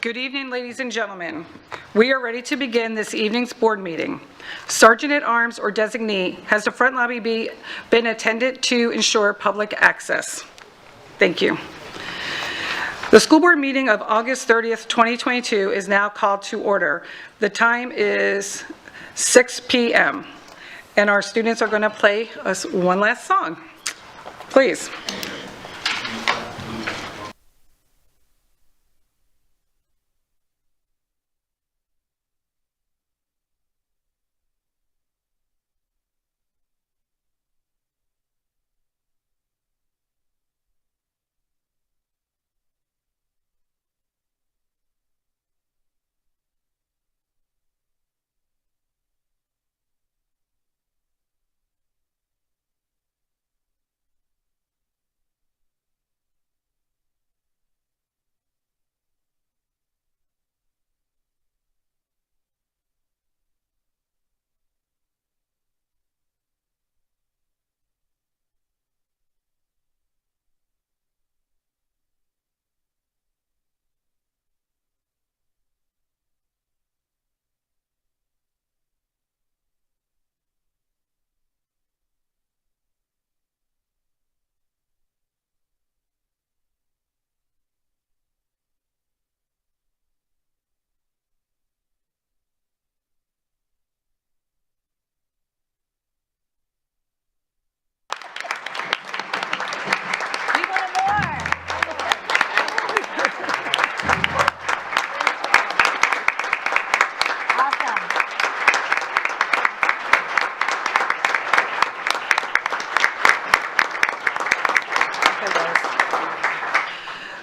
Good evening, ladies and gentlemen. We are ready to begin this evening's board meeting. Sergeant at Arms or designee, has the front lobby been attended to ensure public access? Thank you. The school board meeting of August 30th, 2022 is now called to order. The time is 6 p.m. and our students are going to play us one last song. Please.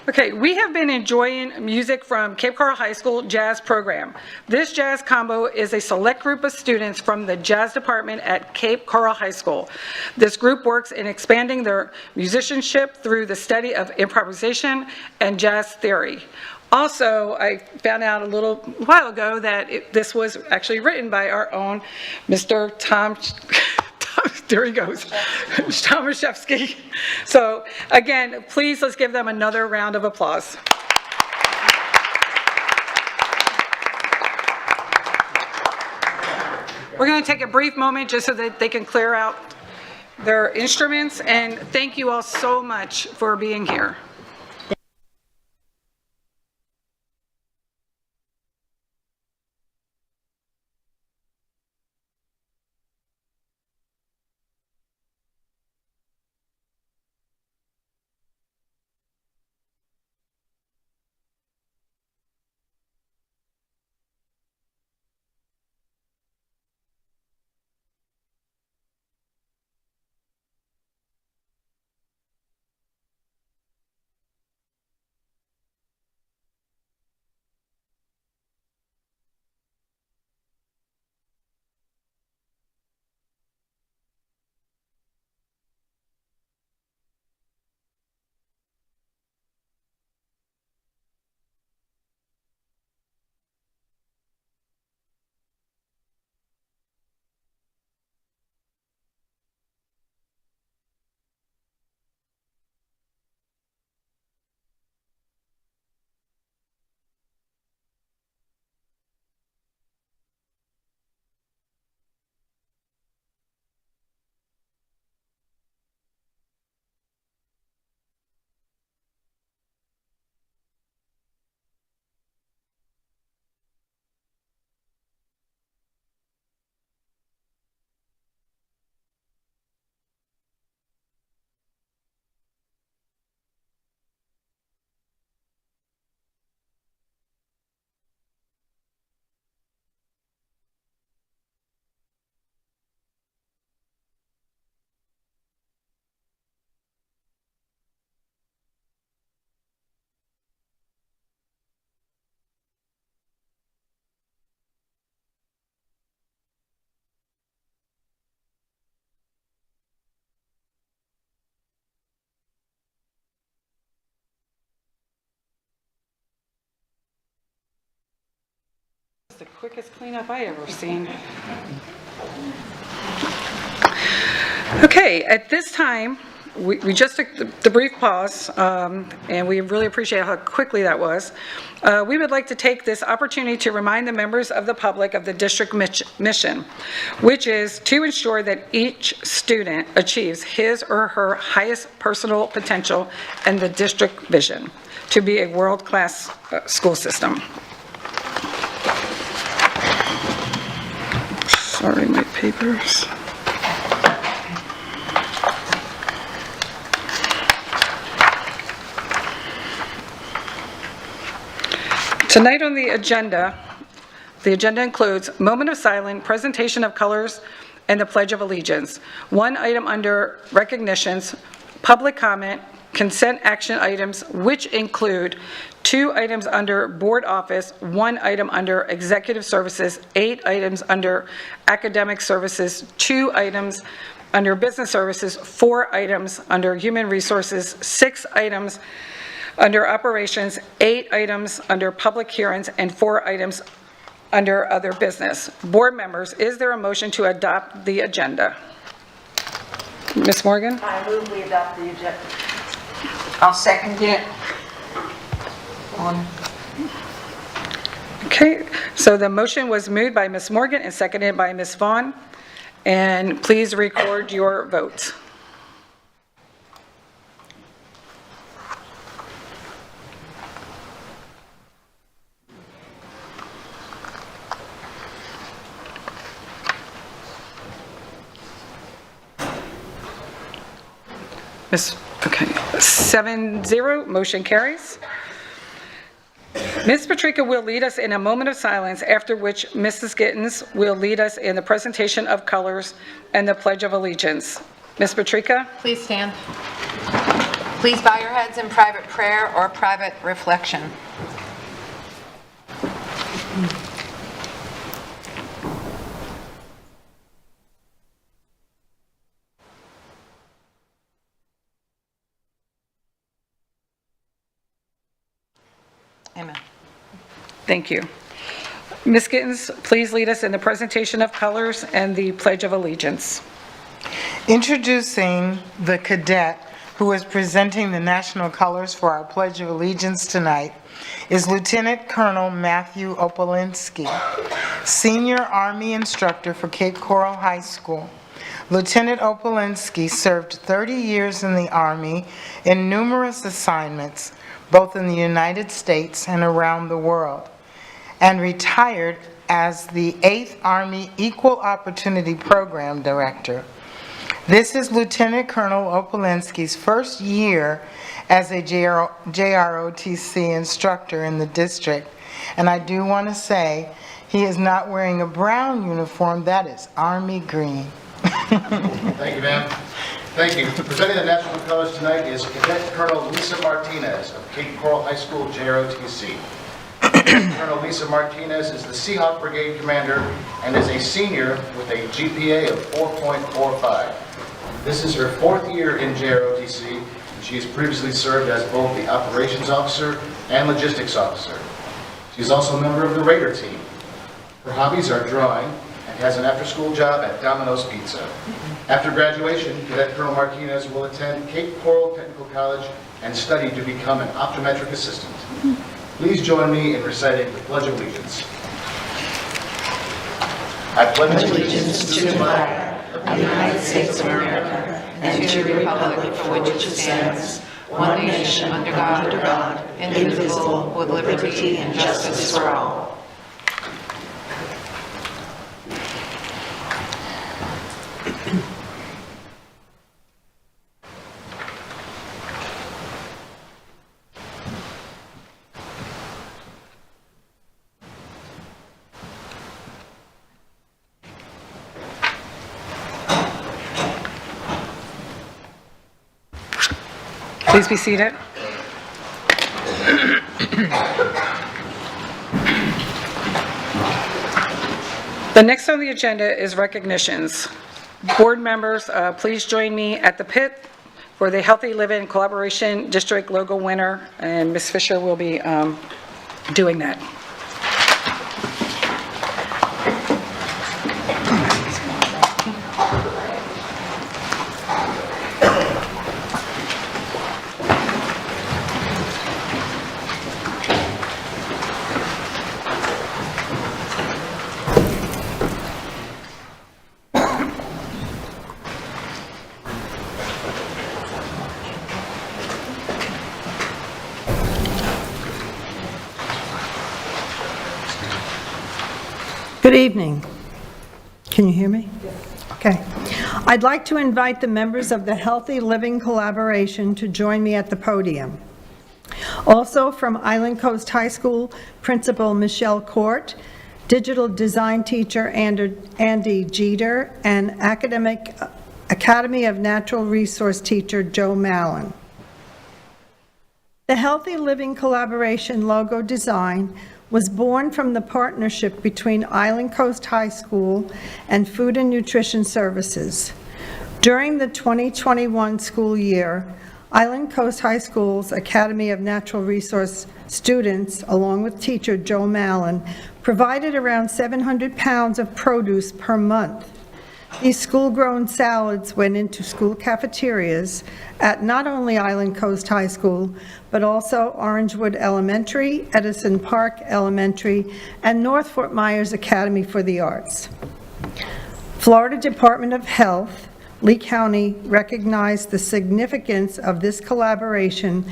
Okay, we have been enjoying music from Cape Coral High School jazz program. This jazz combo is a select group of students from the jazz department at Cape Coral High School. This group works in expanding their musicianship through the study of improvisation and jazz theory. Also, I found out a little while ago that this was actually written by our own Mr. Tom, there he goes, Tomaszewski. So again, please let's give them another round of applause. We're going to take a brief moment just so that they can clear out their instruments, and thank you all so much for being here. The quickest cleanup I ever seen. Okay, at this time, We just took the brief pause, and we really appreciate how quickly that was. We would like to take this opportunity to remind the members of the public of the district mission, which is to ensure that each student achieves his or her highest personal potential and the district vision to be a world-class school system. Sorry, my papers. Tonight on the agenda includes moment of silence, presentation of colors, and the Pledge of Allegiance. One item under recognitions, public comment, consent action items, which include 2 items under board office, 1 item under executive services, 8 items under academic services, 2 items under business services, 4 items under human resources, 6 items under operations, 8 items under public hearings, and 4 items under other business. Board members, is there a motion to adopt the agenda? Ms. Morgan? I move we adopt the agenda. I'll second it. Okay, so the motion was moved by Ms. Morgan and seconded by Ms. Vaughn. And please record your votes. Okay, 7-0, motion carries. Ms. Patrica will lead us in a moment of silence, after which Mrs. Gittens will lead us in the presentation of colors and the Pledge of Allegiance. Ms. Patrica? Please stand. Please bow your heads in private prayer or private reflection. Amen. Thank you. Ms. Gittens, please lead us in the presentation of colors and the Pledge of Allegiance. Introducing the cadet who is presenting the national colors for our Pledge of Allegiance tonight is Lieutenant Colonel Matthew Opolinski, Senior Army Instructor for Cape Coral High School. Lieutenant Opolinski served 30 years in the Army in numerous assignments, both in the United States and around the world, and retired as the 8th Army Equal Opportunity Program Director. This is Lieutenant Colonel Opolinski's first year as a JROTC instructor in the district, and I do want to say he is not wearing a brown uniform, that is Army green. Thank you, ma'am. Thank you. Presenting the national colors tonight is Cadet Colonel Lisa Martinez of Cape Coral High School JROTC. Colonel Lisa Martinez is the Seahawk Brigade Commander and is a senior with a GPA of 4.45. This is her 4th year in JROTC, and she has previously served as both the Operations Officer and Logistics Officer. She is also a member of the Raider team. Her hobbies are drawing and has an after-school job at Domino's Pizza. After graduation, Cadet Colonel Martinez will attend Cape Coral Technical College and study to become an optometric assistant. Please join me in reciting the Pledge of Allegiance. I pledge allegiance to the flag of the United States of America and to the republic for which it stands, one nation under God, indivisible, with liberty and justice for all. Please be seated. The next on the agenda is recognitions. Board members, please join me at the pit for the Healthy Living Collaboration District logo winner, and Ms. Fisher will be doing that. Good evening. Can you hear me? Okay. I'd like to invite the members of the Healthy Living Collaboration to join me at the podium. Also from Island Coast High School, Principal Michelle Court, Digital Design Teacher Andy Jeter, and Academy of Natural Resource Teacher Joe Mallon. The Healthy Living Collaboration logo design was born from the partnership between Island Coast High School and Food and Nutrition Services. During the 2021 school year, Island Coast High School's Academy of Natural Resource students, along with teacher Joe Mallon, provided around 700 pounds of produce per month. These school-grown salads went into school cafeterias at not only Island Coast High School, but also Orangewood Elementary, Edison Park Elementary, and North Fort Myers Academy for the Arts. Florida Department of Health, Lee County recognized the significance of this collaboration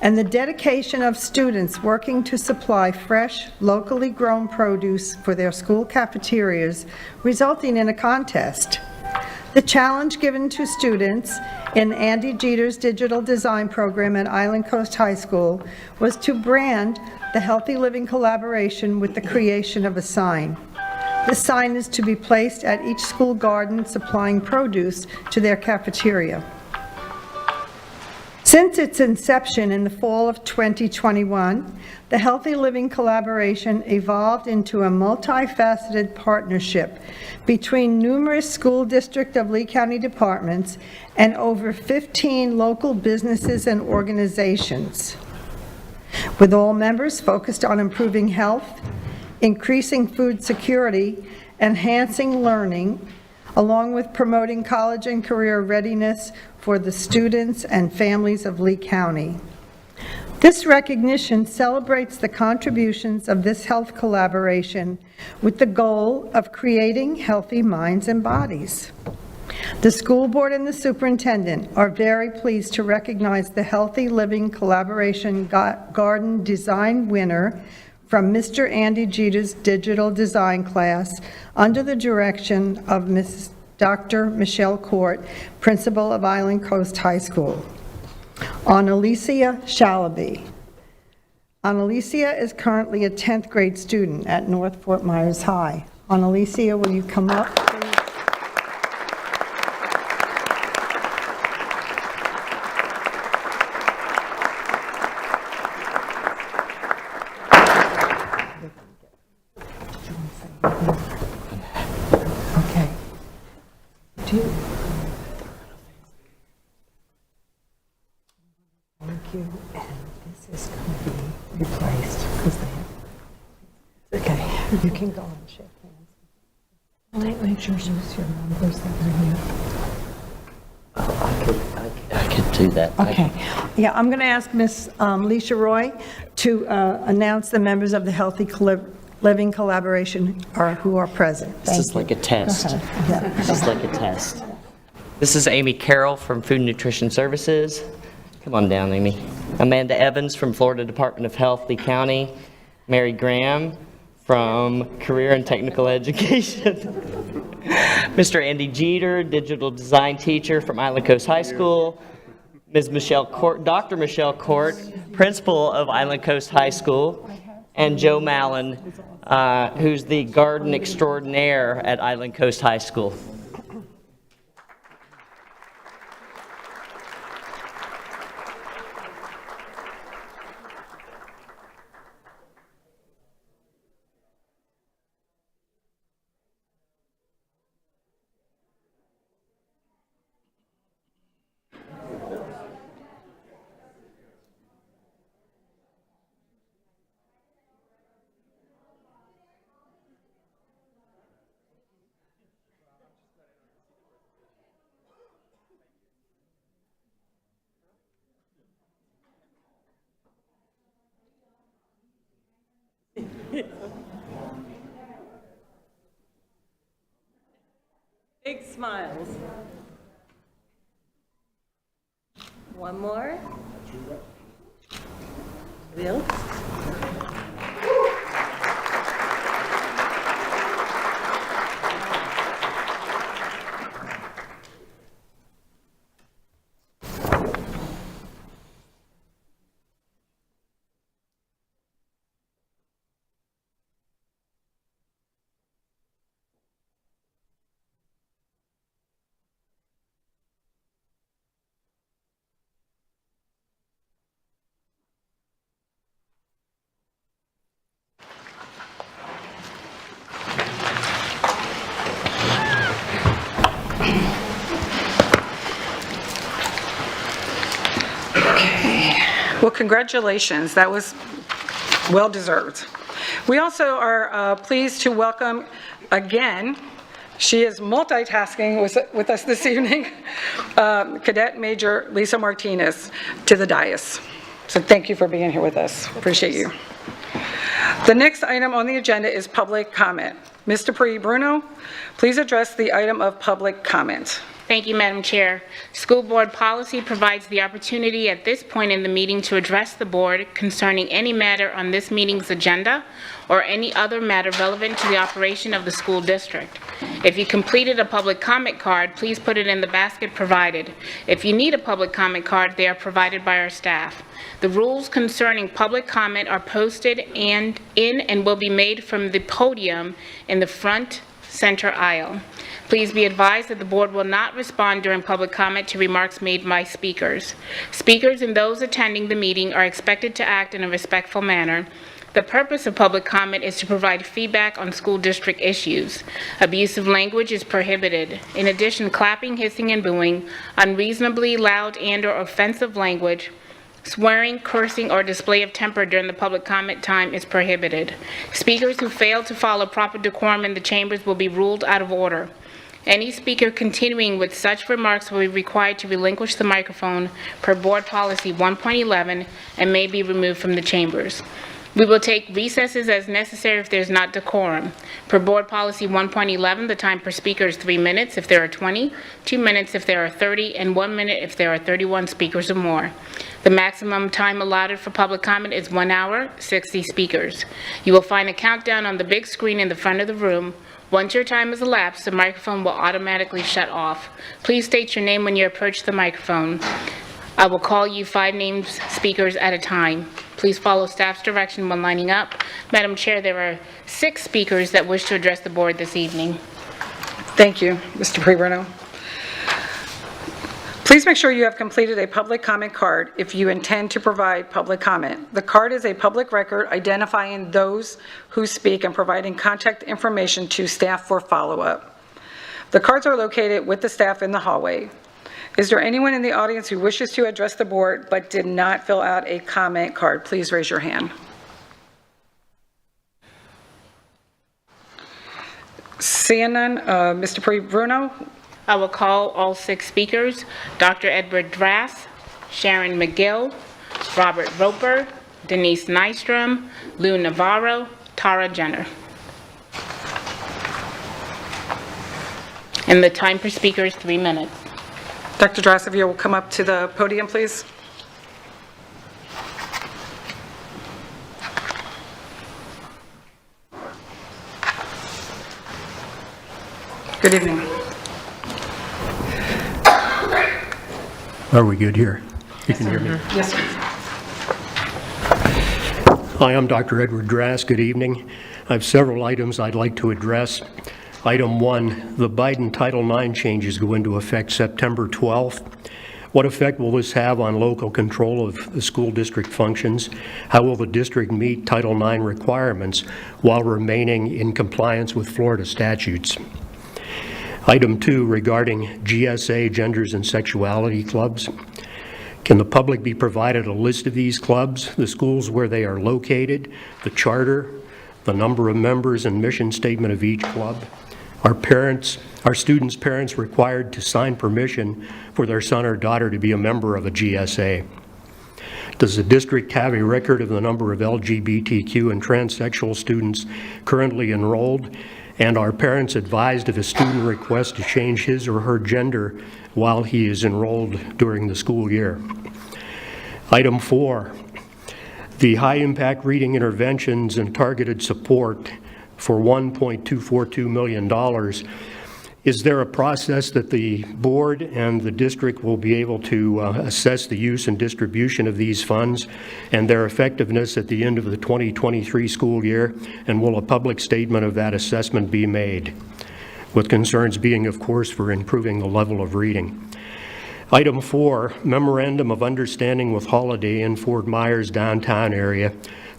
and the dedication of students working to supply fresh, locally grown produce for their school cafeterias, resulting in a contest. The challenge given to students in Andy Jeter's digital design program at Island Coast High School was to brand the Healthy Living Collaboration with the creation of a sign. This sign is to be placed at each school garden supplying produce to their cafeteria. Since its inception in the fall of 2021, the Healthy Living Collaboration evolved into a multifaceted partnership between numerous school district of Lee County departments and over 15 local businesses and organizations, with all members focused on improving health, increasing food security, enhancing learning, along with promoting college and career readiness for the students and families of Lee County. This recognition celebrates the contributions of this health collaboration with the goal of creating healthy minds and bodies. The school board and the superintendent are very pleased to recognize the Healthy Living Collaboration Garden Design winner from Mr. Andy Jeter's digital design class under the direction of Ms. Dr. Michelle Court, principal of Island Coast High School. Annalicia Shalaby. Annalicia is currently a 10th grade student at North Fort Myers High. Annalicia, will you come up, please? Okay. Thank you. And this is going to be replaced because they have. Okay, you can go and shake hands. Make sure you use your numbers that are here. I could do that. Okay. Yeah, I'm going to ask Ms. Leisha Roy to announce the members of the Healthy Living Collaboration who are present. This is like a test. Go ahead. Yeah. This is like a test. This is Amy Carroll from Food and Nutrition Services. Come on down, Amy. Amanda Evans from Florida Department of Health, Lee County. Mary Graham from Career and Technical Education. Mr. Andy Jeter, Digital Design Teacher from Island Coast High School. Ms. Michelle Court, Dr. Michelle Court, Principal of Island Coast High School. And Joe Mallon, who's the Garden Extraordinaire at Island Coast High School. Big smiles. One more. Bill? Well, congratulations. That was well-deserved. We also are pleased to welcome again, she is multitasking with us this evening, Cadet Major Lisa Martinez to the dais. So thank you for being here with us. Appreciate you. The next item on the agenda is public comment. Ms. Dupree Bruno, please address the item of public comment. Thank you, Madam Chair. School board policy provides the opportunity at this point in the meeting to address the board concerning any matter on this meeting's agenda or any other matter relevant to the operation of the school district. If you completed a public comment card, please put it in the basket provided. If you need a public comment card, they are provided by our staff. The rules concerning public comment are posted and will be made from the podium in the front center aisle. Please be advised that the board will not respond during public comment to remarks made by speakers. Speakers and those attending the meeting are expected to act in a respectful manner. The purpose of public comment is to provide feedback on school district issues. Abusive language is prohibited. In addition, clapping, hissing, and booing, unreasonably loud and/or offensive language, swearing, cursing, or display of temper during the public comment time is prohibited. Speakers who fail to follow proper decorum in the chambers will be ruled out of order. Any speaker continuing with such remarks will be required to relinquish the microphone per Board Policy 1.11 and may be removed from the chambers. We will take recesses as necessary if there's not decorum. Per Board Policy 1.11, the time per speaker is 3 minutes if there are 20, 2 minutes if there are 30, and 1 minute if there are 31 speakers or more. The maximum time allotted for public comment is 1 hour, 60 speakers. You will find a countdown on the big screen in the front of the room. Once your time has elapsed, the microphone will automatically shut off. Please state your name when you approach the microphone. I will call you 5 named speakers at a time. Please follow staff's direction when lining up. Madam Chair, there are 6 speakers that wish to address the board this evening. Thank you, Mr. Bruno. Please make sure you have completed a public comment card if you intend to provide public comment. The card is a public record identifying those who speak and providing contact information to staff for follow-up. The cards are located with the staff in the hallway. Is there anyone in the audience who wishes to address the board but did not fill out a comment card? Please raise your hand. Seeing none, Mr. Bruno? I will call all 6 speakers: Dr. Edward Drass, Sharon McGill, Robert Roper, Denise Nystrom, Lou Navarro, Tara Jenner. And the time per speaker is 3 minutes. Dr. Drass, if you will come up to the podium, please. Good evening. Are we good here? You can hear me? Yes, sir. Hi, I'm Dr. Edward Drass. Good evening. I have several items I'd like to address. Item 1, the Biden Title IX changes go into effect September 12th. What effect will this have on local control of the school district functions? How will the district meet Title IX requirements while remaining in compliance with Florida statutes? Item 2, regarding GSA, Genders and Sexuality Clubs. Can the public be provided a list of these clubs, the schools where they are located, the charter, the number of members and mission statement of each club? Are students' parents required to sign permission for their son or daughter to be a member of a GSA? Does the district have a record of the number of LGBTQ and transsexual students currently enrolled? And are parents advised if a student requests to change his or her gender while he is enrolled during the school year? Item 4, the high-impact reading interventions and targeted support for $1.242 million. Is there a process that the board and the district will be able to assess the use and distribution of these funds and their effectiveness at the end of the 2023 school year? And will a public statement of that assessment be made? With concerns being, of course, for improving the level of reading. Item 4, Memorandum of Understanding with Holiday in Fort Myers downtown area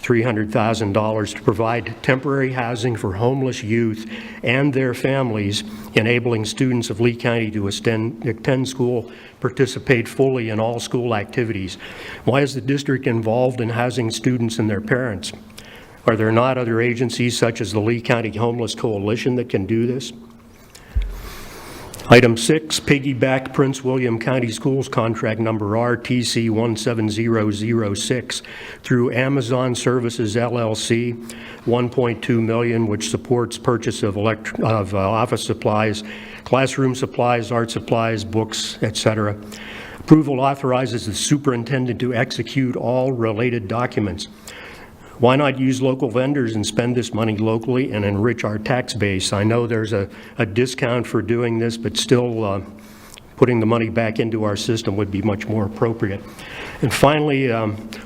$300,000 to provide temporary housing for homeless youth and their families, enabling students of Lee County to attend school, participate fully in all school activities. Why is the district involved in housing students and their parents? Are there not other agencies such as the Lee County Homeless Coalition that can do this? Item 6, piggyback Prince William County Schools contract number RTC 17006 through Amazon Services LLC, $1.2 million, which supports purchase of office supplies, classroom supplies, art supplies, books, etc. Approval authorizes the superintendent to execute all related documents. Why not use local vendors and spend this money locally and enrich our tax base? I know there's a discount for doing this, but still putting the money back into our system would be much more appropriate. And finally,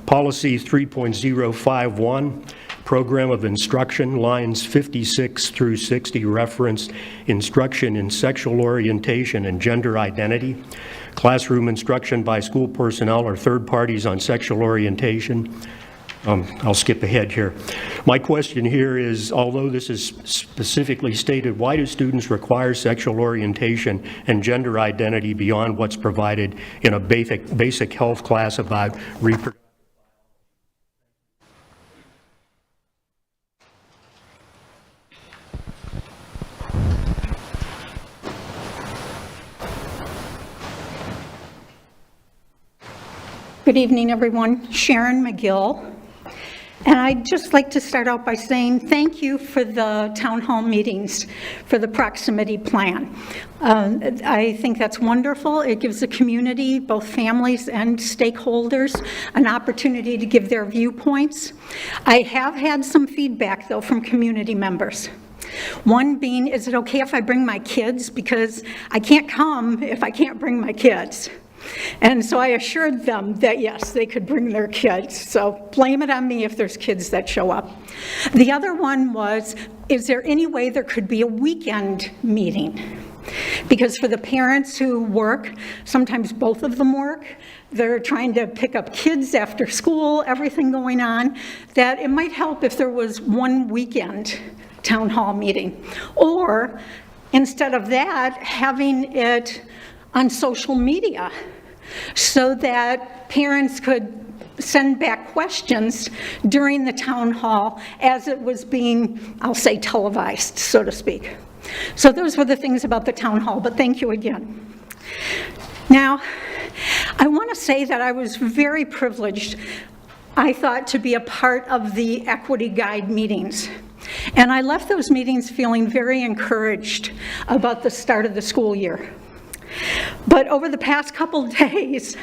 policy 3.051, program of instruction, lines 56 through 60 reference instruction in sexual orientation and gender identity, classroom instruction by school personnel or third parties on sexual orientation. I'll skip ahead here. My question here is, although this is specifically stated, why do students require sexual orientation and gender identity beyond what's provided in a basic health class about reproductive? Good evening, everyone. Sharon McGill. And I'd just like to start out by saying thank you for the town hall meetings, for the proximity plan. I think that's wonderful. It gives the community, both families and stakeholders, an opportunity to give their viewpoints. I have had some feedback, though, from community members. One being, is it okay if I bring my kids? Because I can't come if I can't bring my kids. And so I assured them that yes, they could bring their kids. So blame it on me if there's kids that show up. The other one was, is there any way there could be a weekend meeting? Because for the parents who work, sometimes both of them work, they're trying to pick up kids after school, everything going on, that it might help if there was one weekend town hall meeting. Or instead of that, having it on social media so that parents could send back questions during the town hall as it was being, I'll say, televised, so to speak. So those were the things about the town hall, but thank you again. Now, I want to say that I was very privileged, I thought, to be a part of the Equity Guide meetings. And I left those meetings feeling very encouraged about the start of the school year. But over the past couple days,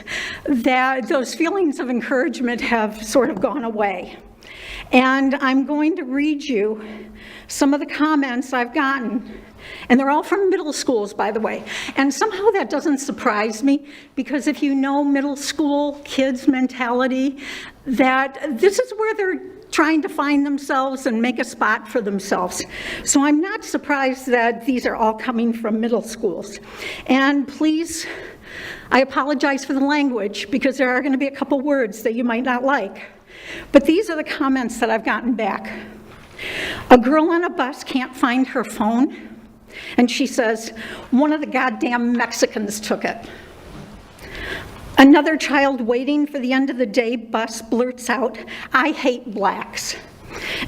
those feelings of encouragement have sort of gone away. And I'm going to read you some of the comments I've gotten. And they're all from middle schools, by the way. And somehow that doesn't surprise me, because if you know middle school kids' mentality, that this is where they're trying to find themselves and make a spot for themselves. So I'm not surprised that these are all coming from middle schools. And please, I apologize for the language, because there are going to be a couple words that you might not like. But these are the comments that I've gotten back. A girl on a bus can't find her phone, and she says, one of the goddamn Mexicans took it. Another child waiting for the end of the day bus blurts out, I hate blacks.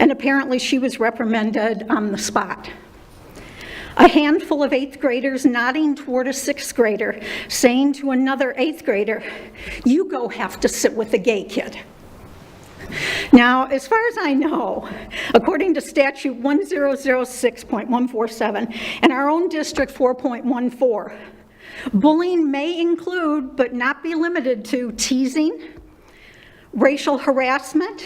And apparently she was reprimanded on the spot. A handful of 8th graders nodding toward a 6th grader, saying to another 8th grader, you go have to sit with the gay kid. Now, as far as I know, according to statute 1006.147 and our own district 4.14, bullying may include, but not be limited to, teasing, racial harassment,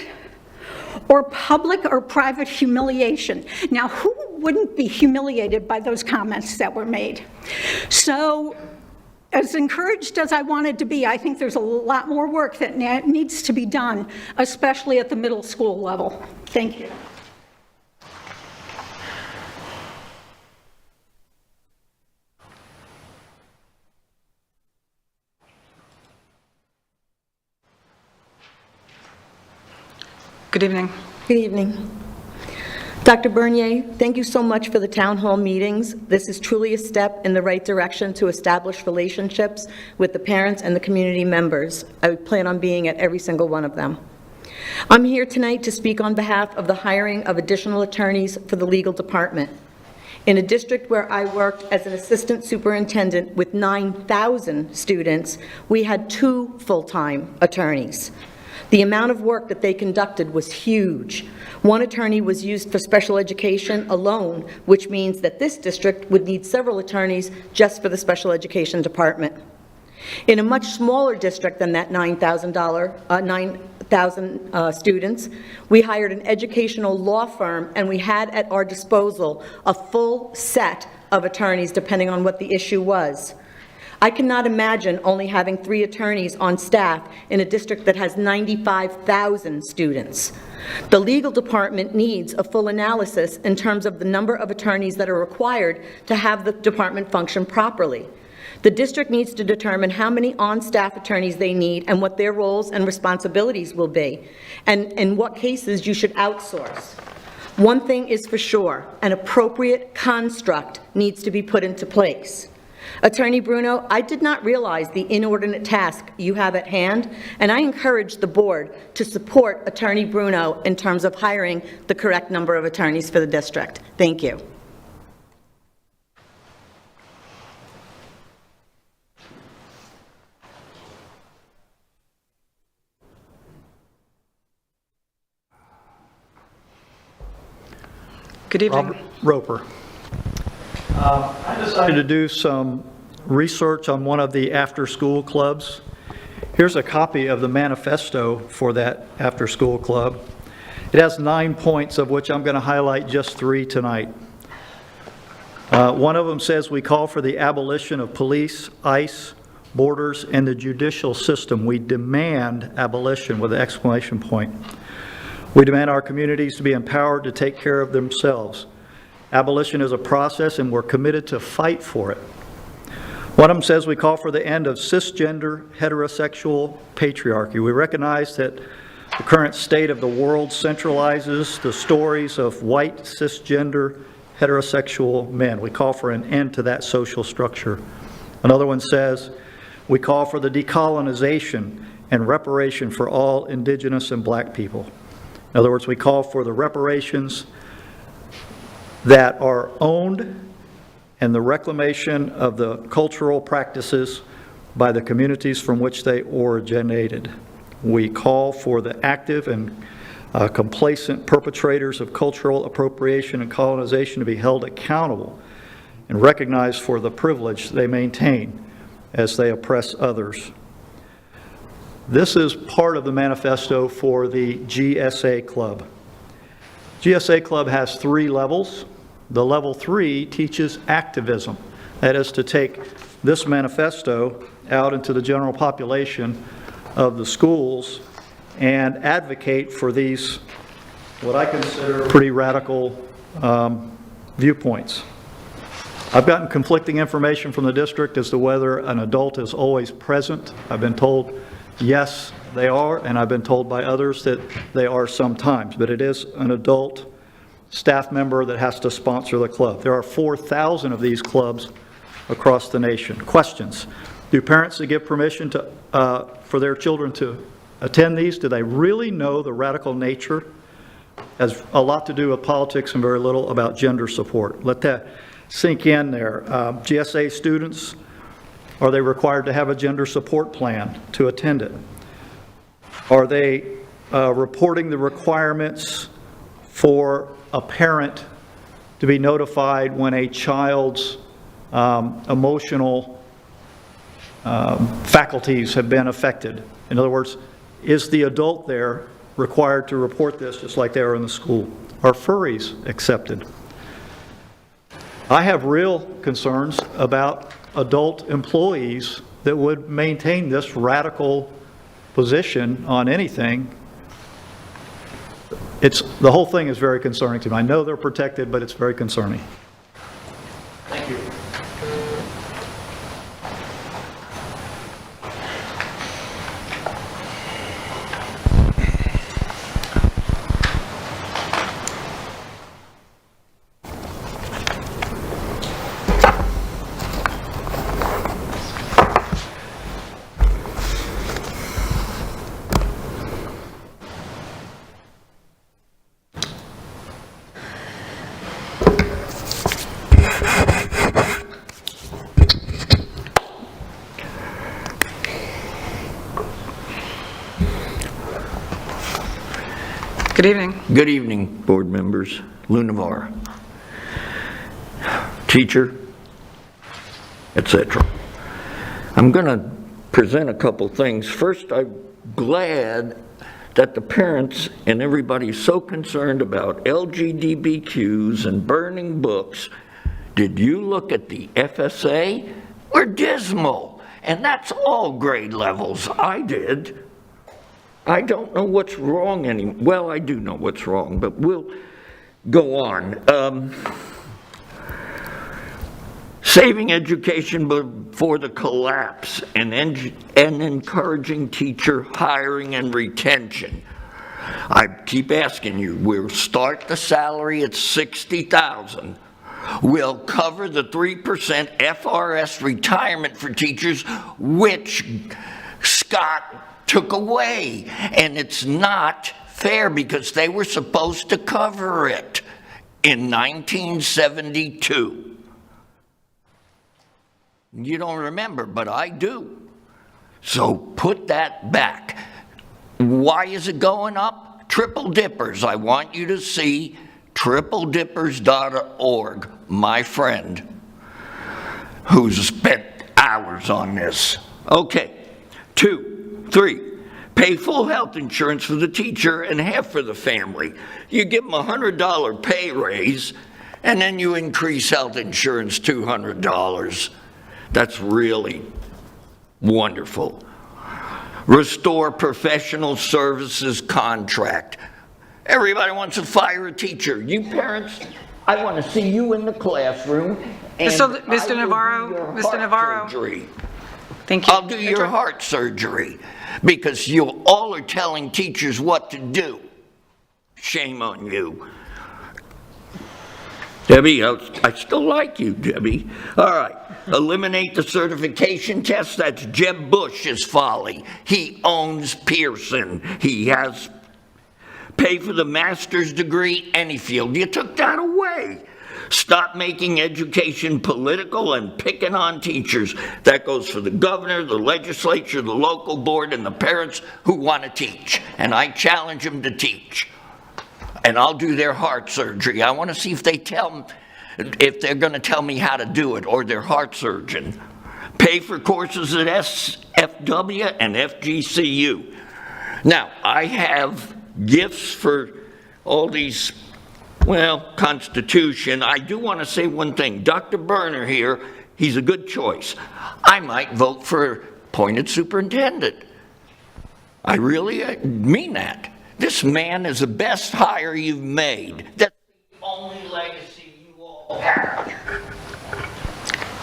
or public or private humiliation. Now, who wouldn't be humiliated by those comments that were made? So, as encouraged as I wanted to be, I think there's a lot more work that needs to be done, especially at the middle school level. Thank you. Good evening. Good evening. Dr. Bernier, thank you so much for the town hall meetings. This is truly a step in the right direction to establish relationships with the parents and the community members. I plan on being at every single one of them. I'm here tonight to speak on behalf of the hiring of additional attorneys for the legal department. In a district where I worked as an assistant superintendent with 9,000 students, we had 2 full-time attorneys. The amount of work that they conducted was huge. One attorney was used for special education alone, which means that this district would need several attorneys just for the special education department. In a much smaller district than that 9,000 students, we hired an educational law firm, and we had at our disposal a full set of attorneys depending on what the issue was. I cannot imagine only having 3 attorneys on staff in a district that has 95,000 students. The legal department needs a full analysis in terms of the number of attorneys that are required to have the department function properly. The district needs to determine how many on-staff attorneys they need and what their roles and responsibilities will be, and in what cases you should outsource. One thing is for sure, an appropriate construct needs to be put into place. Attorney Bruno, I did not realize the inordinate task you have at hand, and I encourage the board to support Attorney Bruno in terms of hiring the correct number of attorneys for the district. Thank you. Good evening. Robert Roper. I decided to do some research on one of the after-school clubs. Here's a copy of the manifesto for that after-school club. It has 9 points, of which I'm going to highlight just 3 tonight. One of them says we call for the abolition of police, ICE, borders, and the judicial system. We demand abolition with an exclamation point. We demand our communities to be empowered to take care of themselves. Abolition is a process, and we're committed to fight for it. One of them says we call for the end of cisgender, heterosexual patriarchy. We recognize that the current state of the world centralizes the stories of white, cisgender, heterosexual men. We call for an end to that social structure. Another one says we call for the decolonization and reparation for all indigenous and black people. In other words, we call for the reparations that are owned and the reclamation of the cultural practices by the communities from which they originated. We call for the active and complacent perpetrators of cultural appropriation and colonization to be held accountable and recognized for the privilege they maintain as they oppress others. This is part of the manifesto for the GSA Club. GSA Club has 3 levels. The level 3 teaches activism. That is to take this manifesto out into the general population of the schools and advocate for these, what I consider pretty radical viewpoints. I've gotten conflicting information from the district as to whether an adult is always present. I've been told yes, they are, and I've been told by others that they are sometimes, but it is an adult staff member that has to sponsor the club. There are 4,000 of these clubs across the nation. Questions? Do parents that give permission for their children to attend these, do they really know the radical nature? Has a lot to do with politics and very little about gender support. Let that sink in there. GSA students, are they required to have a gender support plan to attend it? Are they reporting the requirements for a parent to be notified when a child's emotional faculties have been affected? In other words, is the adult there required to report this just like they are in the school? Are furries accepted? I have real concerns about adult employees that would maintain this radical position on anything. The whole thing is very concerning to me. I know they're protected, but it's very concerning. Thank you. Good evening. Good evening, board members. Lou Navarre, teacher, etc. I'm going to present a couple things. First, I'm glad that the parents and everybody is so concerned about LGBTQs and burning books. Did you look at the FSA? We're dismal, and that's all grade levels. I did. I don't know what's wrong anymore. Well, I do know what's wrong, but we'll go on. Saving education before the collapse and encouraging teacher hiring and retention. I keep asking you, we'll start the salary at $60,000. We'll cover the 3% FRS retirement for teachers, which Scott took away. And it's not fair because they were supposed to cover it in 1972. You don't remember, but I do. So put that back. Why is it going up? Triple Dippers. I want you to see tripledippers.org, my friend, who's spent hours on this. Okay, 2, 3, pay full health insurance for the teacher and half for the family. You give them a $100 pay raise, and then you increase health insurance $200. That's really wonderful. Restore professional services contract. Everybody wants to fire a teacher. You parents, I want to see you in the classroom. And Mr. Navarro. Surgery. Thank you. I'll do your heart surgery because you all are telling teachers what to do. Shame on you. Debbie, I still like you, Debbie. All right. Eliminate the certification test. That's Jeb Bush's folly. He owns Pearson. He has pay for the master's degree, any field. You took that away. Stop making education political and picking on teachers. That goes for the governor, the legislature, the local board, and the parents who want to teach. And I challenge them to teach. And I'll do their heart surgery. I want to see if they're going to tell me how to do it, or their heart surgeon. Pay for courses at SFW and FGCU. Now, I have gifts for all these, well, Constitution. I do want to say one thing. Dr. Berner here, he's a good choice. I might vote for appointed superintendent. I really mean that. This man is the best hire you've made. That's the only legacy you all have.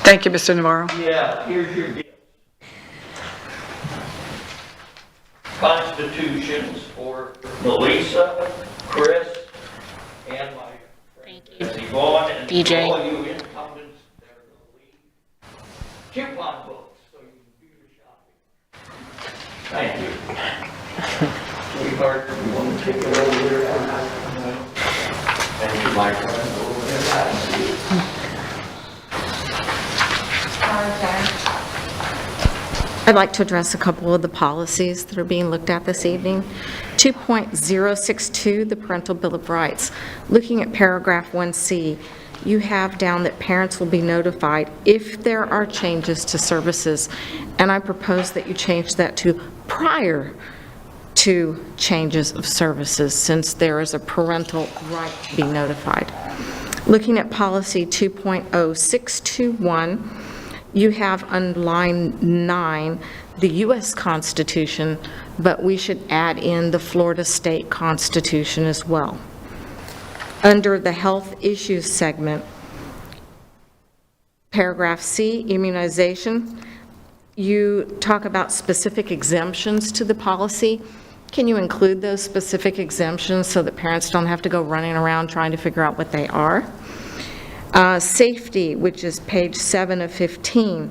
Thank you, Mr. Navarro. Yeah, here's your gift. Constitutions for Melissa, Chris, and my friend Yvonne, and DJ. all you incumbents that are going to lead. Coupon books so you can do your shopping. Thank you. Sweetheart, you want to take it over there? Thank you, my friend, over there. I'd like to address a couple of the policies that are being looked at this evening. 2.062, the Parental Bill of Rights. Looking at paragraph 1C, you have down that parents will be notified if there are changes to services, and I propose that you change that to prior to changes of services, since there is a parental right to be notified. Looking at policy 2.0621, you have on line 9 the U.S. Constitution, but we should add in the Florida State Constitution as well. Under the health issues segment, paragraph C, immunization, you talk about specific exemptions to the policy. Can you include those specific exemptions so that parents don't have to go running around trying to figure out what they are? Safety, which is page 7 of 15,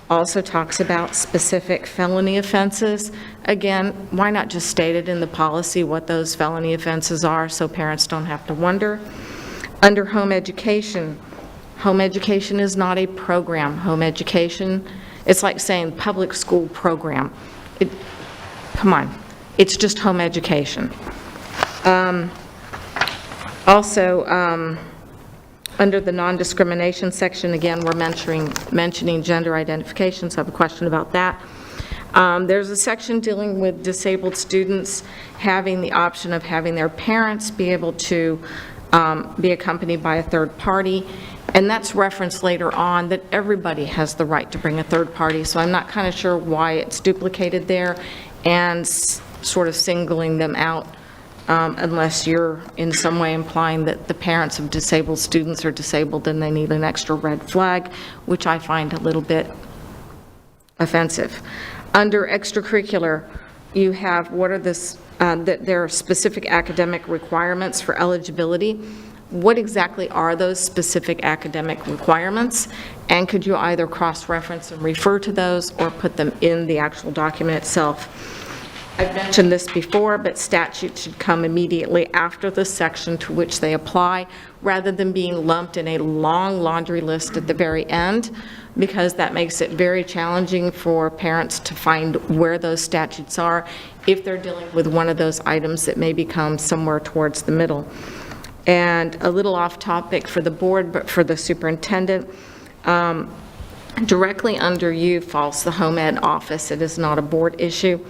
also talks about specific felony offenses. Again, why not just state it in the policy what those felony offenses are so parents don't have to wonder? Under home education is not a program. Home education, it's like saying public school program. Come on, it's just home education. Also, under the non-discrimination section, again, we're mentioning gender identification, so I have a question about that. There's a section dealing with disabled students having the option of having their parents be able to be accompanied by a third party, and that's referenced later on that everybody has the right to bring a third party, so I'm not kind of sure why it's duplicated there and sort of singling them out, unless you're in some way implying that the parents of disabled students are disabled and they need an extra red flag, which I find a little bit offensive. Under extracurricular, you have what are that there are specific academic requirements for eligibility. What exactly are those specific academic requirements? And could you either cross-reference and refer to those or put them in the actual document itself? I've mentioned this before, but statutes should come immediately after the section to which they apply, rather than being lumped in a long laundry list at the very end, because that makes it very challenging for parents to find where those statutes are if they're dealing with one of those items that may become somewhere towards the middle. And a little off topic for the board, but for the superintendent, directly under you falls the home ed office. It is not a board issue.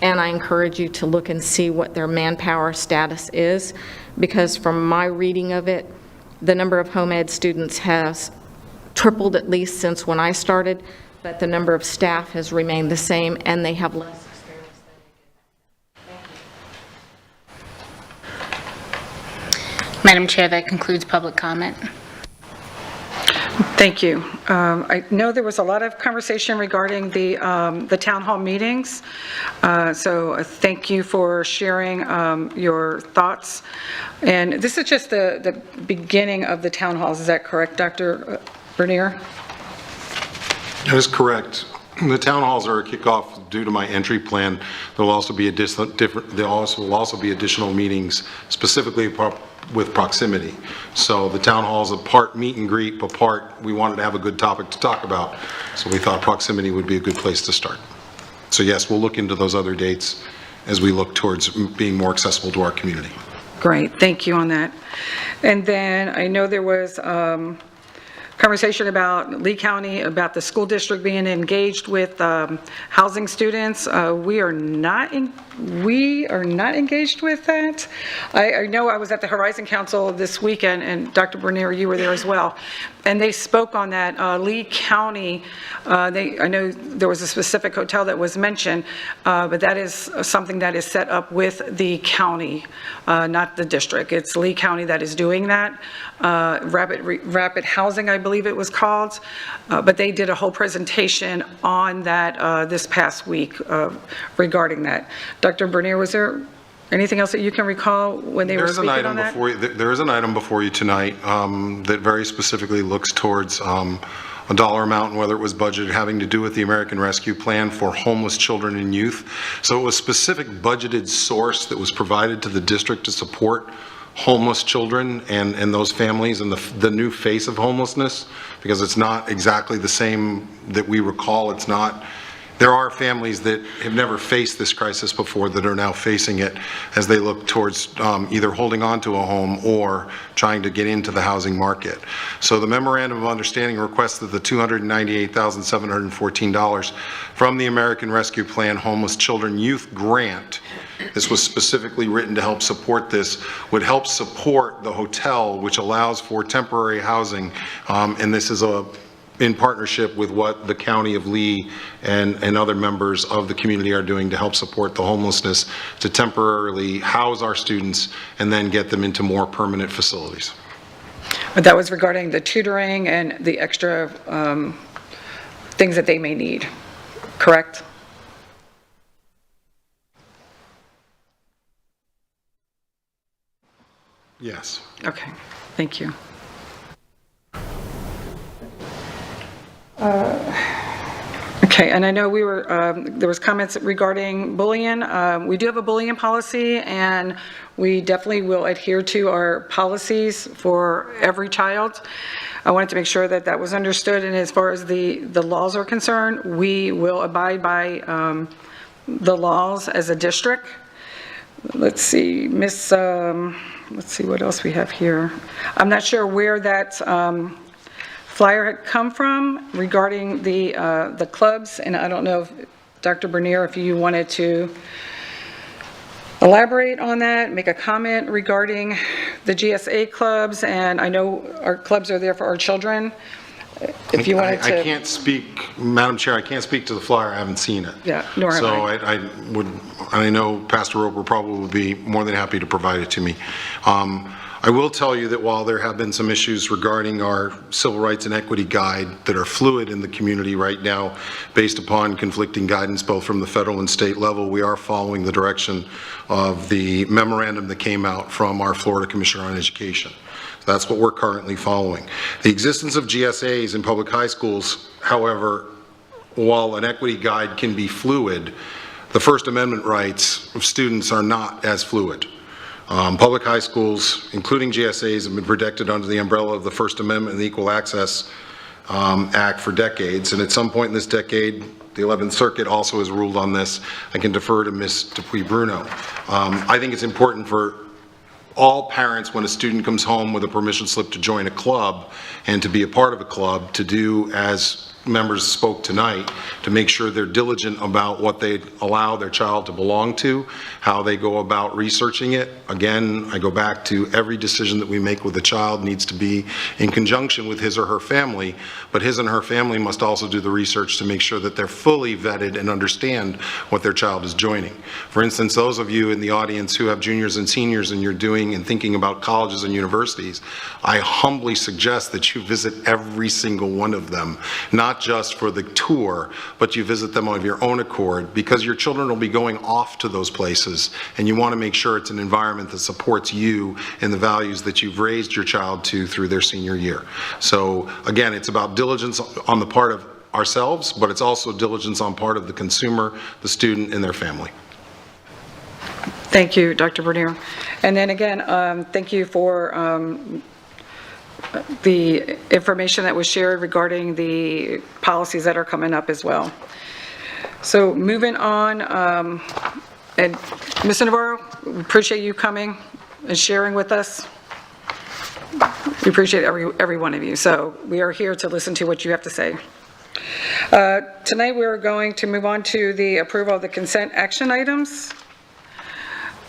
And I encourage you to look and see what their manpower status is, because from my reading of it, the number of home ed students has tripled at least since when I started, but the number of staff has remained the same, and they have less experience than they did. Madam Chair, that concludes public comment. Thank you. I know there was a lot of conversation regarding the town hall meetings, so thank you for sharing your thoughts. And this is just the beginning of the town halls, is that correct, Dr. Bernier? That is correct. The town halls are a kickoff due to my entry plan. There will also be additional meetings specifically with proximity. So the town hall is a part meet and greet, but part we wanted to have a good topic to talk about. So we thought proximity would be a good place to start. So yes, we'll look into those other dates as we look towards being more accessible to our community. Great, thank you on that. And then I know there was conversation about Lee County, about the school district being engaged with housing students. We are not engaged with that. I know I was at the Horizon Council this weekend, and Dr. Bernier, you were there as well, and they spoke on that. Lee County, I know there was a specific hotel that was mentioned, but that is something that is set up with the county, not the district. It's Lee County that is doing that. Rapid Housing, I believe it was called, but they did a whole presentation on that this past week regarding that. Dr. Bernier, was there anything else that you can recall when they were speaking on that? There is an item before you tonight that very specifically looks towards a dollar amount and whether it was budgeted, having to do with the American Rescue Plan for homeless children and youth. So it was a specific budgeted source that was provided to the district to support homeless children and those families and the new face of homelessness, because it's not exactly the same that we recall. It's not. There are families that have never faced this crisis before that are now facing it as they look towards either holding on to a home or trying to get into the housing market. So the Memorandum of Understanding requested the $298,714 from the American Rescue Plan Homeless Children Youth Grant. This was specifically written to help support this, would help support the hotel, which allows for temporary housing, and this is in partnership with what the County of Lee and other members of the community are doing to help support the homelessness, to temporarily house our students and then get them into more permanent facilities. But that was regarding the tutoring and the extra things that they may need, correct? Yes. Okay, thank you. Okay, and I know we were, there was comments regarding bullying. We do have a bullying policy, and we definitely will adhere to our policies for every child. I wanted to make sure that that was understood, and as far as the laws are concerned, we will abide by the laws as a district. let's see, let's see what else we have here. I'm not sure where that flyer had come from regarding the clubs, and I don't know if Dr. Bernier, if you wanted to elaborate on that, make a comment regarding the GSA clubs, and I know our clubs are there for our children. If you wanted to. I can't speak, Madam Chair, I can't speak to the flyer, I haven't seen it. Yeah, nor have So I. I know Pastor Roper probably would be more than happy to provide it to me. I will tell you that while there have been some issues regarding our Civil Rights and Equity Guide that are fluid in the community right now, based upon conflicting guidance both from the federal and state level, we are following the direction of the memorandum that came out from our Florida Commissioner on Education. That's what we're currently following. The existence of GSAs in public high schools, however, while an equity guide can be fluid, the First Amendment rights of students are not as fluid. Public high schools, including GSAs, have been protected under the umbrella of the First Amendment and the Equal Access Act for decades, and at some point in this decade, the 11th Circuit also has ruled on this. I can defer to Ms. Dupuy-Bruno. I think it's important for all parents, when a student comes home with a permission slip to join a club and to be a part of a club, to do as members spoke tonight, to make sure they're diligent about what they allow their child to belong to, how they go about researching it. Again, I go back to every decision that we make with a child needs to be in conjunction with his or her family, but his and her family must also do the research to make sure that they're fully vetted and understand what their child is joining. For instance, those of you in the audience who have juniors and seniors and you're doing and thinking about colleges and universities, I humbly suggest that you visit every single one of them, not just for the tour, but you visit them of your own accord, because your children will be going off to those places, and you want to make sure it's an environment that supports you and the values that you've raised your child to through their senior year. So again, it's about diligence on the part of ourselves, but it's also diligence on part of the consumer, the student, and their family. Thank you, Dr. Bernier. And then again, thank you for the information that was shared regarding the policies that are coming up as well. So moving on, and Mr. Navarro, we appreciate you coming and sharing with us. We appreciate every one of you. So we are here to listen to what you have to say. Tonight we're going to move on to the approval of the consent action items.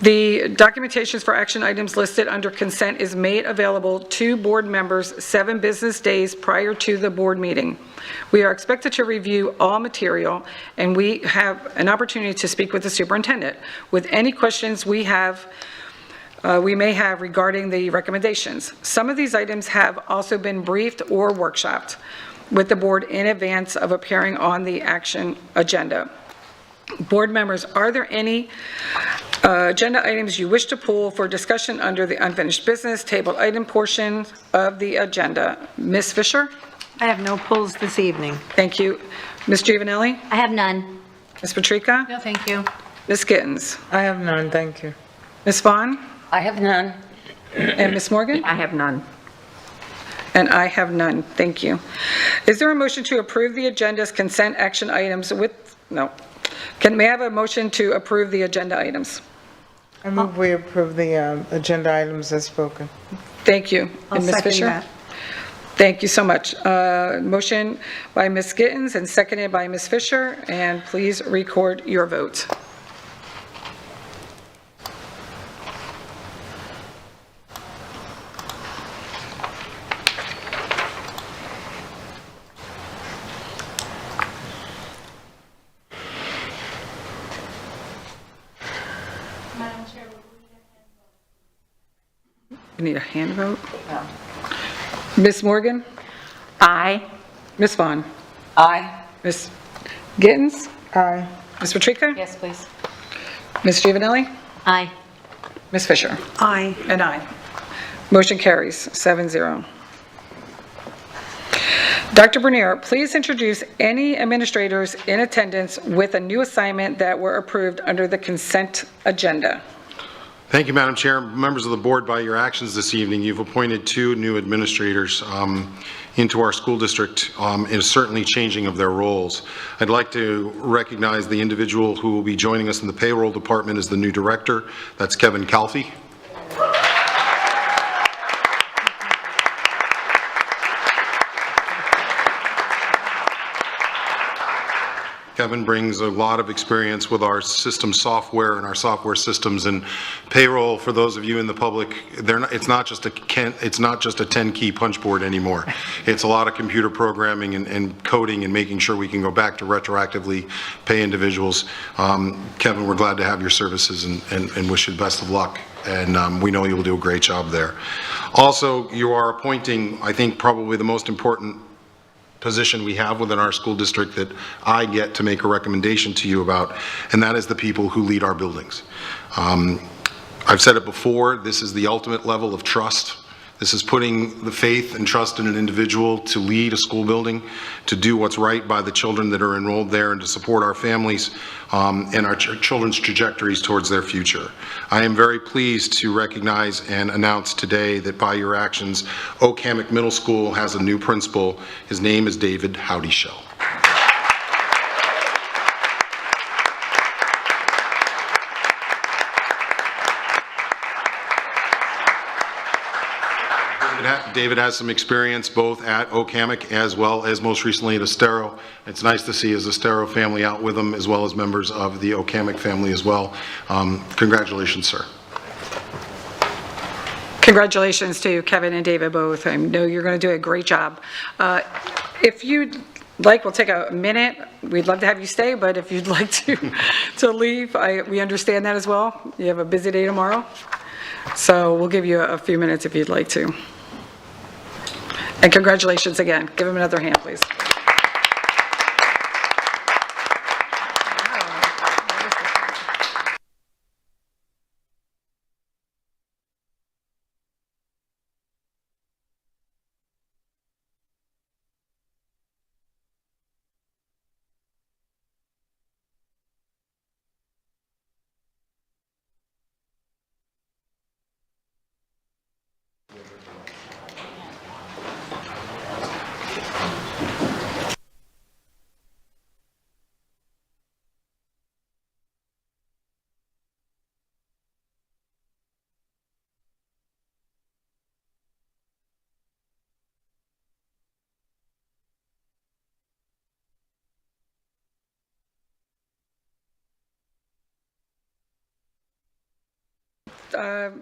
The documentations for action items listed under consent is made available to board members 7 business days prior to the board meeting. We are expected to review all material, and we have an opportunity to speak with the superintendent with any questions we may have regarding the recommendations. Some of these items have also been briefed or workshopped with the board in advance of appearing on the action agenda. Board members, are there any agenda items you wish to pull for discussion under the unfinished business table item portion of the agenda? Ms. Fisher? I have no pulls this evening. Thank you. Ms. Giovanelli? I have none. Ms. Patrica? No, thank you. Ms. Gittens? I have none, thank you. Ms. Vaughn? I have none. And Ms. Morgan? I have none. And I have none. Thank you. Is there a motion to approve the agenda's consent action items with, no. May I have a motion to approve the agenda items? I move we approve the agenda items as spoken. Thank you. I'll And Ms. second Fisher? that. Thank you so much. Motion by Ms. Gittens and seconded by Ms. Fisher, and please record your vote. We need a hand vote? No. Ms. Morgan? Aye. Ms. Vaughn? Aye. Ms. Gittens? Aye. Ms. Patrica? Yes, please. Ms. Giovanelli? Aye. Ms. Fisher? Aye. And aye. Motion carries 7-0. Dr. Bernier, please introduce any administrators in attendance with a new assignment that were approved under the consent agenda. Thank you, Madam Chair. Members of the board, by your actions this evening, you've appointed 2 new administrators into our school district, and certainly changing of their roles. I'd like to recognize the individual who will be joining us in the payroll department as the new director. That's Kevin Calfee. Kevin brings a lot of experience with our system software and our software systems, and payroll, for those of you in the public, it's not just a 10-key punch board anymore. It's a lot of computer programming and coding and making sure we can go back to retroactively pay individuals. Kevin, we're glad to have your services and wish you the best of luck. And we know you'll do a great job there. Also, you are appointing, I think, probably the most important position we have within our school district that I get to make a recommendation to you about, and that is the people who lead our buildings. I've said it before, this is the ultimate level of trust. This is putting the faith and trust in an individual to lead a school building, to do what's right by the children that are enrolled there, and to support our families and our children's trajectories towards their future. I am very pleased to recognize and announce today that by your actions, Oak-Hammock Middle School has a new principal. His name is David Howdyshell. David has some experience both at Oak-Hammock as well as most recently at Estero. It's nice to see his Estero family out with him, as well as members of the Oak-Hammock family as well. Congratulations, sir. Congratulations to Kevin and David both. I know you're going to do a great job. If you'd like, we'll take a minute. We'd love to have you stay, but if you'd like to leave, we understand that as well. You have a busy day tomorrow. So we'll give you a few minutes if you'd like to. And congratulations again. Give him another hand, please.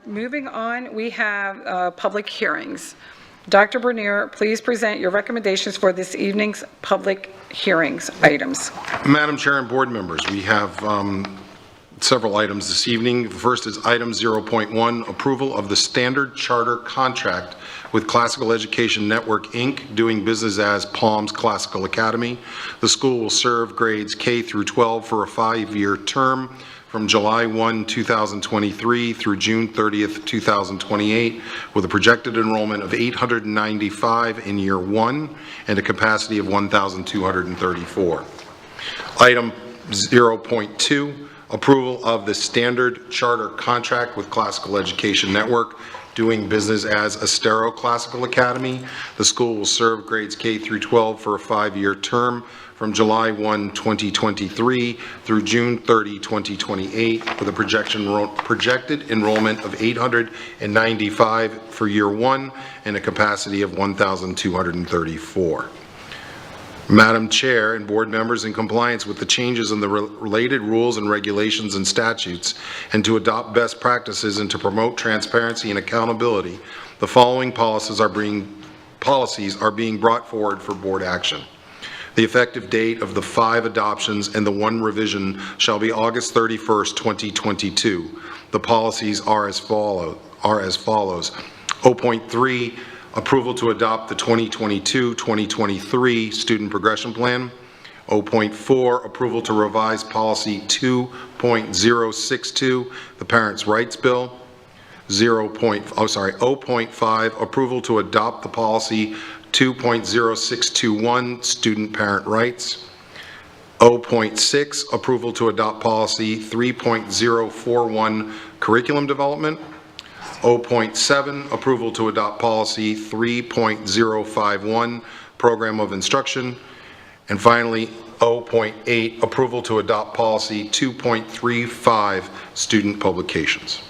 Moving on, we have public hearings. Dr. Bernier, please present your recommendations for this evening's public hearings items. Madam Chair and board members, we have several items this evening. The first is item 0.1, approval of the standard charter contract with Classical Education Network, Inc., doing business as Palms Classical Academy. The school will serve grades K through 12 for a 5-year term from July 1, 2023 through June 30th, 2028, with a projected enrollment of 895 in year 1 and a capacity of 1,234. Item 0.2, approval of the standard charter contract with Classical Education Network, doing business as Estero Classical Academy. The school will serve grades K through 12 for a 5-year term from July 1, 2023 through June 30, 2028, with a projected enrollment of 895 for year 1 and a capacity of 1,234. Madam Chair and board members, in compliance with the changes in the related rules and regulations and statutes, and to adopt best practices and to promote transparency and accountability, the following policies are being brought forward for board action. The effective date of the 5 adoptions and the 1 revision shall be August 31st, 2022. The policies are as follows. 0.3, approval to adopt the 2022-2023 student progression plan. 0.4, approval to revise policy 2.062, the Parents' Rights Bill. 0.5, approval to adopt the policy 2.0621, student parent rights. 0.6, approval to adopt policy 3.041, curriculum development. 0.7, approval to adopt policy 3.051, program of instruction. And finally, 0.8, approval to adopt policy 2.35, student publications.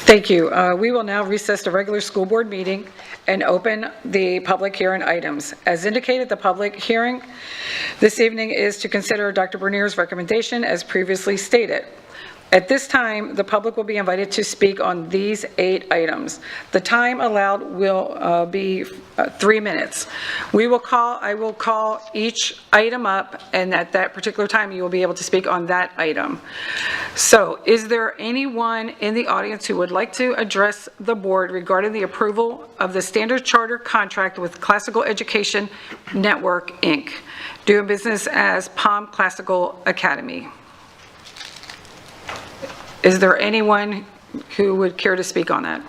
Thank you. We will now recess the regular school board meeting and open the public hearing items. As indicated, the public hearing this evening is to consider Dr. Bernier's recommendation as previously stated. At this time, the public will be invited to speak on these 8 items. The time allowed will be 3 minutes. I will call each item up, and at that particular time, you will be able to speak on that item. So, is there anyone in the audience who would like to address the board regarding the approval of the standard charter contract with Classical Education Network, Inc., doing business as Palm Classical Academy? Is there anyone who would care to speak on that?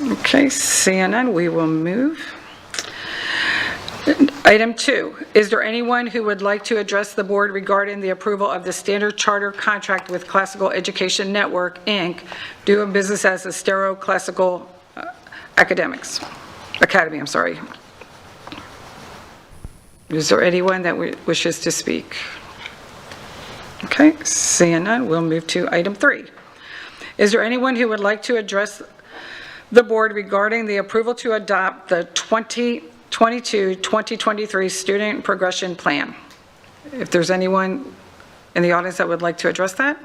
Okay, seeing none, we will move. Item 2, is there anyone who would like to address the board regarding the approval of the standard charter contract with Classical Education Network, Inc., doing business as Estero Classical Academy? I'm sorry. Is there anyone that wishes to speak? Okay, seeing none, we'll move to item 3. Is there anyone who would like to address the board regarding the approval to adopt the 2022-2023 Student Progression Plan? If there's anyone in the audience that would like to address that?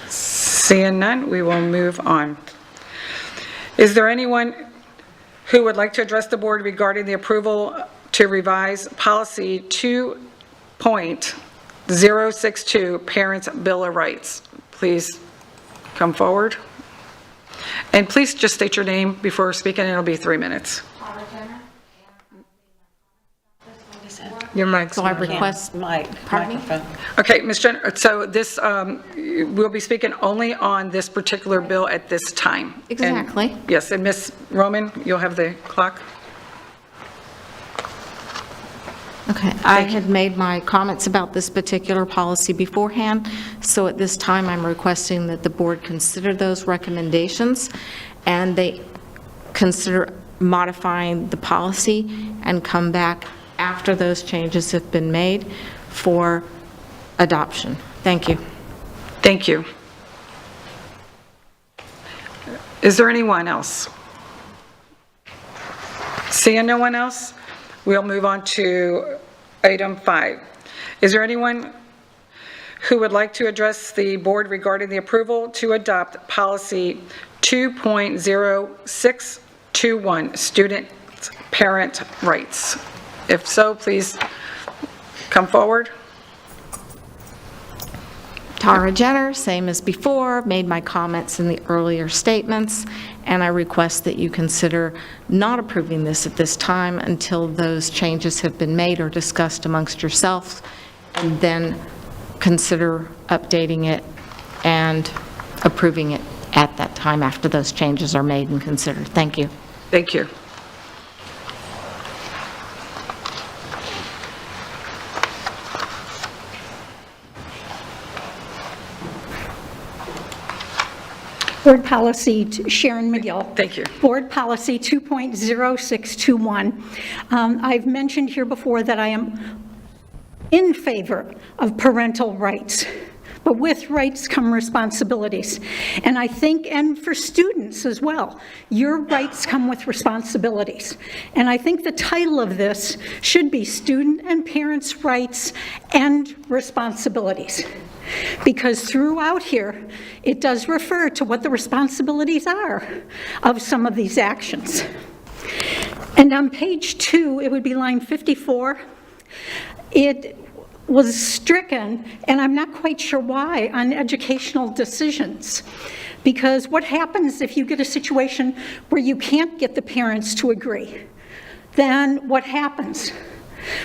Seeing none, we will move on. Is there anyone who would like to address the board regarding the approval to revise policy 2.062, Parents' Bill of Rights? Please come forward. And please just state your name before speaking, it'll be 3 minutes. Your mic's So I request, pardon me? Okay, Ms. Jenner, so this, we'll be speaking only on this particular bill at this time. Exactly. And, yes, and Ms. Roman, you'll have the clock. Okay, I had made my comments about this particular policy beforehand, so at this time, I'm requesting that the board consider those recommendations, and they consider modifying the policy and come back after those changes have been made for adoption. Thank you. Thank you. Is there anyone else? Seeing no one else, we'll move on to item 5. Is there anyone who would like to address the board regarding the approval to adopt policy 2.0621, student parent rights? If so, please come forward. Tara Jenner, same as before, made my comments in the earlier statements, and I request that you consider not approving this at this time until those changes have been made or discussed amongst yourselves, and then consider updating it and approving it at that time after those changes are made and considered. Thank you. Thank you. Board Policy, Sharon McGill. Thank you. Board Policy 2.0621. I've mentioned here before that I am in favor of parental rights, but with rights come responsibilities. And I think, and for students as well, your rights come with responsibilities. And I think the title of this should be Student and Parents' Rights and Responsibilities. Because throughout here, it does refer to what the responsibilities are of some of these actions. And on page 2, it would be line 54, it was stricken, and I'm not quite sure why, on educational decisions. Because what happens if you get a situation where you can't get the parents to agree? Then what happens?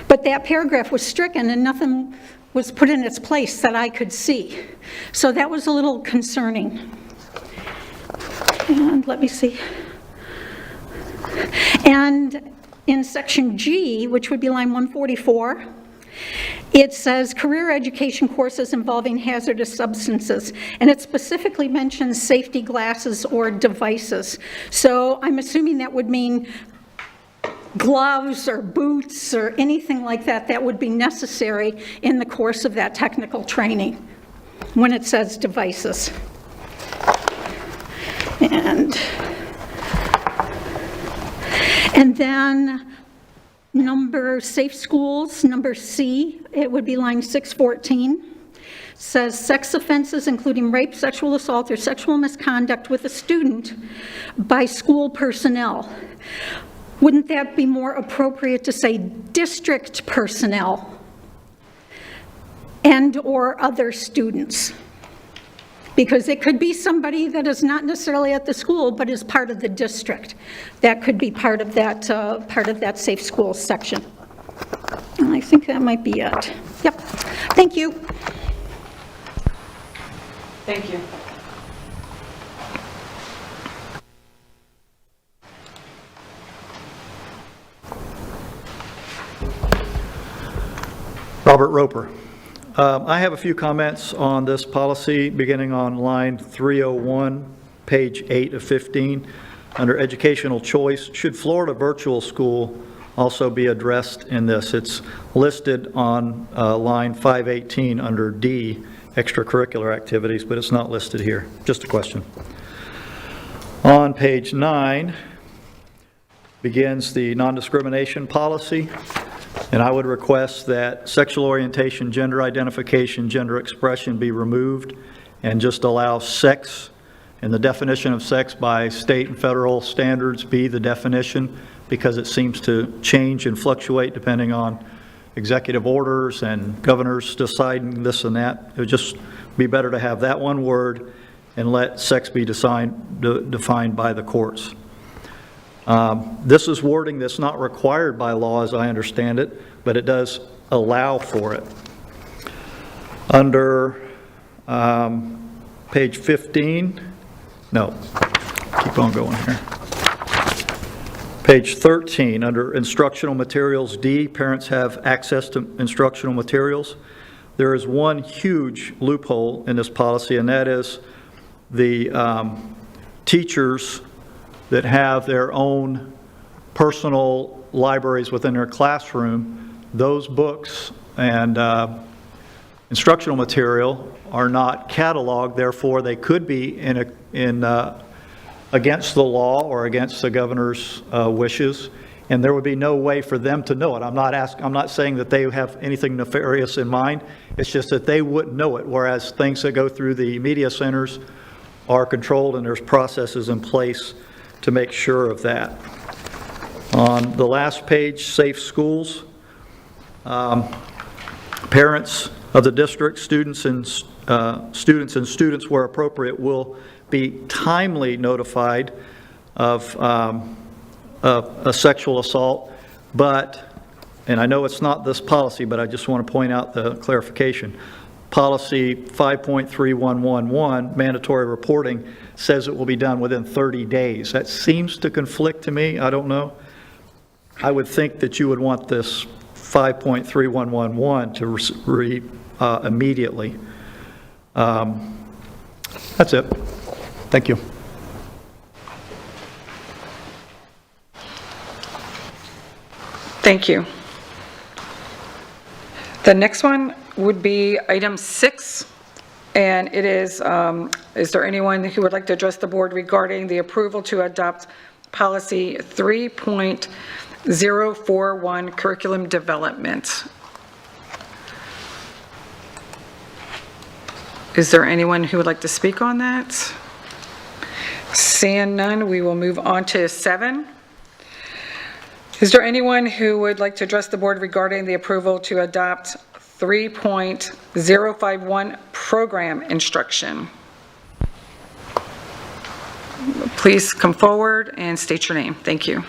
But that paragraph was stricken and nothing was put in its place that I could see. So that was a little concerning. And let me see. And in section G, which would be line 144, It says career education courses involving hazardous substances, and it specifically mentions safety glasses or devices. So I'm assuming that would mean gloves or boots or anything like that that would be necessary in the course of that technical training when it says devices. And then number safe schools, number C, it would be line 614, says sex offenses including rape, sexual assault, or sexual misconduct with a student by school personnel. Wouldn't that be more appropriate to say district personnel and or other students? Because it could be somebody that is not necessarily at the school, but is part of the district. That could be part of that safe schools section. And I think that might be it. Yep. Thank you. Thank you. Robert Roper. I have a few comments on this policy beginning on line 301, page 8 of 15, under educational choice. Should Florida Virtual School also be addressed in this? It's listed on line 518 under D, extracurricular activities, but it's not listed here. Just a question. On page 9 begins the non-discrimination policy. And I would request that sexual orientation, gender identification, gender expression be removed and just allow sex and the definition of sex by state and federal standards be the definition, because it seems to change and fluctuate depending on executive orders and governors deciding this and that. It would just be better to have that one word and let sex be defined by the courts. This is wording that's not required by law, as I understand it, but it does allow for it. Under page 15, no, keep on going here. Page 13, under instructional materials D, parents have access to instructional materials. There is one huge loophole in this policy, and that is the teachers that have their own personal libraries within their classroom. Those books and instructional material are not cataloged, therefore they could be against the law or against the governor's wishes, and there would be no way for them to know it. I'm not saying that they have anything nefarious in mind. It's just that they wouldn't know it, whereas things that go through the media centers are controlled and there's processes in place to make sure of that. On the last page, safe schools, parents of the district, students where appropriate will be timely notified of a sexual assault, but, and I know it's not this policy, but I just want to point out the clarification. Policy 5.3111, mandatory reporting, says it will be done within 30 days. That seems to conflict to me. I don't know. I would think that you would want this 5.3111 to read immediately. That's it. Thank you. Thank you. The next one would be item 6, and it is there anyone who would like to address the board regarding the approval to adopt policy 3.041, curriculum development? Is there anyone who would like to speak on that? Seeing none, we will move on to 7. Is there anyone who would like to address the board regarding the approval to adopt 3.051, program instruction? Please come forward and state your name. Thank you.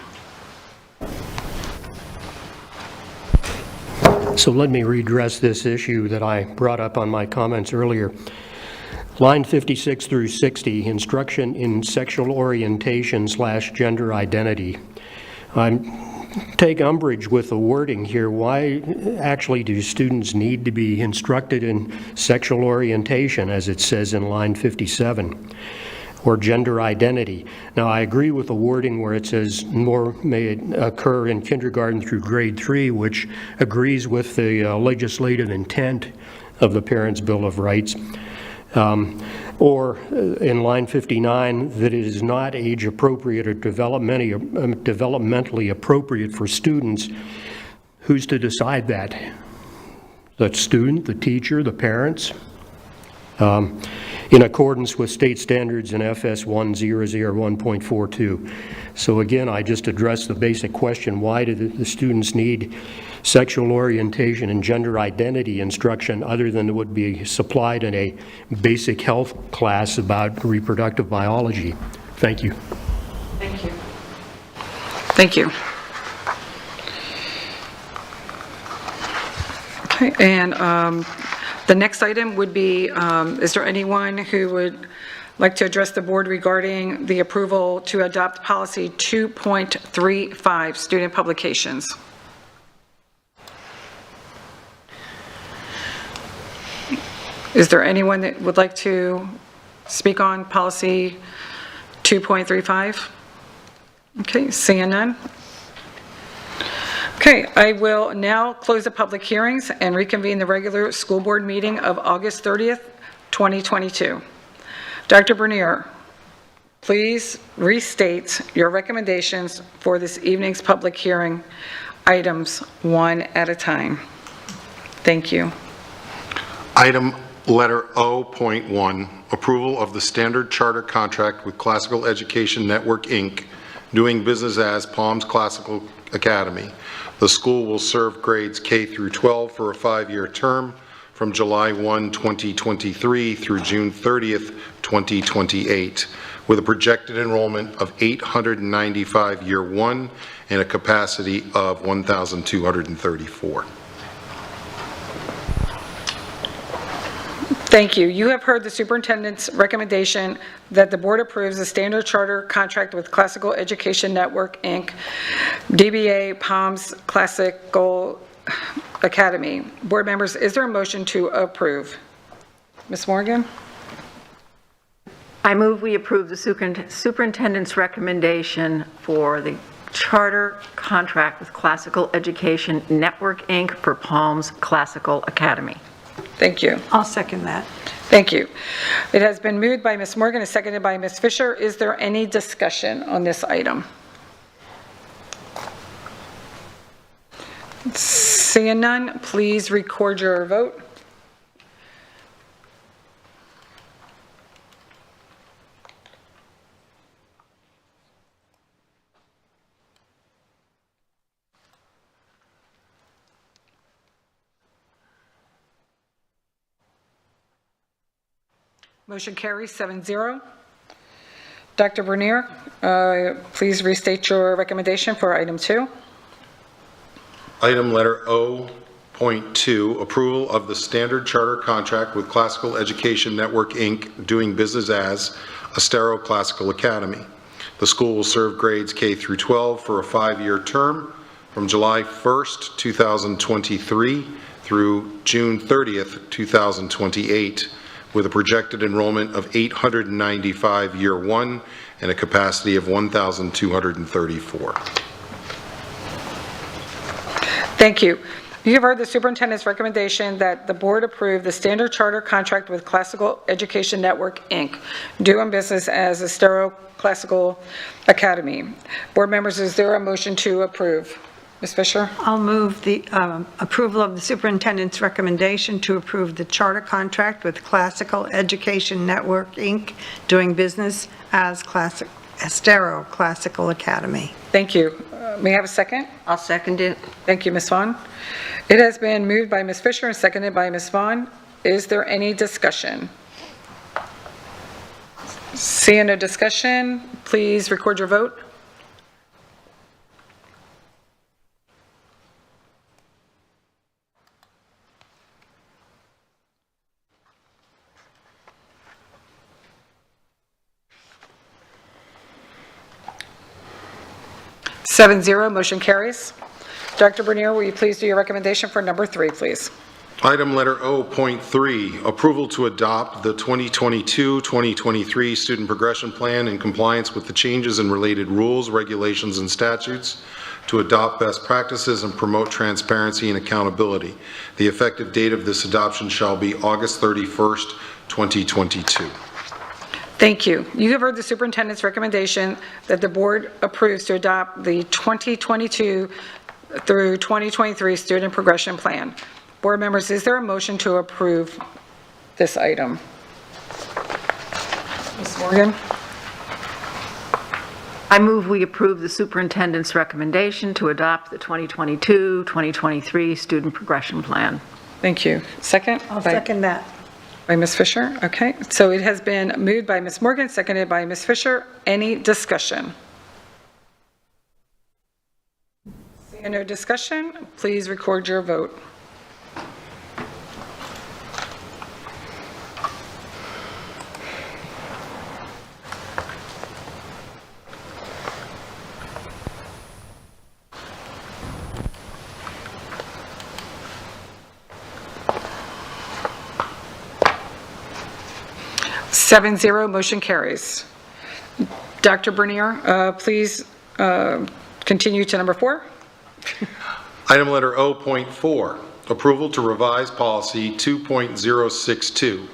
So let me redress this issue that I brought up on my comments earlier. Line 56 through 60, instruction in sexual orientation / gender identity. I'm take umbrage with the wording here. Why actually do students need to be instructed in sexual orientation, as it says in line 57, or gender identity? Now, I agree with the wording where it says more may occur in kindergarten through grade 3, which agrees with the legislative intent of the Parents' Bill of Rights. Or in line 59, that it is not age appropriate or developmentally appropriate for students. Who's to decide that? The student, the teacher, the parents? In accordance with state standards in FS 1001.42. So again, I just addressed the basic question, why do the students need sexual orientation and gender identity instruction other than would be supplied in a basic health class about reproductive biology? Thank you. Thank you. Thank you. Okay, and the next item would be, is there anyone who would like to address the board regarding the approval to adopt policy 2.35, student publications? Is there anyone that would like to speak on policy 2.35? Okay, seeing none. Okay, I will now close the public hearings and reconvene the regular school board meeting of August 30th, 2022. Dr. Bernier, please restate your recommendations for this evening's public hearing items one at a time. Thank you. Item letter O.1, approval of the standard charter contract with Classical Education Network, Inc., doing business as Palms Classical Academy. The school will serve grades K through 12 for a 5-year term from July 1, 2023 through June 30th, 2028, with a projected enrollment of 895 year one and a capacity of 1,234. Thank you. You have heard the superintendent's recommendation that the board approves the standard charter contract with Classical Education Network, Inc., DBA Palms Classical Academy. Board members, is there a motion to approve? Ms. Morgan? I move we approve the superintendent's recommendation for the charter contract with Classical Education Network, Inc. for Palms Classical Academy. Thank you. I'll second that. Thank you. It has been moved by Ms. Morgan and seconded by Ms. Fisher. Is there any discussion on this item? Seeing none, please record your vote. Motion carries 7-0. Dr. Bernier, please restate your recommendation for item 2. Item letter O.2, approval of the standard charter contract with Classical Education Network, Inc., doing business as Estero Classical Academy. The school will serve grades K through 12 for a 5-year term from July 1st, 2023 through June 30th, 2028, with a projected enrollment of 895 year one and a capacity of 1,234. Thank you. You have heard the superintendent's recommendation that the board approve the standard charter contract with Classical Education Network, Inc., doing business as Estero Classical Academy. Board members, is there a motion to approve? Ms. Fisher? I'll move the approval of the superintendent's recommendation to approve the charter contract with Classical Education Network, Inc., doing business as Estero Classical Academy. Thank you. May I have a second? I'll second it. Thank you, Ms. Vaughn. It has been moved by Ms. Fisher and seconded by Ms. Vaughn. Is there any discussion? Seeing no discussion, please record your vote. 7-0, motion carries. Dr. Bernier, will you please do your recommendation for number 3, please? Item letter O.3, approval to adopt the 2022-2023 Student Progression Plan in compliance with the changes in related rules, regulations, and statutes, to adopt best practices and promote transparency and accountability. The effective date of this adoption shall be August 31st, 2022. Thank you. You have heard the superintendent's recommendation that the board approves to adopt the 2022 through 2023 Student Progression Plan. Board members, is there a motion to approve this item? Ms. Morgan? I move we approve the superintendent's recommendation to adopt the 2022-2023 Student Progression Plan. Thank you. Second? I'll second that. By Ms. Fisher. Okay. So it has been moved by Ms. Morgan, seconded by Ms. Fisher. Any discussion? Seeing no discussion, please record your vote. Seven zero, motion carries. Dr. Bernier, please continue to number 4. Item letter O.4, approval to revise policy 2.062,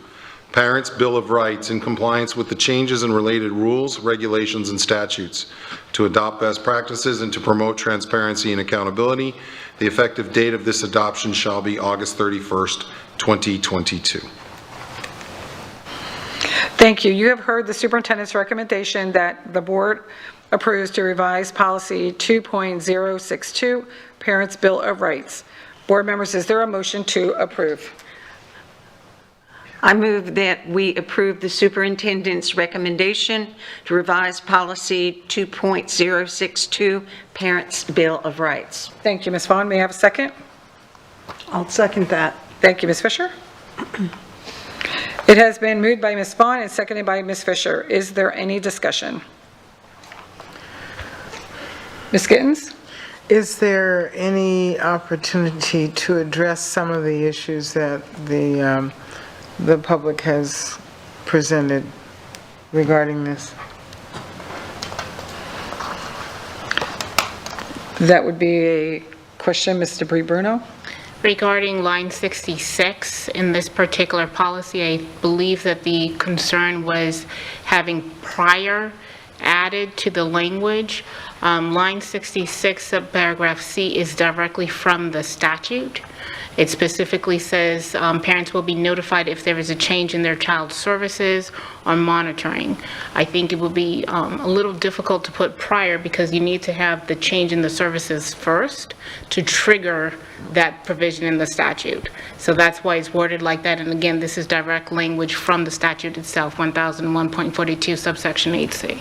Parents' Bill of Rights in compliance with the changes in related rules, regulations, and statutes, to adopt best practices and to promote transparency and accountability. The effective date of this adoption shall be August 31st, 2022. Thank you. You have heard the superintendent's recommendation that the board approves to revise policy 2.062, Parents' Bill of Rights. Board members, is there a motion to approve? I move that we approve the superintendent's recommendation to revise policy 2.062, Parents' Bill of Rights. Thank you, Ms. Vaughn. May I have a second? I'll second that. Thank you, Ms. Fisher. It has been moved by Ms. Vaughn and seconded by Ms. Fisher. Is there any discussion? Ms. Gittens? Is there any opportunity to address some of the issues that the public has presented regarding this? That would be a question, Ms. DeBree Bruno. Regarding line 66, in this particular policy, I believe that the concern was having prior added to the language. Line 66 of paragraph C is directly from the statute. It specifically says parents will be notified if there is a change in their child's services or monitoring. I think it would be a little difficult to put prior because you need to have the change in the services first to trigger that provision in the statute. So that's why it's worded like that. And again, this is direct language from the statute itself, 1001.42 subsection 8C.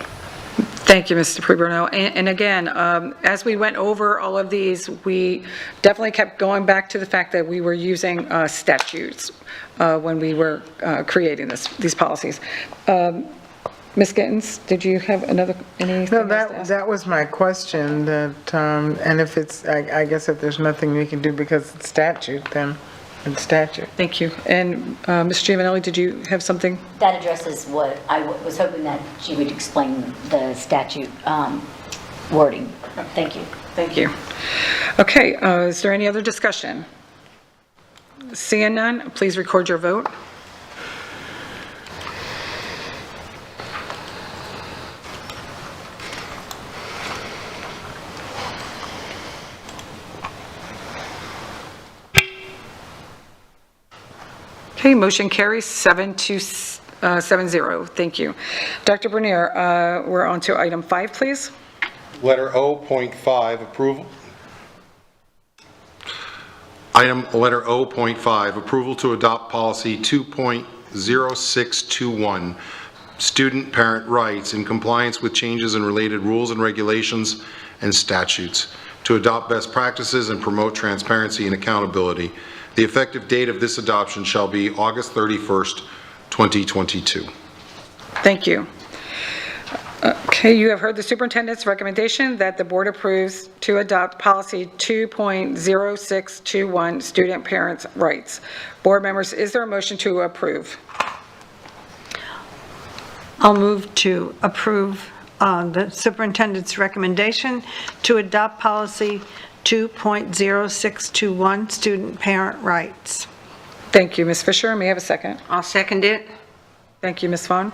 Thank you, Mr. Bruno. And again, as we went over all of these, we definitely kept going back to the fact that we were using statutes when we were creating these policies. Ms. Gittens, did you have anything? No, that was my question, that, and if it's, I guess if there's nothing we can do because it's statute, then it's statute. Thank you. And Ms. Giovanelli, did you have something? That addresses what I was hoping that she would explain the statute wording. Thank you. Thank you. Okay, is there any other discussion? Seeing none, please record your vote. Okay, motion carries 7-0. Thank you. Dr. Bernier, we're on to item 5, please. Letter O.5, approval. Item letter O.5, approval to adopt policy 2.0621, student parent rights in compliance with changes in related rules and regulations and statutes, to adopt best practices and promote transparency and accountability. The effective date of this adoption shall be August 31st, 2022. Thank you. Okay, you have heard the superintendent's recommendation that the board approves to adopt policy 2.0621, student parents' rights. Board members, is there a motion to approve? I'll move to approve the superintendent's recommendation to adopt policy 2.0621, student parent rights. Thank you, Ms. Fisher. May I have a second? I'll second it. Thank you, Ms. Vaughn.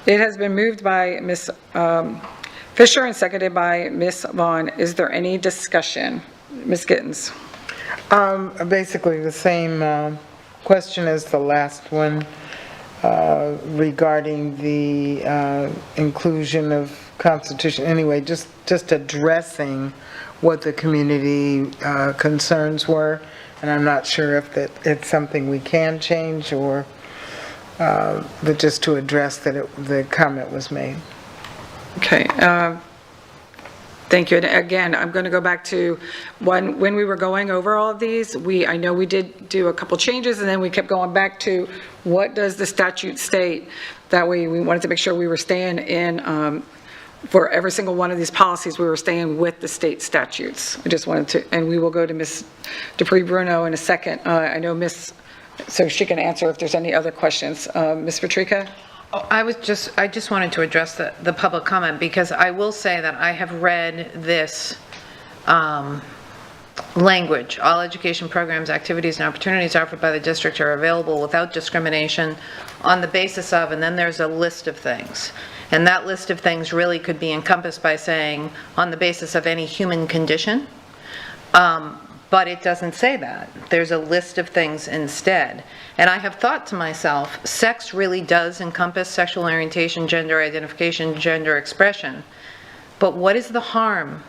It has been moved by Ms. Fisher and seconded by Ms. Vaughn. Is there any discussion? Ms. Gittens? Basically the same question as the last one regarding the inclusion of Constitution. Anyway, just addressing what the community concerns were, and I'm not sure if it's something we can change or but just to address that the comment was made. Okay. Thank you. And again, I'm going to go back to when we were going over all of these, I know we did do a couple changes, and then we kept going back to what does the statute state. That way, we wanted to make sure we were staying in, for every single one of these policies, we were staying with the state statutes. I just wanted to, and we will go to Ms. Dupree-Bruno in a second. I know so she can answer if there's any other questions. Ms. Patrica? Oh, I just wanted to address the public comment, because I will say that I have read this language. All education programs, activities, and opportunities offered by the district are available without discrimination on the basis of, and then there's a list of things. And that list of things really could be encompassed by saying, on the basis of any human condition. But it doesn't say that. There's a list of things instead. And I have thought to myself, sex really does encompass sexual orientation, gender identification, gender expression. But what is the harm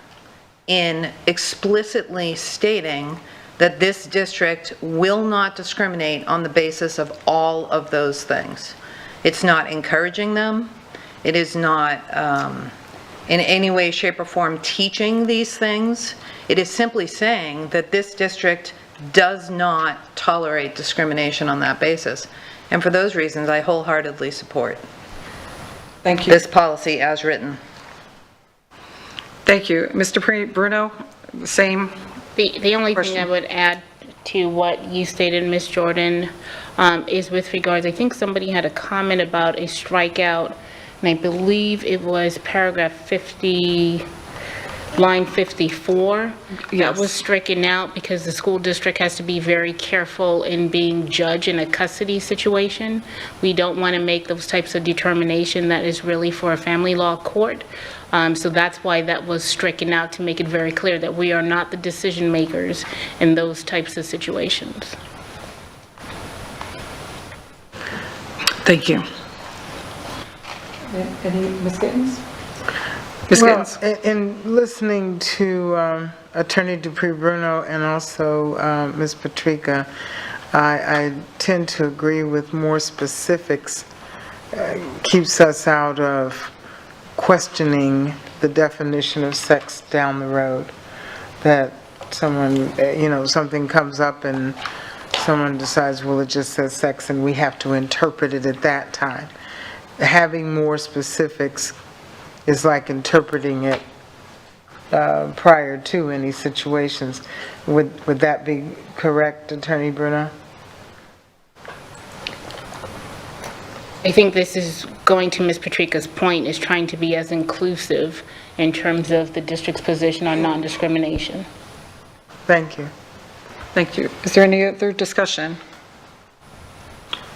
in explicitly stating that this district will not discriminate on the basis of all of those things? It's not encouraging them. It is not in any way, shape, or form teaching these things. It is simply saying that this district does not tolerate discrimination on that basis. And for those reasons, I wholeheartedly support this policy as written. Thank you. Mr. Bruno, same. The only question. thing I would add to what you stated, Ms. Jordan, is with regards, I think somebody had a comment about a strikeout, and I believe it was paragraph 50, line 54. That was stricken out because the school district has to be very careful in being judged in a custody situation. We don't want to make those types of determination that is really for a family law court. So that's why that was stricken out, to make it very clear that we are not the decision makers in those types of situations. Thank you. Any, Ms. Gittens? Well, in listening to Attorney Dupree-Bruno and also Ms. Patrica, I tend to agree with more specifics, keeps us out of questioning the definition of sex down the road. That someone, something comes up and someone decides, well, it just says sex, and we have to interpret it at that time. Having more specifics is like interpreting it prior to any situations. Would that be correct, Attorney Bruno? I think this is going to Ms. Patrica's point, is trying to be as inclusive in terms of the district's position on non-discrimination. Thank you. Thank you. Is there any other discussion?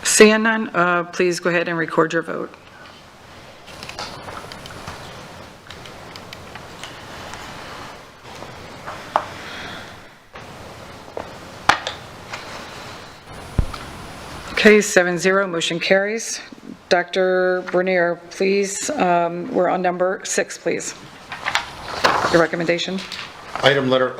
Seeing none, please go ahead and record your vote. Okay, 7-0, motion carries. Dr. Bernier, please, we're on number 6, please. Your recommendation? Item letter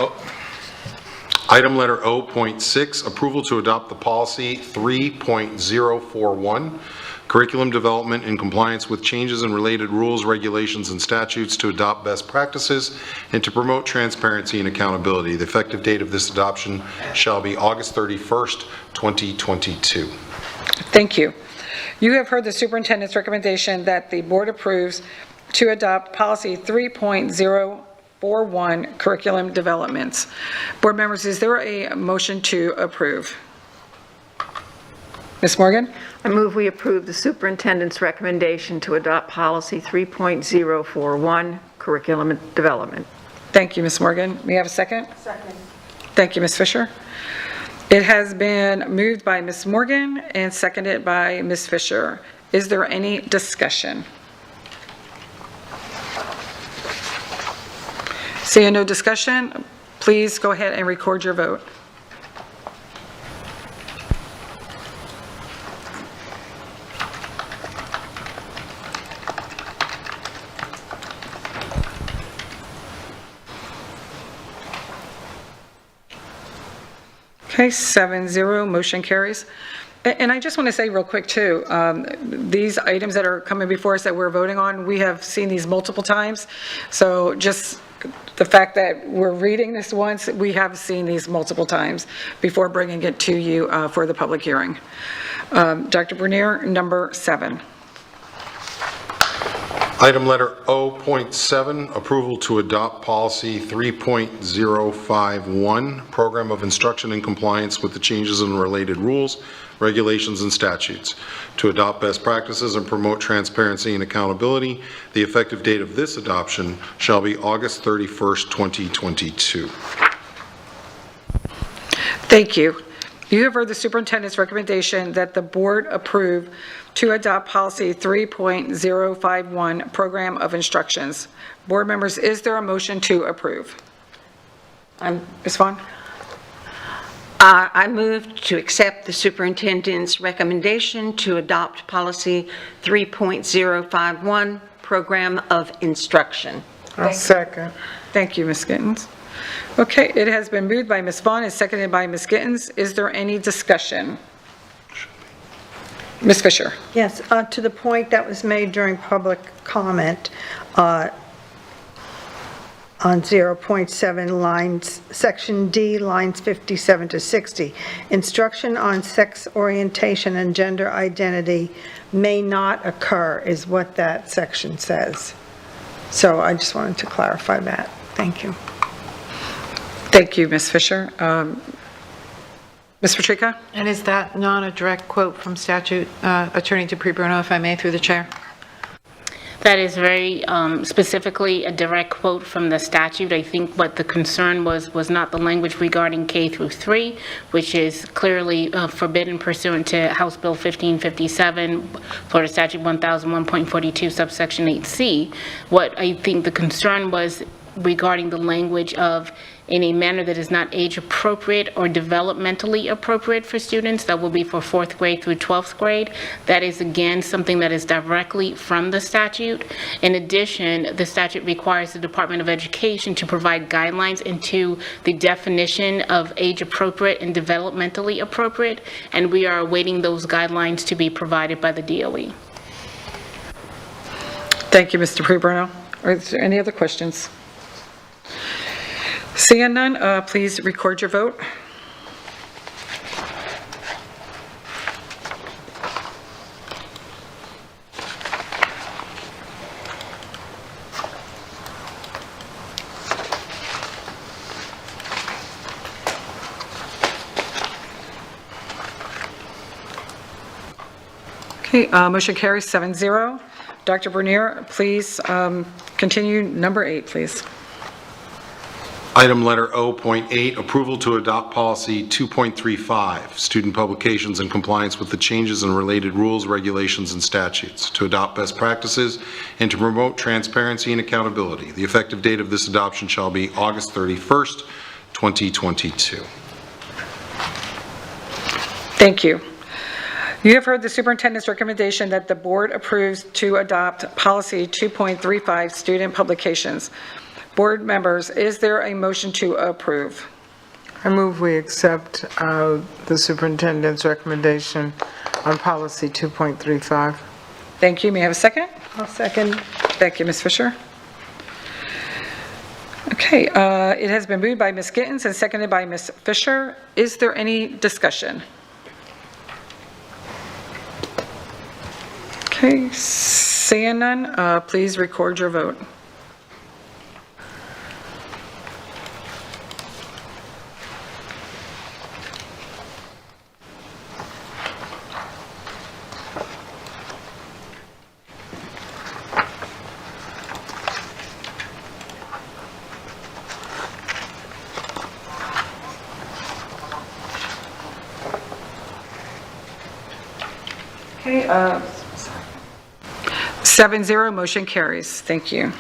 O.6, approval to adopt the policy 3.041, curriculum development in compliance with changes in related rules, regulations, and statutes to adopt best practices and to promote transparency and accountability. The effective date of this adoption shall be August 31st, 2022. Thank you. You have heard the superintendent's recommendation that the board approves to adopt policy 3.041, curriculum developments. Board members, is there a motion to approve? Ms. Morgan? I move we approve the superintendent's recommendation to adopt policy 3.041, curriculum development. Thank you, Ms. Morgan. May I have a second? Second. Thank you, Ms. Fisher. It has been moved by Ms. Morgan and seconded by Ms. Fisher. Is there any discussion? Seeing no discussion, please go ahead and record your vote. Okay, 7-0, motion carries. And I just want to say real quick too, these items that are coming before us that we're voting on, we have seen these multiple times. So just the fact that we're reading this once, we have seen these multiple times before bringing it to you for the public hearing. Dr. Bernier, number 7. Item letter O.7, approval to adopt policy 3.051, program of instruction in compliance with the changes in related rules, regulations, and statutes. To adopt best practices and promote transparency and accountability. The effective date of this adoption shall be August 31st, 2022. Thank you. You have heard the superintendent's recommendation that the board approve to adopt policy 3.051, program of instructions. Board members, is there a motion to approve? Ms. Vaughn? I move to accept the superintendent's recommendation to adopt policy 3.051, program of instruction. I'll second. Thank you, Ms. Gittens. Okay, it has been moved by Ms. Vaughn and seconded by Ms. Gittens. Is there any discussion? Ms. Fisher? Yes, to the point that was made during public comment on 0.7 lines, section D, lines 57 to 60. Instruction on sex orientation and gender identity may not occur is what that section says. So I just wanted to clarify that. Thank you. Thank you, Ms. Fisher. Ms. Patrica? And is that not a direct quote from statute? Attorney DePree-Bruno, if I may, through the chair. That is very specifically a direct quote from the statute. I think what the concern was not the language regarding K through 3, which is clearly forbidden pursuant to House Bill 1557, Florida Statute 1001.42, subsection 8C. What I think the concern was regarding the language of in a manner that is not age appropriate or developmentally appropriate for students. That will be for 4th grade through 12th grade. That is again something that is directly from the statute. In addition, the statute requires the Department of Education to provide guidelines into the definition of age appropriate and developmentally appropriate, and we are awaiting those guidelines to be provided by the DOE. Thank you, Mr. DePree-Bruno. Is there any other questions? Seeing none, please record your vote. Okay, motion carries 7-0. Dr. Bernier, please continue number 8, please. Item letter O.8, approval to adopt policy 2.35, student publications in compliance with the changes in related rules, regulations, and statutes, to adopt best practices and to promote transparency and accountability. The effective date of this adoption shall be August 31st, 2022. Thank you. You have heard the superintendent's recommendation that the board approves to adopt policy 2.35, student publications. Board members, is there a motion to approve? I move we accept the superintendent's recommendation on policy 2.35. Thank you. May I have a second? I'll second. Thank you, Ms. Fisher. Okay, it has been moved by Ms. Gittens and seconded by Ms. Fisher. Is there any discussion? Okay, Seeing none, please record your vote. Okay, 7-0, motion carries. Thank you.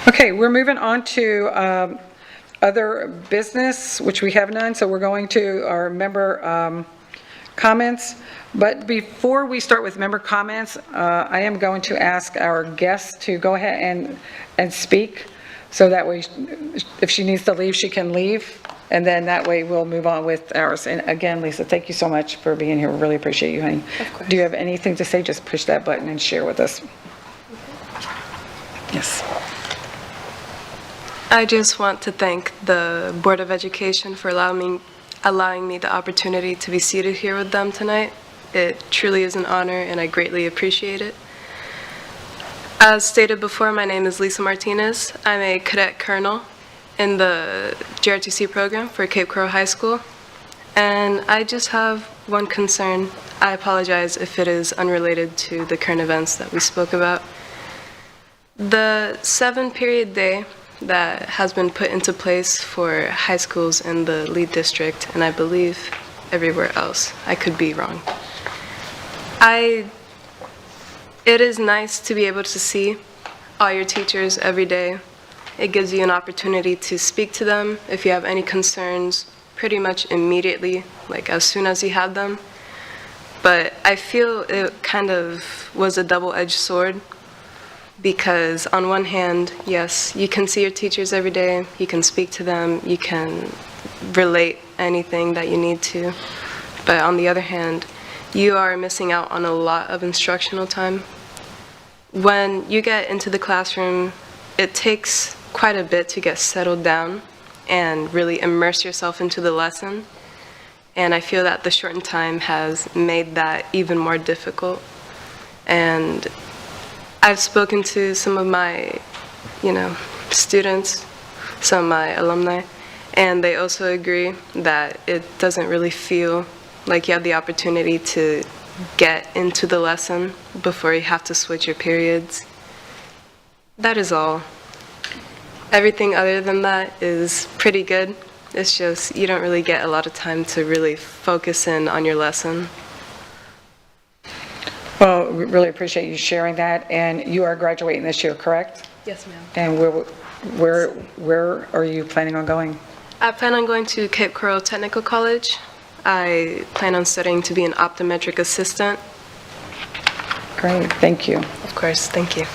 Okay, we're moving on to other business, which we have none, so we're going to our member comments. But before we start with member comments, I am going to ask our guests to go ahead and speak, so that way, if she needs to leave, she can leave. And then that way we'll move on with ours. And again, Lisa, thank you so much for being here. We really appreciate you, honey. Of course. Do you have anything to say? Just push that button and share with us. Yes. I just want to thank the Board of Education for allowing me the opportunity to be seated here with them tonight. It truly is an honor, and I greatly appreciate it. As stated before, my name is Lisa Martinez. I'm a cadet colonel in the JRTC program for Cape Coral High School. And I just have one concern. I apologize if it is unrelated to the current events that we spoke about. The 7-period day that has been put into place for high schools in the lead district, and I believe everywhere else, I could be wrong. It is nice to be able to see all your teachers every day. It gives you an opportunity to speak to them if you have any concerns pretty much immediately, like as soon as you have them. But I feel it kind of was a double-edged sword, because on one hand, yes, you can see your teachers every day, you can speak to them, you can relate anything that you need to. But on the other hand, you are missing out on a lot of instructional time. When you get into the classroom, it takes quite a bit to get settled down and really immerse yourself into the lesson. And I feel that the shortened time has made that even more difficult. And I've spoken to some of my, students, some of my alumni, and they also agree that it doesn't really feel like you have the opportunity to get into the lesson before you have to switch your periods. That is all. Everything other than that is pretty good. It's just you don't really get a lot of time to really focus in on your lesson. Well, we really appreciate you sharing that. And you are graduating this year, correct? Yes, ma'am. And where are you planning on going? I plan on going to Cape Coral Technical College. I plan on studying to be an optometric assistant. Great, thank you. Of course, thank you.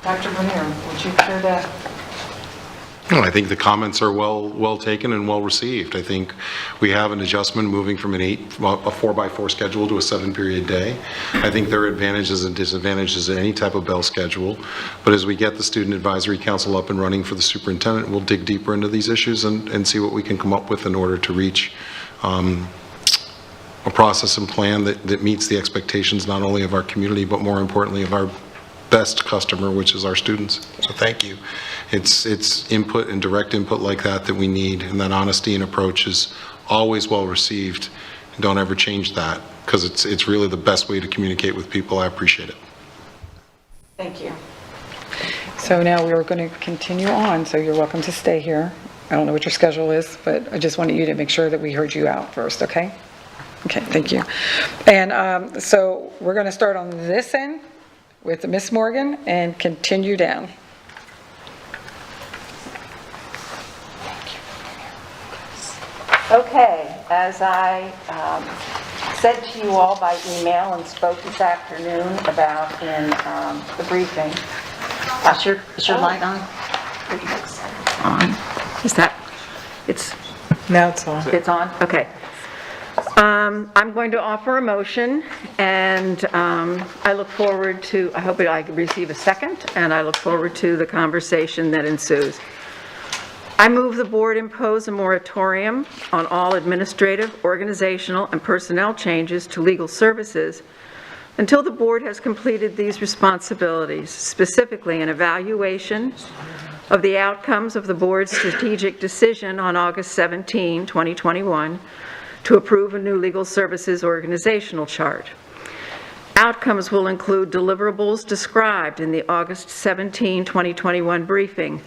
Dr. Bernier, would you share that? No, I think the comments are well taken and well received. I think we have an adjustment moving from a 4x4 schedule to a 7-period day. I think there are advantages and disadvantages in any type of bell schedule. But as we get the Student Advisory Council up and running for the superintendent, we'll dig deeper into these issues and see what we can come up with in order to reach a process and plan that meets the expectations not only of our community, but more importantly of our best customer, which is our students. So thank you. It's input and direct input like that we need, and that honesty and approach is always well received. Don't ever change that, because it's really the best way to communicate with people. I appreciate it. Thank you. So now we're going to continue on, so you're welcome to stay here. I don't know what your schedule is, but I just wanted you to make sure that we heard you out first, okay? Okay, thank you. And so we're going to start on this end with Miss Morgan and continue down. Okay, as I said to you all by email and spoke this afternoon about in the briefing. Is your light on? On. Is that, Now it's on. it's on? Okay. I'm going to offer a motion, and I look forward to, I hope I receive a second, and I look forward to the conversation that ensues. I move the board impose a moratorium on all administrative, organizational, and personnel changes to legal services until the board has completed these responsibilities, specifically an evaluation of the outcomes of the board's strategic decision on August 17, 2021, to approve a new legal services organizational chart. Outcomes will include deliverables described in the August 17, 2021 briefing,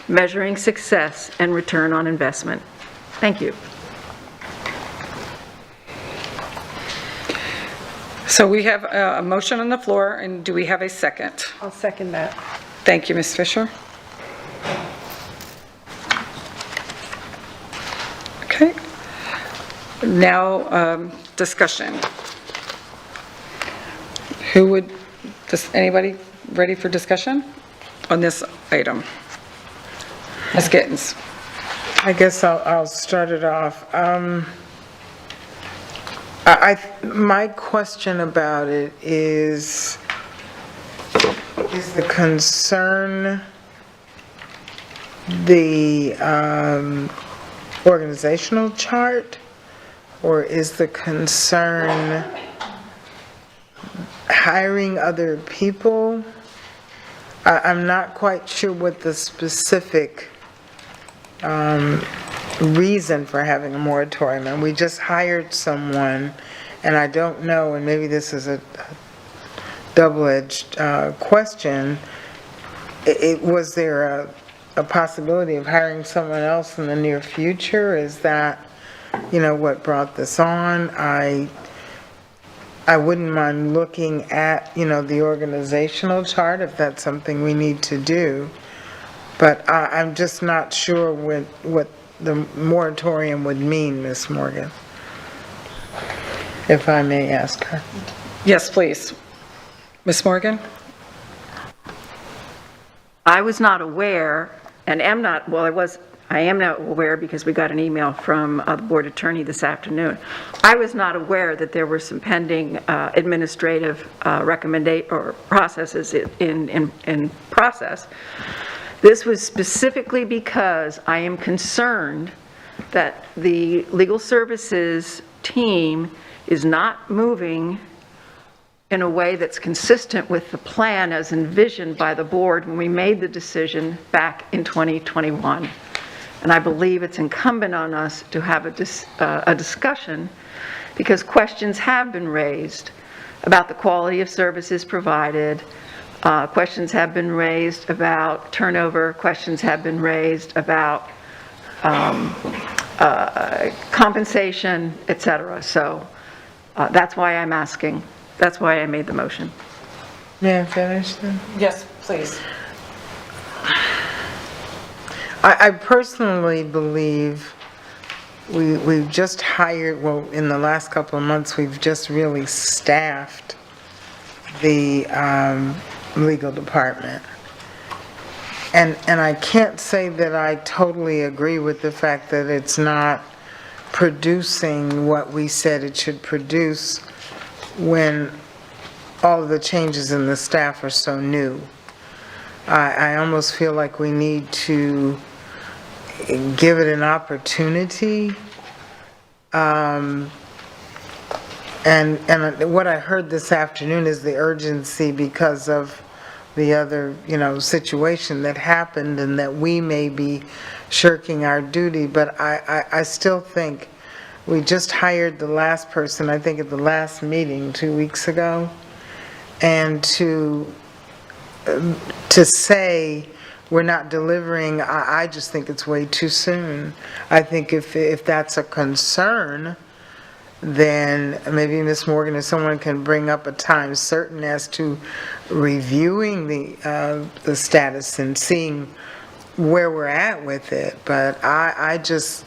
measuring success and return on investment. Thank you. So we have a motion on the floor, and do we have a second? I'll second that. Thank you, Ms. Fisher. Okay. Now, discussion. Anybody ready for discussion on this item? Ms. Gittens. I guess I'll start it off. My question about it is the concern the organizational chart, or is the concern hiring other people? I'm not quite sure what the specific reason for having a moratorium, and we just hired someone, and I don't know, and maybe this is a double-edged question. Was there a possibility of hiring someone else in the near future? Is that, what brought this on? I wouldn't mind looking at, the organizational chart if that's something we need to do. But I'm just not sure what the moratorium would mean, Ms. Morgan, if I may ask her. Yes, please. Ms. Morgan? I was not aware, and I am not aware because we got an email from the board attorney this afternoon. I was not aware that there were some pending administrative processes in process. This was specifically because I am concerned that the legal services team is not moving in a way that's consistent with the plan as envisioned by the board when we made the decision back in 2021. And I believe it's incumbent on us to have a discussion, because questions have been raised about the quality of services provided. Questions have been raised about turnover. Questions have been raised about compensation, et cetera. So that's why I'm asking. That's why I made the motion. May I finish then? Yes, please. I personally believe we've just hired, well, in the last couple of months, we've just really staffed the legal department. And I can't say that I totally agree with the fact that it's not producing what we said it should produce when all of the changes in the staff are so new. I almost feel like we need to give it an opportunity. And what I heard this afternoon is the urgency because of the other, situation that happened, and that we may be shirking our duty. But I still think we just hired the last person, I think at the last meeting 2 weeks ago. And to say we're not delivering, I just think it's way too soon. I think if that's a concern, then maybe Ms. Morgan, if someone can bring up a time certain as to reviewing the status and seeing where we're at with it. But I just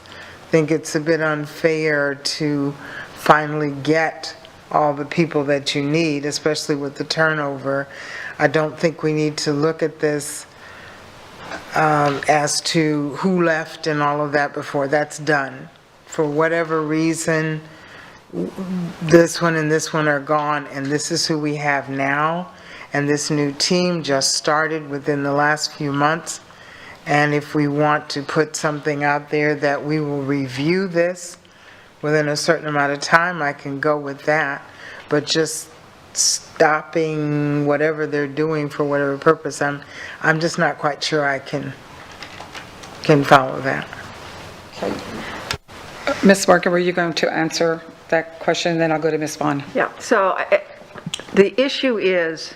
think it's a bit unfair to finally get all the people that you need, especially with the turnover. I don't think we need to look at this as to who left and all of that before that's done. For whatever reason, this one and this one are gone, and this is who we have now. And this new team just started within the last few months. And if we want to put something out there that we will review this within a certain amount of time, I can go with that. But just stopping whatever they're doing for whatever purpose, I'm just not quite sure I can follow that. Ms. Barker, were you going to answer that question? Then I'll go to Ms. Vaughn. Yeah, so the issue is,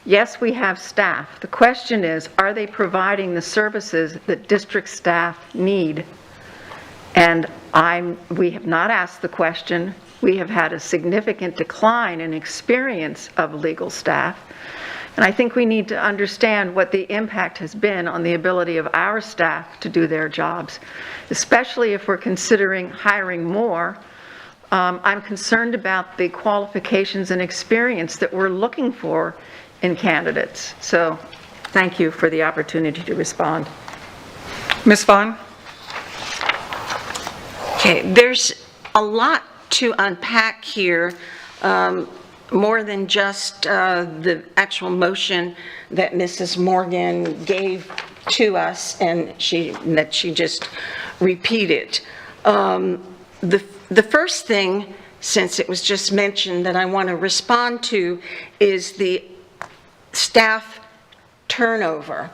yes, we have staff. The question is, are they providing the services that district staff need? And we have not asked the question. We have had a significant decline in experience of legal staff. And I think we need to understand what the impact has been on the ability of our staff to do their jobs, especially if we're considering hiring more. I'm concerned about the qualifications and experience that we're looking for in candidates. So thank you for the opportunity to respond. Ms. Vaughn? Okay, there's a lot to unpack here, more than just the actual motion that Mrs. Morgan gave to us and that she just repeated. The first thing, since it was just mentioned, that I want to respond to is the staff turnover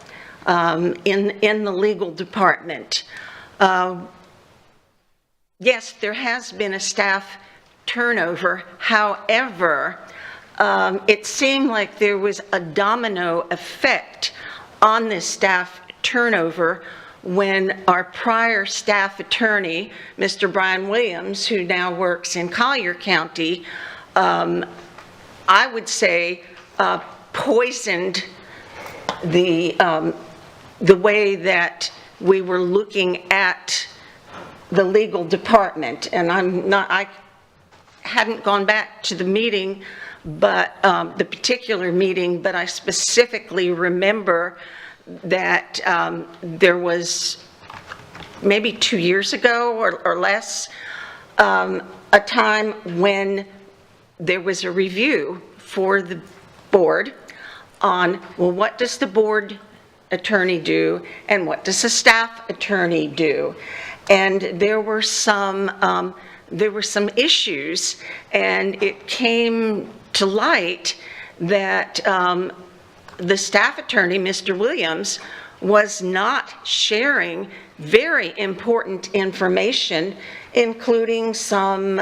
in the legal department. Yes, there has been a staff turnover. However, it seemed like there was a domino effect on this staff turnover when our prior staff attorney, Mr. Brian Williams, who now works in Collier County, I would say poisoned the way that we were looking at the legal department. And I hadn't gone back to the meeting, but the particular meeting, but I specifically remember that there was maybe 2 years ago or less, a time when there was a review for the board on, well, what does the board attorney do and what does the staff attorney do? And there were some issues, and it came to light that the staff attorney, Mr. Williams, was not sharing very important information, including some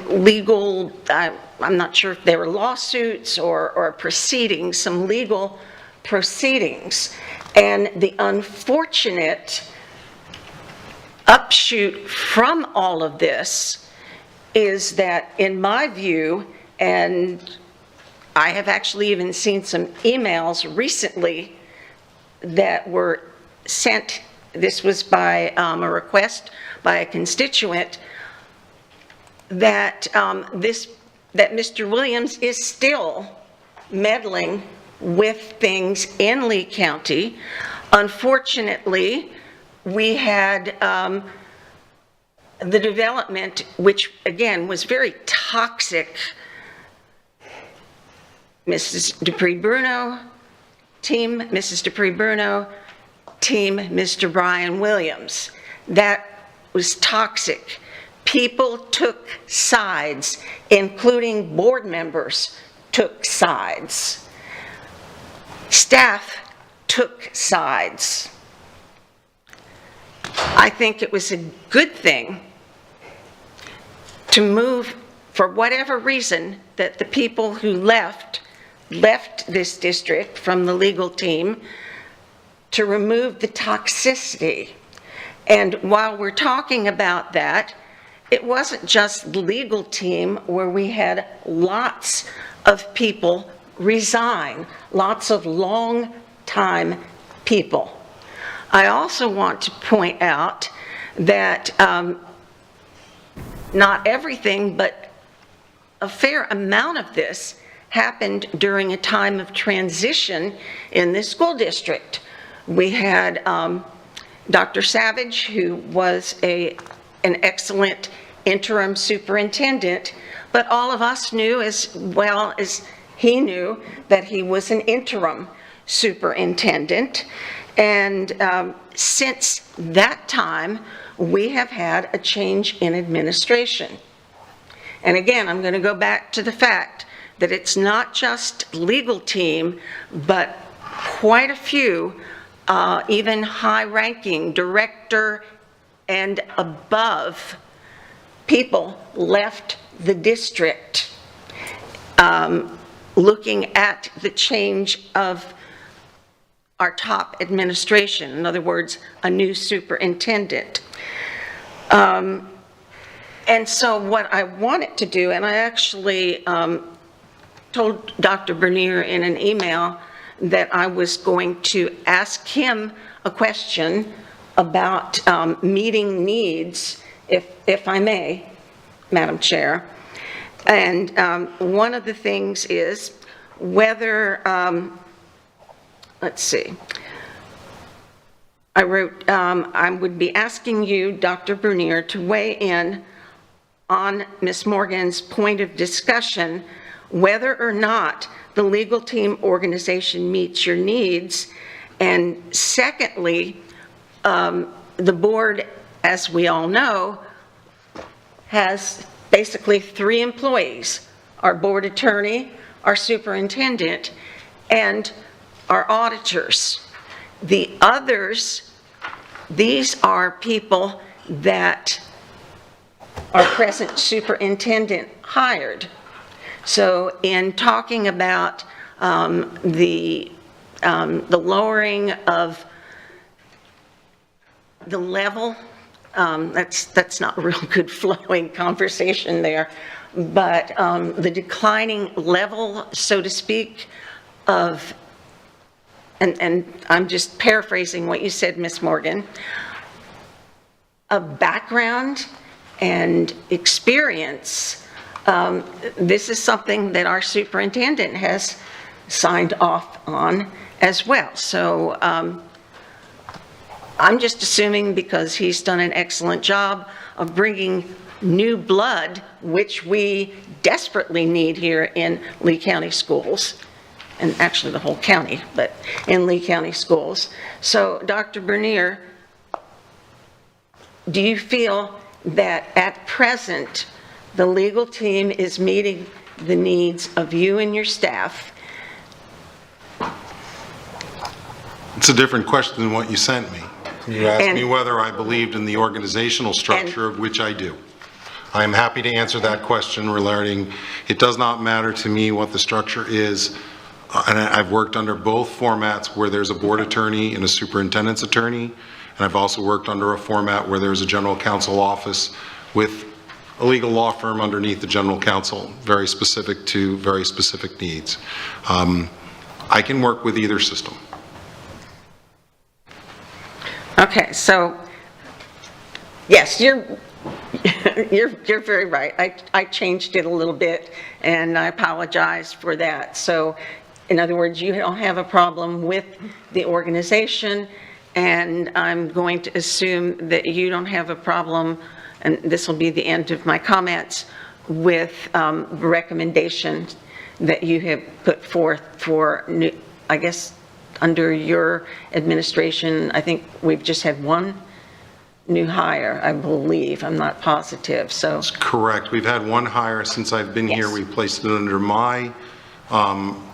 legal, I'm not sure if they were lawsuits or proceedings, some legal proceedings. And the unfortunate upshoot from all of this is that, in my view, and I have actually even seen some emails recently that were sent, this was by a request by a constituent, that that Mr. Williams is still meddling with things in Lee County. Unfortunately, we had the development, which again was very toxic. Mrs. Dupree-Bruno, team Mrs. Dupree-Bruno, team Mr. Brian Williams. That was toxic. People took sides, including board members took sides. Staff took sides. I think it was a good thing to move, for whatever reason, that the people who left this district from the legal team, to remove the toxicity. And while we're talking about that, it wasn't just the legal team where we had lots of people resign, lots of long-time people. I also want to point out that not everything, but a fair amount of this happened during a time of transition in this school district. We had Dr. Savage, who was an excellent interim superintendent, but all of us knew as well as he knew that he was an interim. superintendent. And since that time, we have had a change in administration. And again, I'm going to go back to the fact that it's not just legal team, but quite a few, even high-ranking director and above people left the district, looking at the change of our top administration. In other words, a new superintendent. And so what I wanted to do, and I actually told Dr. Bernier in an email that I was going to ask him a question about meeting needs, if I may, Madam Chair. And one of the things is whether, let's see, I wrote, I would be asking you, Dr. Bernier, to weigh in on Ms. Morgan's point of discussion, whether or not the legal team organization meets your needs. And secondly, the board, as we all know, has basically 3 employees: our board attorney, our superintendent, and our auditors. The others, these are people that our present superintendent hired. So in talking about the lowering of the level, that's not a real good flowing conversation there, but the declining level, so to speak, of, and I'm just paraphrasing what you said, Ms. Morgan, of background and experience, this is something that our superintendent has signed off on as well. So I'm just assuming, because he's done an excellent job of bringing new blood, which we desperately need here in Lee County schools, and actually the whole county, but in Lee County schools. So Dr. Bernier, do you feel that at present the legal team is meeting the needs of you and your staff? It's a different question than what you sent me. You asked me whether I believed in the organizational structure, of which I do. I am happy to answer that question regarding, it does not matter to me what the structure is. And I've worked under both formats where there's a board attorney and a superintendent's attorney. And I've also worked under a format where there's a general counsel office with a legal law firm underneath the general counsel, very specific to very specific needs. I can work with either system. Okay, so yes, you're very right. I changed it a little bit, and I apologize for that. So in other words, you don't have a problem with the organization, and I'm going to assume that you don't have a problem, and this will be the end of my comments, with recommendations that you have put forth for new, I guess, under your administration. I think we've just had one new hire, I believe. I'm not positive, so. That's correct. We've had one hire since I've been here. We placed it under my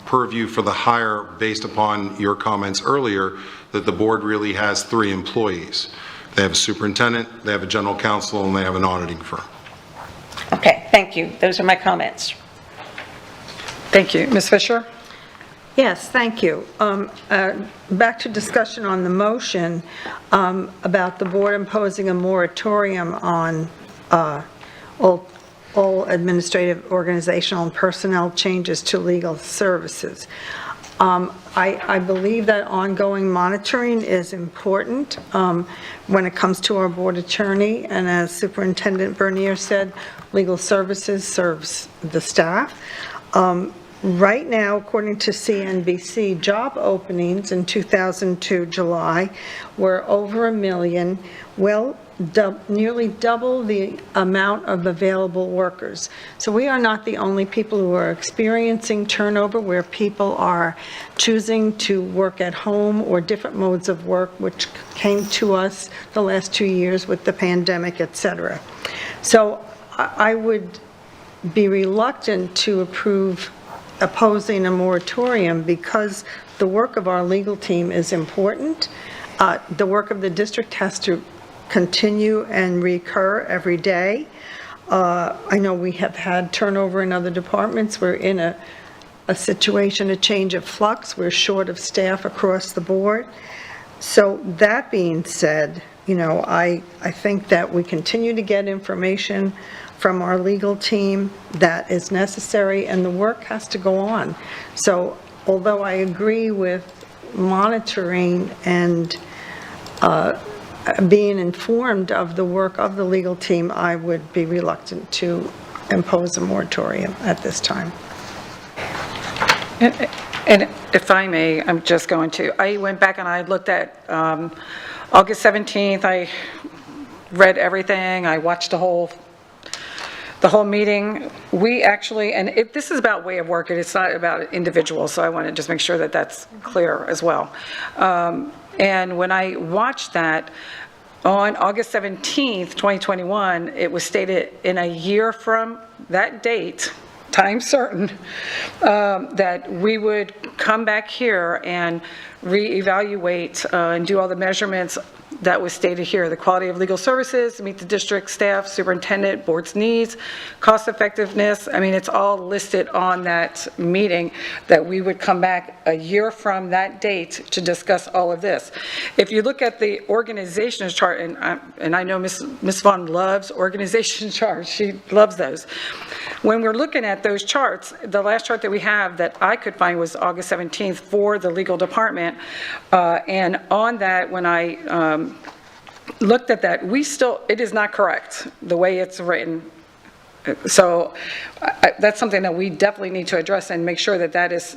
purview for the hire based upon your comments earlier that the board really has 3 employees. They have a superintendent, they have a general counsel, and they have an auditing firm. Okay, thank you. Those are my comments. Thank you. Ms. Fisher? Yes, thank you. Back to discussion on the motion about the board imposing a moratorium on all administrative, organizational, and personnel changes to legal services. I believe that ongoing monitoring is important when it comes to our board attorney, and as Superintendent Bernier said, legal services serves the staff. Right now, according to CNBC, job openings in 2002 July were over 1 million, well nearly double the amount of available workers. So we are not the only people who are experiencing turnover, where people are choosing to work at home or different modes of work, which came to us the last 2 years with the pandemic, et cetera. So I would be reluctant to opposing a moratorium, because the work of our legal team is important. The work of the district has to continue and recur every day. I know we have had turnover in other departments. We're in a situation, a change of flux. We're short of staff across the board. So that being said, I think that we continue to get information from our legal team that is necessary, and the work has to go on. So although I agree with monitoring and being informed of the work of the legal team, I would be reluctant to impose a moratorium at this time. And if I may, I went back and I looked at August 17th. I read everything. I watched the whole meeting. We actually, and this is about way of working, it's not about individuals, so I want to just make sure that that's clear as well. And when I watched that, on August 17th, 2021, it was stated in a year from that date, time certain, that we would come back here and reevaluate and do all the measurements that was stated here: the quality of legal services, meet the district staff, superintendent, board's needs, cost effectiveness. I mean, it's all listed on that meeting, that we would come back a year from that date to discuss all of this. If you look at the organizational chart, and I know Ms. Vaughn loves organization charts, she loves those. When we're looking at those charts, the last chart that we have that I could find was August 17th for the legal department. And on that, when I looked at that, it is not correct the way it's written. So that's something that we definitely need to address and make sure that that is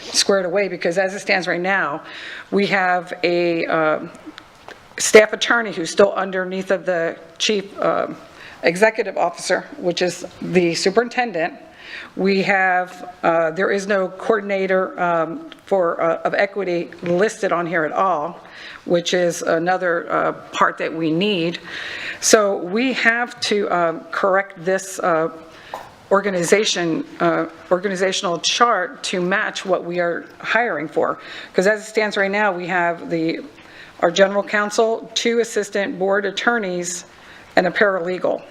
squared away, because as it stands right now, we have a staff attorney who's still underneath of the chief executive officer, which is the superintendent. We have, there is no coordinator of equity listed on here at all, which is another part that we need. So we have to correct this organizational chart to match what we are hiring for. Because as it stands right now, we have our general counsel, 2 assistant board attorneys, and a paralegal,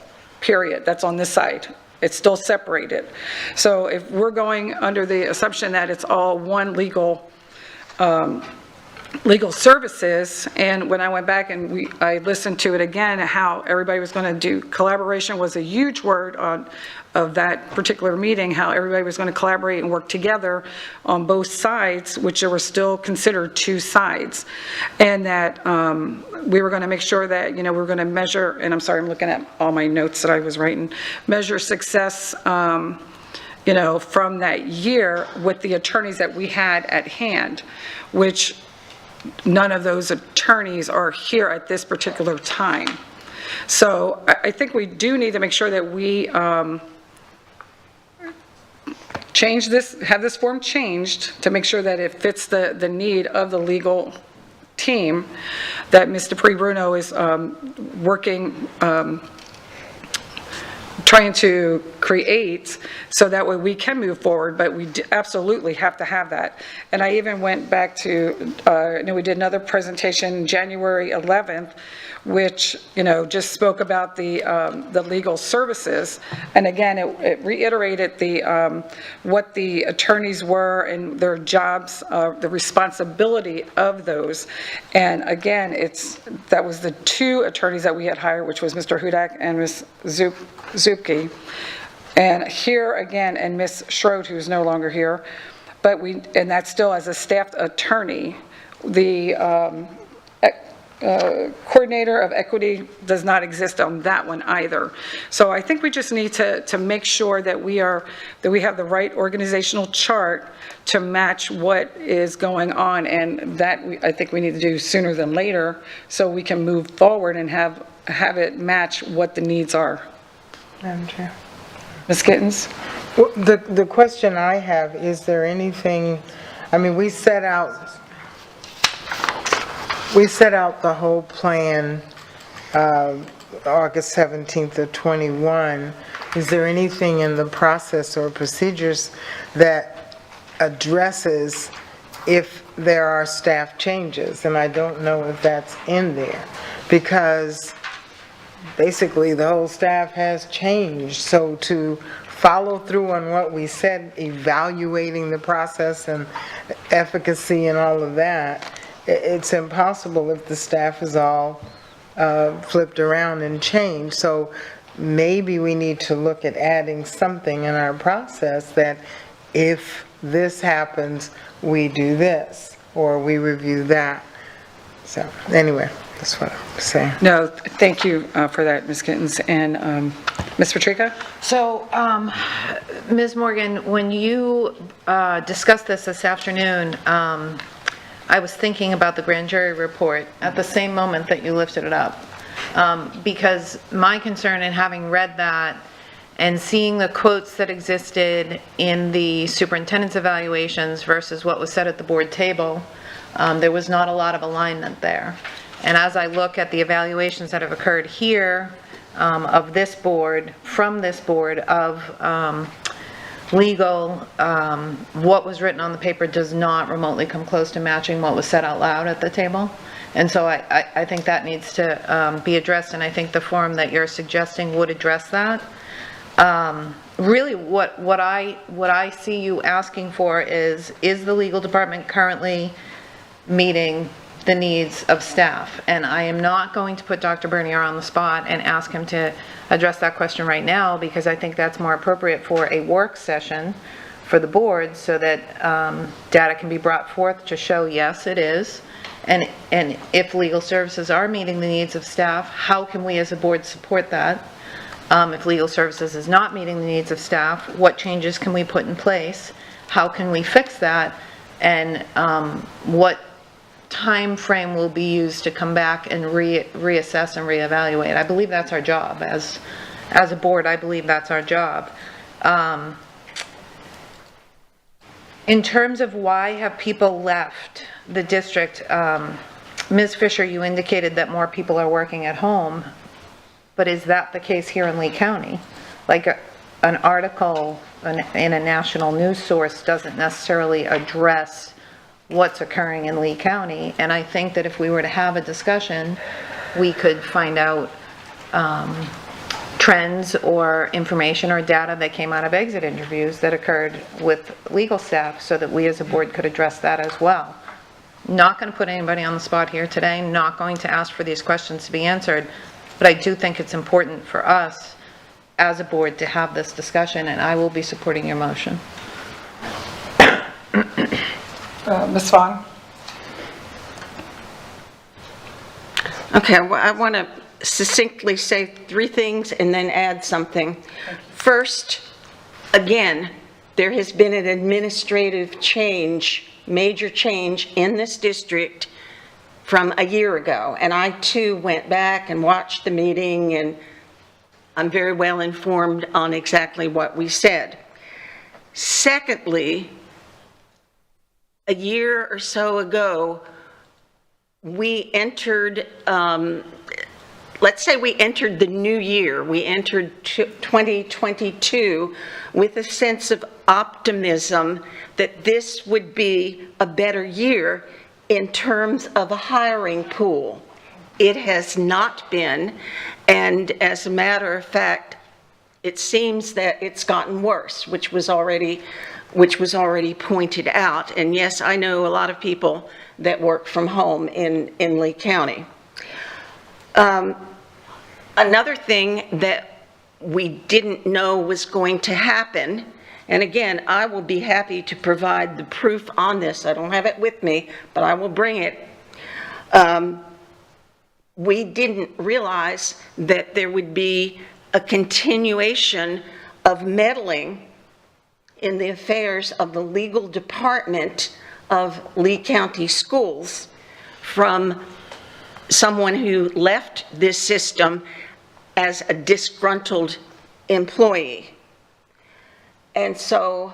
period. That's on this side. It's still separated. So if we're going under the assumption that it's all one legal services, and when I went back and I listened to it again, how everybody was going to do, collaboration was a huge word of that particular meeting, how everybody was going to collaborate and work together on both sides, which there were still considered 2 sides, and that we were going to make sure that, we were going to measure, and I'm sorry, I'm looking at all my notes that I was writing, measure success, from that year with the attorneys that we had at hand, which none of those attorneys are here at this particular time. So I think we do need to make sure that we change this, have this form changed to make sure that it fits the need of the legal team that Ms. Dupree Bruno is working, trying to create, so that way we can move forward, but we absolutely have to have that. And I even went back to, we did another presentation January 11th, which, just spoke about the legal services. And again, it reiterated what the attorneys were and their jobs, the responsibility of those. And again, that was the 2 attorneys that we had hired, which was Mr. Hudak and Ms. Zupke. And here again, and Ms. Schroed, who's no longer here, and that's still as a staff attorney. The coordinator of equity does not exist on that one either. So I think we just need to make sure that we have the right organizational chart to match what is going on, and that I think we need to do sooner than later so we can move forward and have it match what the needs are. Madam Chair. Ms. Gittens? Well, the question I have, is there anything, I mean, we set out the whole plan August 17th of 21. Is there anything in the process or procedures that addresses if there are staff changes? And I don't know if that's in there, because basically the whole staff has changed. So to follow through on what we said, evaluating the process and efficacy and all of that, it's impossible if the staff is all flipped around and changed. So maybe we need to look at adding something in our process that if this happens, we do this, or we review that. So anyway, that's what I'm saying. No, thank you for that, Ms. Gittens. And Ms. Patrica? So, Ms. Morgan, when you discussed this afternoon, I was thinking about the grand jury report at the same moment that you lifted it up. Because my concern in having read that and seeing the quotes that existed in the superintendent's evaluations versus what was said at the board table, there was not a lot of alignment there. And as I look at the evaluations that have occurred here of this board, from this board, of legal, what was written on the paper does not remotely come close to matching what was said out loud at the table. And so I think that needs to be addressed, and I think the forum that you're suggesting would address that. Really what I see you asking for is the legal department currently meeting the needs of staff? And I am not going to put Dr. Bernier on the spot and ask him to address that question right now, because I think that's more appropriate for a work session for the board, so that data can be brought forth to show, yes, it is. And if legal services are meeting the needs of staff, how can we as a board support that? If legal services is not meeting the needs of staff, what changes can we put in place? How can we fix that? And what time frame will be used to come back and reassess and reevaluate? I believe that's our job. As a board, I believe that's our job. In terms of why have people left the district, Ms. Fisher, you indicated that more people are working at home, but is that the case here in Lee County? Like an article in a national news source doesn't necessarily address what's occurring in Lee County, and I think that if we were to have a discussion, we could find out trends or information or data that came out of exit interviews that occurred with legal staff, so that we as a board could address that as well. Not going to put anybody on the spot here today, not going to ask for these questions to be answered, but I do think it's important for us as a board to have this discussion, and I will be supporting your motion. Ms. Vaughn? Okay, well, I want to succinctly say 3 things and then add something. First, again, there has been an administrative change, major change in this district from a year ago. And I too went back and watched the meeting, and I'm very well informed on exactly what we said. Secondly, a year or so ago, we entered, let's say we entered the new year. We entered 2022 with a sense of optimism that this would be a better year in terms of a hiring pool. It has not been, and as a matter of fact, it seems that it's gotten worse, which was already pointed out. And yes, I know a lot of people that work from home in Lee County. Another thing that we didn't know was going to happen, and again, I will be happy to provide the proof on this. I don't have it with me, but I will bring it. we didn't realize that there would be a continuation of meddling in the affairs of the legal department of Lee County Schools from someone who left this system as a disgruntled employee. And so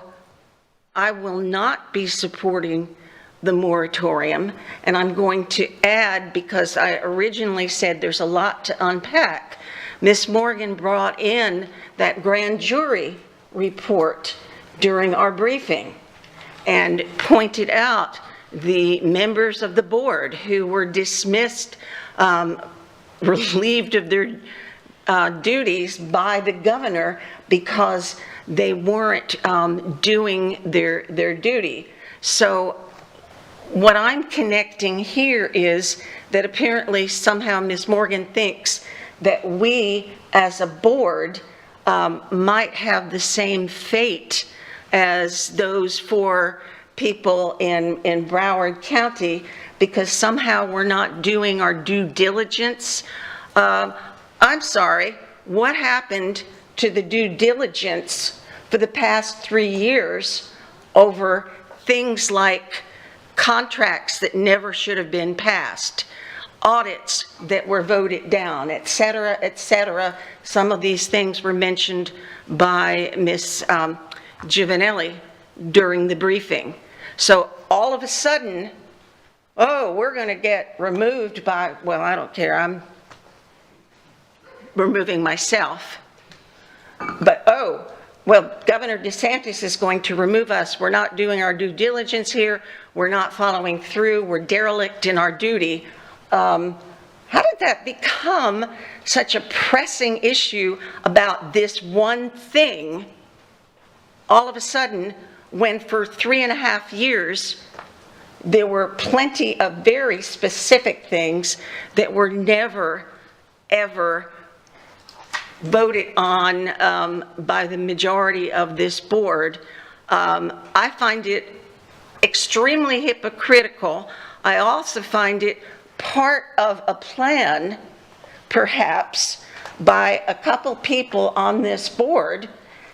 I will not be supporting the moratorium, and I'm going to add, because I originally said there's a lot to unpack, Ms. Morgan brought in that grand jury report during our briefing and pointed out the members of the board who were dismissed, relieved of their duties by the governor because they weren't doing their duty. So what I'm connecting here is that apparently somehow Ms. Morgan thinks that we as a board might have the same fate as those 4 people in Broward County because somehow we're not doing our due diligence. I'm sorry, what happened to the due diligence for the past 3 years over things like contracts that never should have been passed, audits that were voted down, et cetera, et cetera? Some of these things were mentioned by Ms. Giovanelli during the briefing. So all of a sudden, oh, we're going to get removed by, well, I don't care, I'm removing myself. But, oh, well, Governor DeSantis is going to remove us. We're not doing our due diligence here. We're not following through. We're derelict in our duty. How did that become such a pressing issue about this one thing all of a sudden when for 3.5 years there were plenty of very specific things that were never, ever voted on by the majority of this board? I find it extremely hypocritical. I also find it part of a plan, perhaps, by a couple people on this board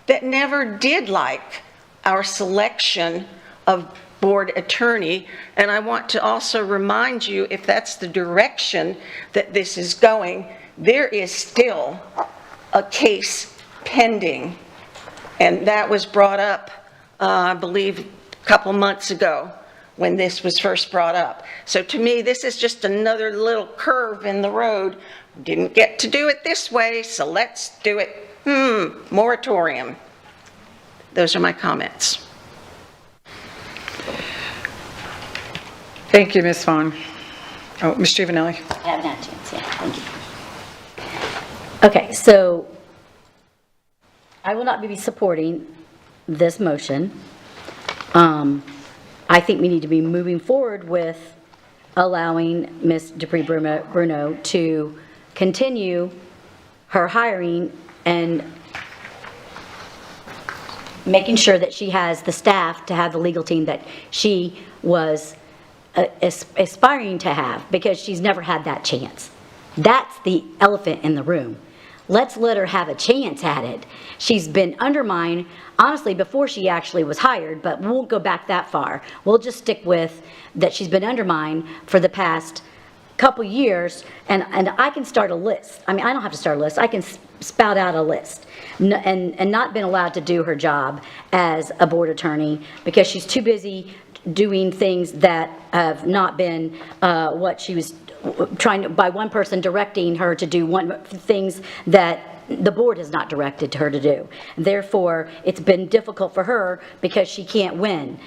that never did like our selection of board attorney. And I want to also remind you, if that's the direction that this is going, there is still a case pending. And that was brought up, I believe, a couple months ago when this was first brought up. So to me, this is just another little curve in the road. Didn't get to do it this way, so let's do it. Moratorium. Those are my comments. Thank you, Ms. Vaughn. Oh, Ms. Giovanelli. I haven't had a chance yet. Thank you. Okay, so I will not be supporting this motion. I think we need to be moving forward with allowing Ms. Dupree-Bruno to continue her hiring and making sure that she has the staff to have the legal team that she was aspiring to have, because she's never had that chance. That's the elephant in the room. Let's let her have a chance at it. She's been undermined, honestly, before she actually was hired, but we won't go back that far. We'll just stick with that she's been undermined for the past couple years, and I can start a list. I mean, I don't have to start a list. I can spout out a list, and not been allowed to do her job as a board attorney because she's too busy doing things that have not been what she was trying to, by one person directing her to do things that the board has not directed her to do. Therefore, it's been difficult for her because she can't win.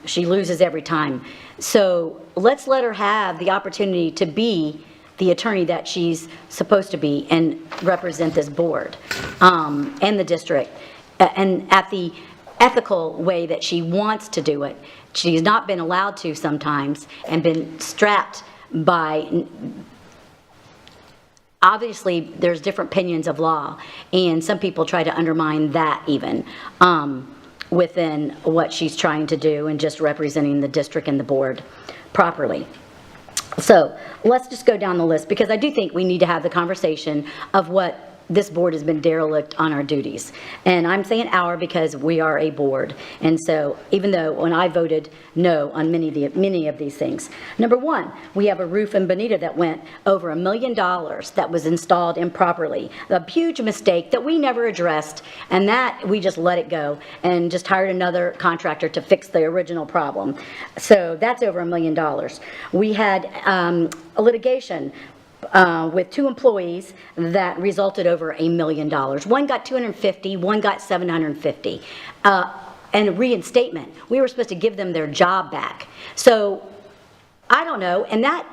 She loses every time. So let's let her have the opportunity to be the attorney that she's supposed to be and represent this board and the district, and at the ethical way that she wants to do it. She's not been allowed to sometimes and been strapped by, obviously there's different opinions of law, and some people try to undermine that even within what she's trying to do and just representing the district and the board properly. So let's just go down the list, because I do think we need to have the conversation of what this board has been derelict on our duties. And I'm saying our because we are a board. And so even though when I voted no on many of these things. Number one, we have a roof in Bonita that went over $1 million that was installed improperly. A huge mistake that we never addressed, and that we just let it go and just hired another contractor to fix the original problem. So that's over $1 million. We had a litigation with 2 employees that resulted over $1 million. One got $250, one got $750. And reinstatement. We were supposed to give them their job back. So I don't know, and that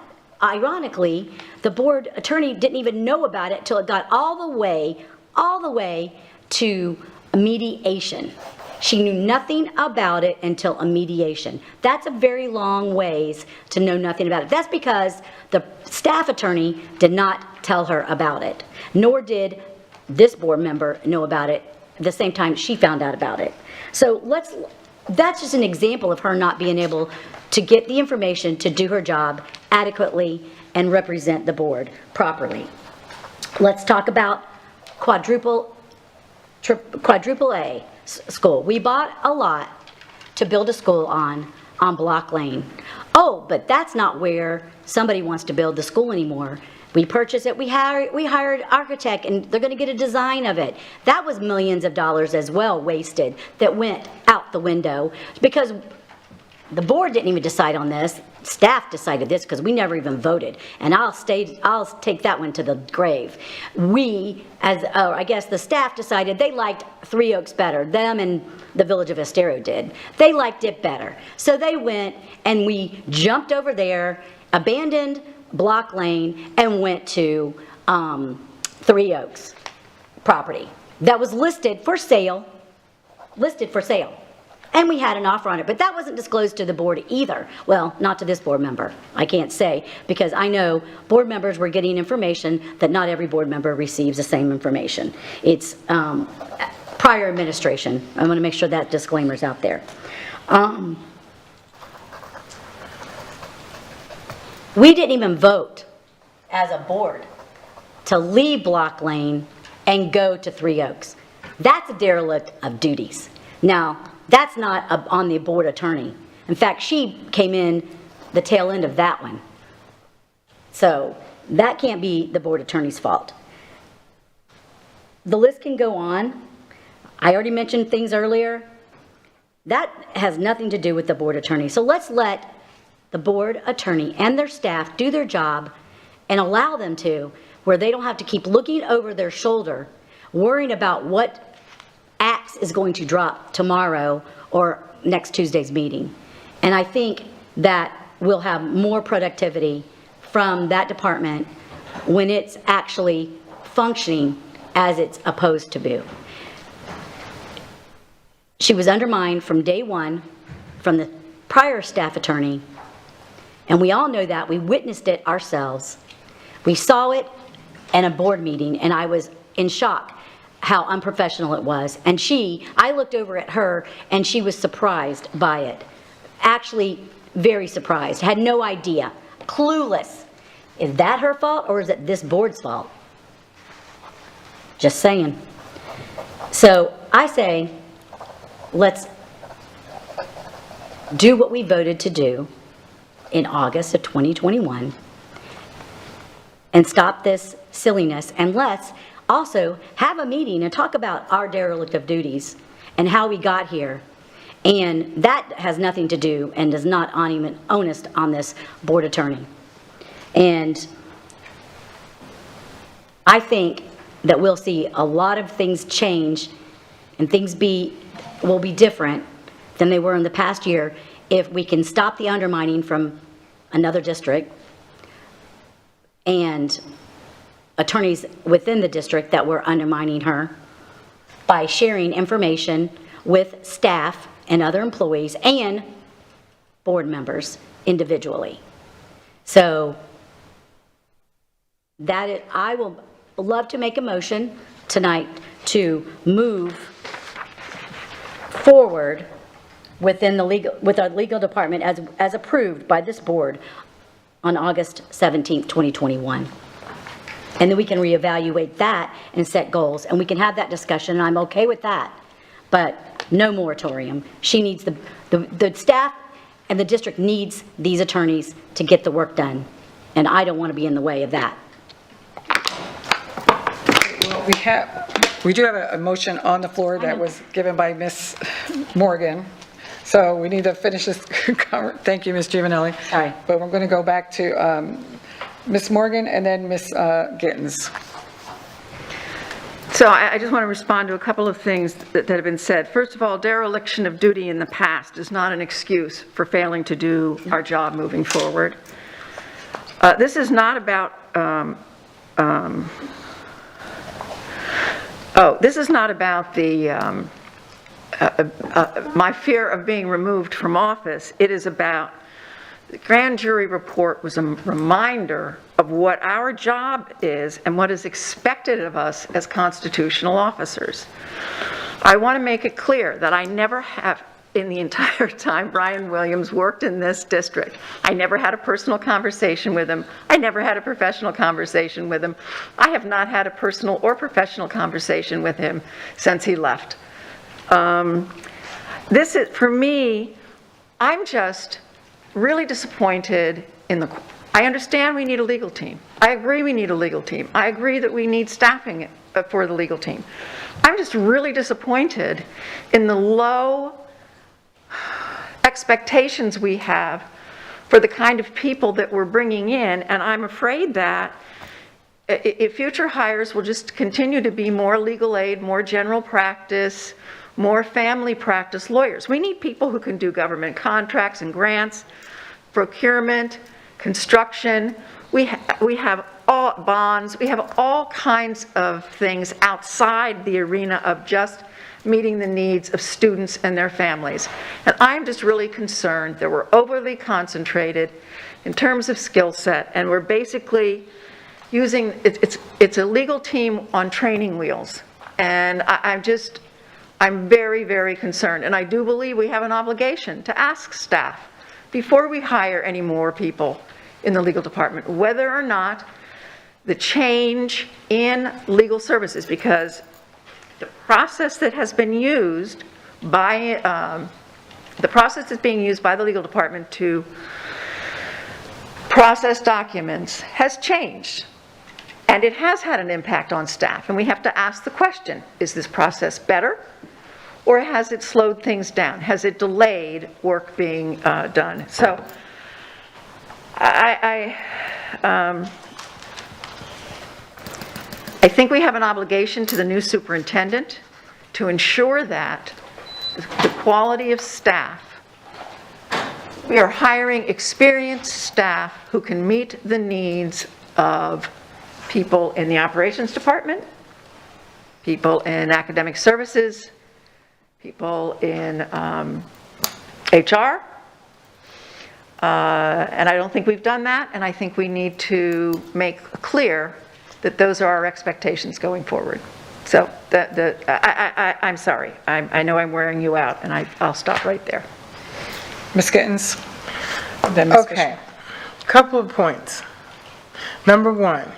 ironically, the board attorney didn't even know about it till it got all the way to mediation. She knew nothing about it until a mediation. That's a very long ways to know nothing about it. That's because the staff attorney did not tell her about it, nor did this board member know about it at the same time she found out about it. So that's just an example of her not being able to get the information to do her job adequately and represent the board properly. Let's talk about quadruple A school. We bought a lot to build a school on Block Lane. Oh, but that's not where somebody wants to build the school anymore. We purchased it, we hired architect, and they're gonna get a design of it. That was millions of dollars as well wasted that went out the window because the board didn't even decide on this. Staff decided this because we never even voted. And I'll take that one to the grave. I guess the staff decided they liked Three Oaks better. Them and the Village of Estero did. They liked it better. So they went and we jumped over there, abandoned Block Lane, and went to Three Oaks property that was listed for sale. And we had an offer on it, but that wasn't disclosed to the board either. Well, not to this board member. I can't say, because I know board members were getting information that not every board member receives the same information. It's prior administration. I want to make sure that disclaimer's out there. We didn't even vote as a board to leave Block Lane and go to Three Oaks. That's a derelict of duties. Now, that's not on the board attorney. In fact, she came in the tail end of that one. So that can't be the board attorney's fault. The list can go on. I already mentioned things earlier. That has nothing to do with the board attorney. So let's let the board attorney and their staff do their job and allow them to, where they don't have to keep looking over their shoulder, worrying about what axe is going to drop tomorrow or next Tuesday's meeting. And I think that we'll have more productivity from that department when it's actually functioning as it's supposed to be. She was undermined from day one from the prior staff attorney, and we all know that. We witnessed it ourselves. We saw it in a board meeting, and I was in shock how unprofessional it was. And I looked over at her and she was surprised by it. Actually, very surprised, had no idea, clueless. Is that her fault or is it this board's fault? Just saying. So I say, let's do what we voted to do in August of 2021 and stop this silliness, and let's also have a meeting and talk about our derelict of duties and how we got here. And that has nothing to do and is not onus on this board attorney. And I think that we'll see a lot of things change and things will be different than they were in the past year if we can stop the undermining from another district and attorneys within the district that were undermining her by sharing information with staff and other employees and board members individually. So I will love to make a motion tonight to move forward with our legal department as approved by this board on August 17th, 2021. And then we can reevaluate that and set goals, and we can have that discussion, and I'm okay with that. But no moratorium. She needs the staff and the district needs these attorneys to get the work done, and I don't want to be in the way of that. We do have a motion on the floor that was given by Ms. Morgan. So we need to finish this. Thank you, Ms. Giovanelli. Sorry. But we're going to go back to Ms. Morgan and then Ms. Gittens. So I just want to respond to a couple of things that have been said. First of all, dereliction of duty in the past is not an excuse for failing to do our job moving forward. This is not about, this is not about the, my fear of being removed from office. It is about the grand jury report was a reminder of what our job is and what is expected of us as constitutional officers. I want to make it clear that I never have, in the entire time Brian Williams worked in this district, I never had a personal conversation with him. I never had a professional conversation with him. I have not had a personal or professional conversation with him since he left. This is, for me, I'm just really disappointed in the, I understand we need a legal team. I agree we need a legal team. I agree that we need staffing for the legal team. I'm just really disappointed in the low expectations we have for the kind of people that we're bringing in, and I'm afraid that if future hires will just continue to be more legal aid, more general practice, more family practice lawyers. We need people who can do government contracts and grants, procurement, construction. We have all bonds. We have all kinds of things outside the arena of just meeting the needs of students and their families. And I'm just really concerned that we're overly concentrated in terms of skill set, and we're basically using, it's a legal team on training wheels. And I'm very, very concerned. And I do believe we have an obligation to ask staff before we hire any more people in the legal department, whether or not the change in legal services, because the process that has been used by, the process that's being used by the legal department to process documents has changed. And it has had an impact on staff. And we have to ask the question, is this process better? Or has it slowed things down? Has it delayed work being done? So I think we have an obligation to the new superintendent to ensure that the quality of staff, we are hiring experienced staff who can meet the needs of people in the operations department, people in academic services, people in HR, and I don't think we've done that, and I think we need to make clear that those are our expectations going forward. So I'm sorry, I know I'm wearing you out, and I'll stop right there. Ms. Gittens, then Ms. Okay, couple of points. Number one,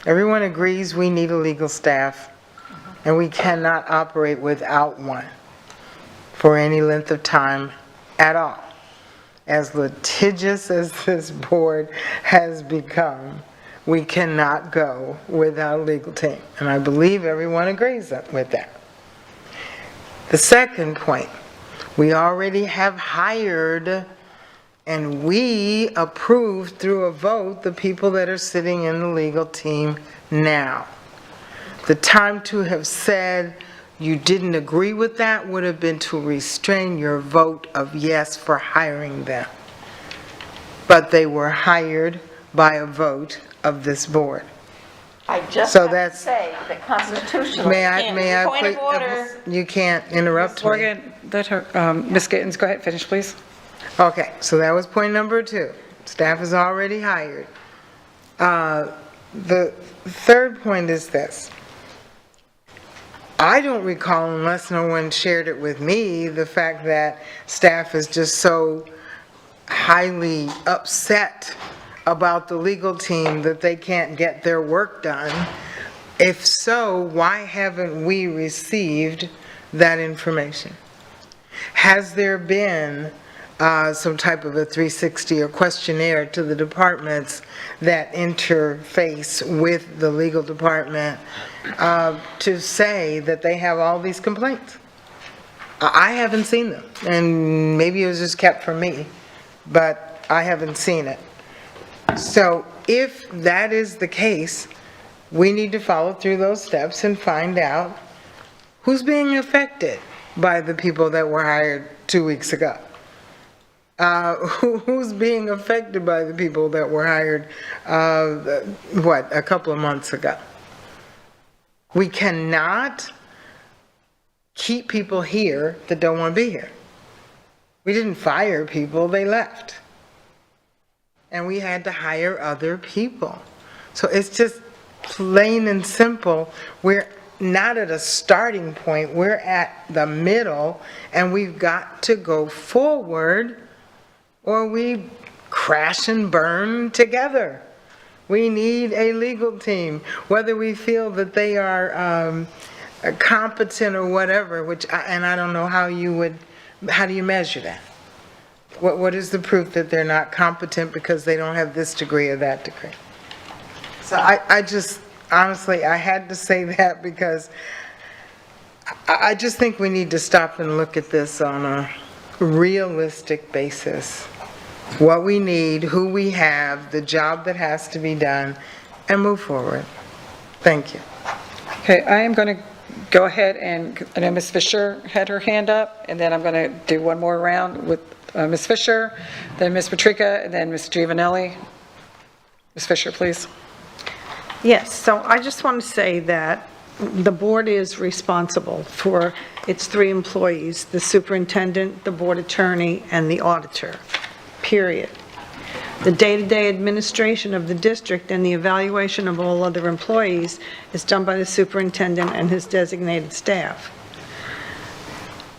everyone agrees we need a legal staff, and we cannot operate without one for any length of time at all. As litigious as this board has become, we cannot go without a legal team. And I believe everyone agrees with that. The second point, we already have hired and we approved through a vote the people that are sitting in the legal team now. The time to have said you didn't agree with that would have been to restrain your vote of yes for hiring them. But they were hired by a vote of this board. I just So have to that's- say that constitutionally, May I point of put- order. You can't interrupt me. Morgan, let her, Ms. Gittens, go ahead, finish, please. Okay, so that was point number two. Staff is already hired. The third point is this. I don't recall, unless no one shared it with me, the fact that staff is just so highly upset about the legal team that they can't get their work done? If so, why haven't we received that information? Has there been some type of a 360 or questionnaire to the departments that interface with the legal department to say that they have all these complaints? I haven't seen them, and maybe it was just kept from me, but I haven't seen it. So if that is the case, we need to follow through those steps and find out who's being affected by the people that were hired 2 weeks ago. Who's being affected by the people that were hired, a couple of months ago? We cannot keep people here that don't want to be here. We didn't fire people, they left. And we had to hire other people. So it's just plain and simple. We're not at a starting point, we're at the middle, and we've got to go forward or we crash and burn together. We need a legal team, whether we feel that they are competent or whatever, and I don't know how do you measure that? What is the proof that they're not competent because they don't have this degree or that degree? So I just, honestly, I had to say that because I just think we need to stop and look at this on a realistic basis. What we need, who we have, the job that has to be done, and move forward. Thank you. Okay, I am going to go ahead and, I know Ms. Fisher had her hand up, and then I'm going to do one more round with Ms. Fisher, then Ms. Patrica, and then Ms. Giovanelli. Ms. Fisher, please. Yes, so I just want to say that the board is responsible for its 3 employees, the superintendent, the board attorney, and the auditor, period. The day-to-day administration of the district and the evaluation of all other employees is done by the superintendent and his designated staff.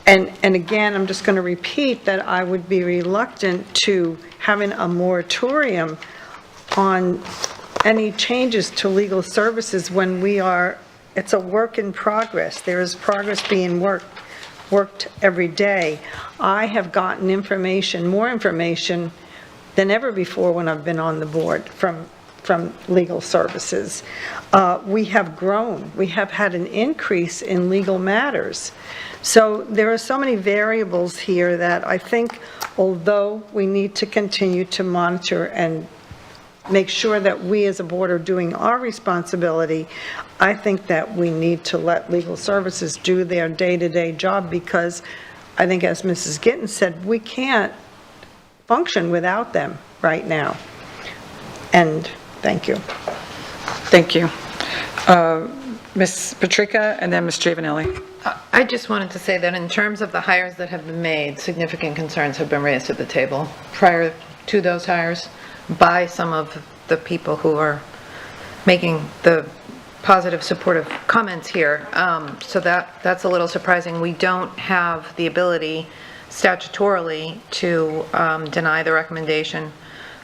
And again, I'm just going to repeat that I would be reluctant to having a moratorium on any changes to legal services when it's a work in progress. There is progress being worked every day. I have gotten more information than ever before when I've been on the board from legal services. We have grown. We have had an increase in legal matters. So there are so many variables here that I think, although we need to continue to monitor and make sure that we as a board are doing our responsibility, I think that we need to let legal services do their day-to-day job, because I think, as Mrs. Gittens said, we can't function without them right now. And thank you. Thank you. Ms. Patrica, and then Ms. Giovanelli. I just wanted to say that in terms of the hires that have been made, significant concerns have been raised at the table prior to those hires by some of the people who are making the positive, supportive comments here. So that's a little surprising. We don't have the ability statutorily to deny the recommendation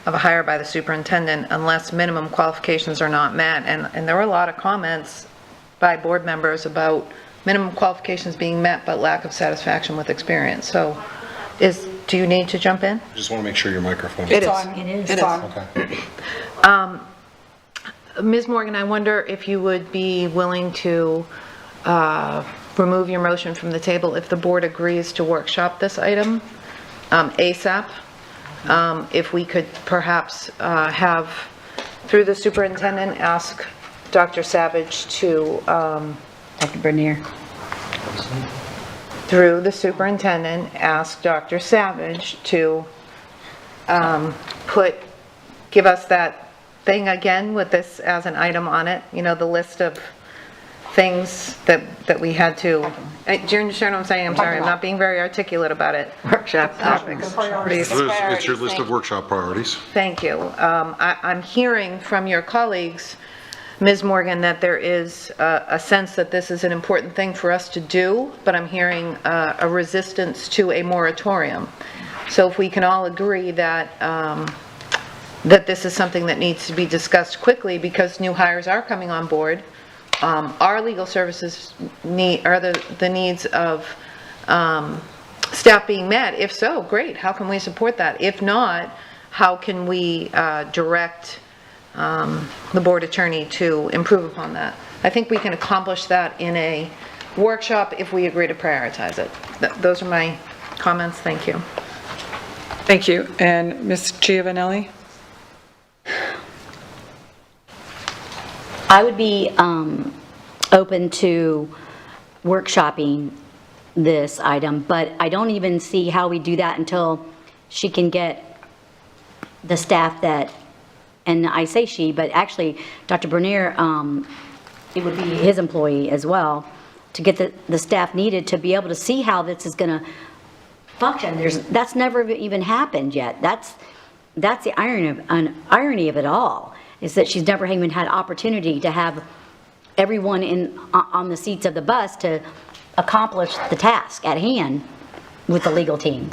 of a hire by the superintendent unless minimum qualifications are not met. And there were a lot of comments by board members about minimum qualifications being met but lack of satisfaction with experience. So do you need to jump in? I just want to make sure your microphone is. It is. It is. Okay. Ms. Morgan, I wonder if you would be willing to remove your motion from the table if the board agrees to workshop this item ASAP. If we could perhaps have, through the superintendent, ask Dr. Savage to... Dr. Bernier. Through the superintendent, ask Dr. Savage to give us that thing again with this as an item on it, you know, the list of things that we had to, do you understand what I'm saying? I'm sorry, I'm not being very articulate about it. Workshop topics. It's your list of workshop priorities. Thank you. I'm hearing from your colleagues, Ms. Morgan, that there is a sense that this is an important thing for us to do, but I'm hearing a resistance to a moratorium. So if we can all agree that that this is something that needs to be discussed quickly because new hires are coming on board. Our legal services are the needs of staff being met? If so, great, how can we support that? If not, how can we direct the board attorney to improve upon that? I think we can accomplish that in a workshop if we agree to prioritize it. Those are my comments. Thank you. Thank you. And Ms. Giovanelli? I would be open to workshopping this item, but I don't even see how we do that until she can get the staff that, and I say she, but actually Dr. Bernier, it would be his employee as well, to get the staff needed to be able to see how this is going to function. That's never even happened yet. That's the irony of it all, is that she's never even had opportunity to have everyone on the seats of the bus to accomplish the task at hand with the legal team.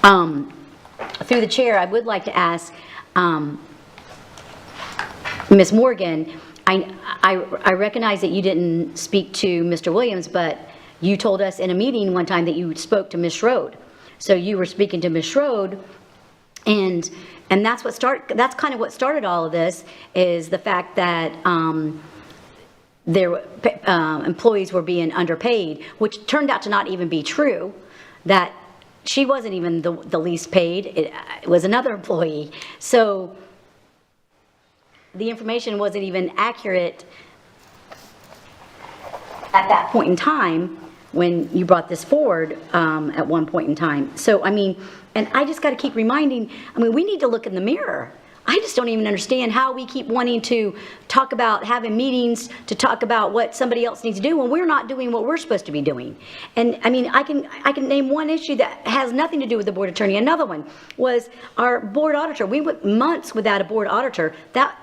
Through the chair, I would like to ask Ms. Morgan, I recognize that you didn't speak to Mr. Williams, but you told us in a meeting one time that you spoke to Ms. Schroed. So you were speaking to Ms. Schroed, and that's kind of what started all of this, is the fact that their employees were being underpaid, which turned out to not even be true, that she wasn't even the least paid. It was another employee. So the information wasn't even accurate at that point in time when you brought this forward at one point in time. So, I mean, and I just got to keep reminding, I mean, we need to look in the mirror. I just don't even understand how we keep wanting to talk about having meetings to talk about what somebody else needs to do when we're not doing what we're supposed to be doing. And I mean, I can name one issue that has nothing to do with the board attorney. Another one was our board auditor. We went months without a board auditor. That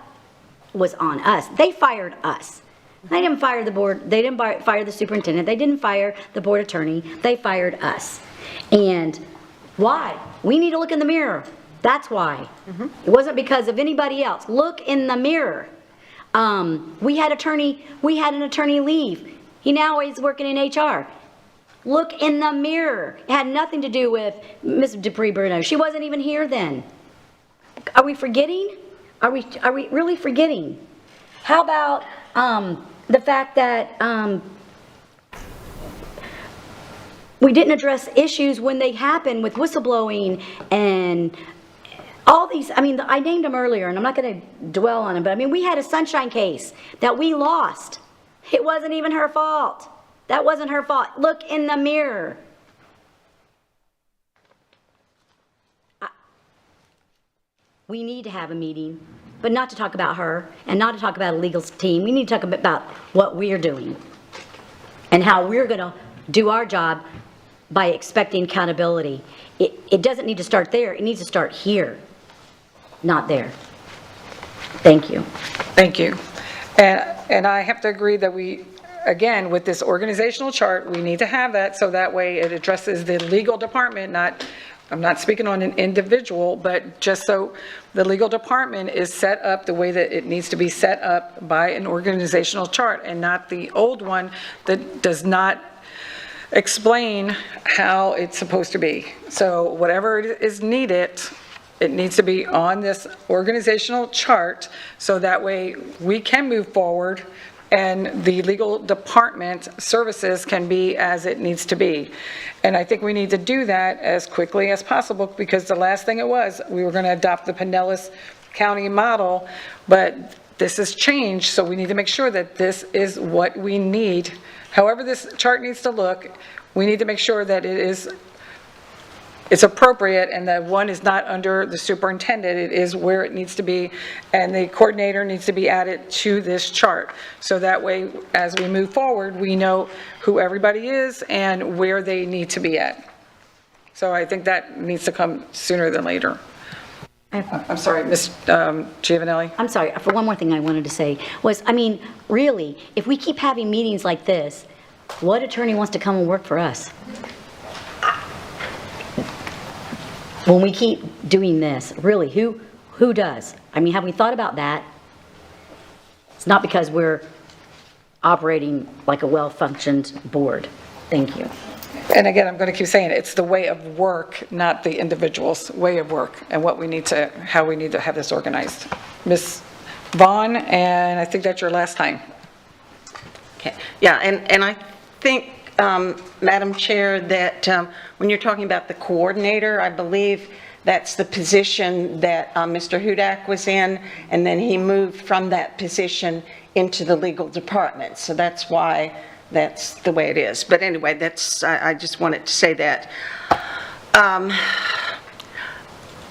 was on us. They fired us. They didn't fire the board. They didn't fire the superintendent. They didn't fire the board attorney. They fired us. And why? We need to look in the mirror. That's why. It wasn't because of anybody else. Look in the mirror. We had an attorney leave. He now is working in HR. Look in the mirror. It had nothing to do with Ms. Dupree Bruno. She wasn't even here then. Are we forgetting? Are we really forgetting? How about the fact that we didn't address issues when they happened with whistleblowing and all these? I mean, I named them earlier, and I'm not going to dwell on them, but I mean, we had a Sunshine case that we lost. It wasn't even her fault. That wasn't her fault. Look in the mirror. We need to have a meeting, but not to talk about her and not to talk about a legal team. We need to talk about what we're doing and how we're going to do our job by expecting accountability. It doesn't need to start there. It needs to start here, not there. Thank you. Thank you. And I have to agree that we, again, with this organizational chart, we need to have that so that way it addresses the legal department, I'm not speaking on an individual, but just so the legal department is set up the way that it needs to be set up by an organizational chart, and not the old one that does not explain how it's supposed to be. So whatever is needed, it needs to be on this organizational chart so that way we can move forward and the legal department services can be as it needs to be. And I think we need to do that as quickly as possible, because the last thing it was, we were going to adopt the Pinellas County model, but this has changed, so we need to make sure that this is what we need. However this chart needs to look, we need to make sure that it's appropriate and that one is not under the superintendent. It is where it needs to be, and the coordinator needs to be added to this chart. So that way, as we move forward, we know who everybody is and where they need to be at. So I think that needs to come sooner than later. I'm sorry, Ms. Giovanelli. I'm sorry, for one more thing I wanted to say was, I mean, really, if we keep having meetings like this, what attorney wants to come and work for us? When we keep doing this, really, who who does? I mean, have we thought about that? It's not because we're operating like a well-functioned board. Thank you. And again, I'm going to keep saying it, it's the way of work, not the individual's way of work, and what we need to, how we need to have this organized. Ms. Vaughn, and I think that's your last time. Okay. Yeah, and I think, Madam Chair, that when you're talking about the coordinator, I believe that's the position that Mr. Hudak was in, and then he moved from that position into the legal department. So that's why that's the way it is. But anyway, that's, I just wanted to say that.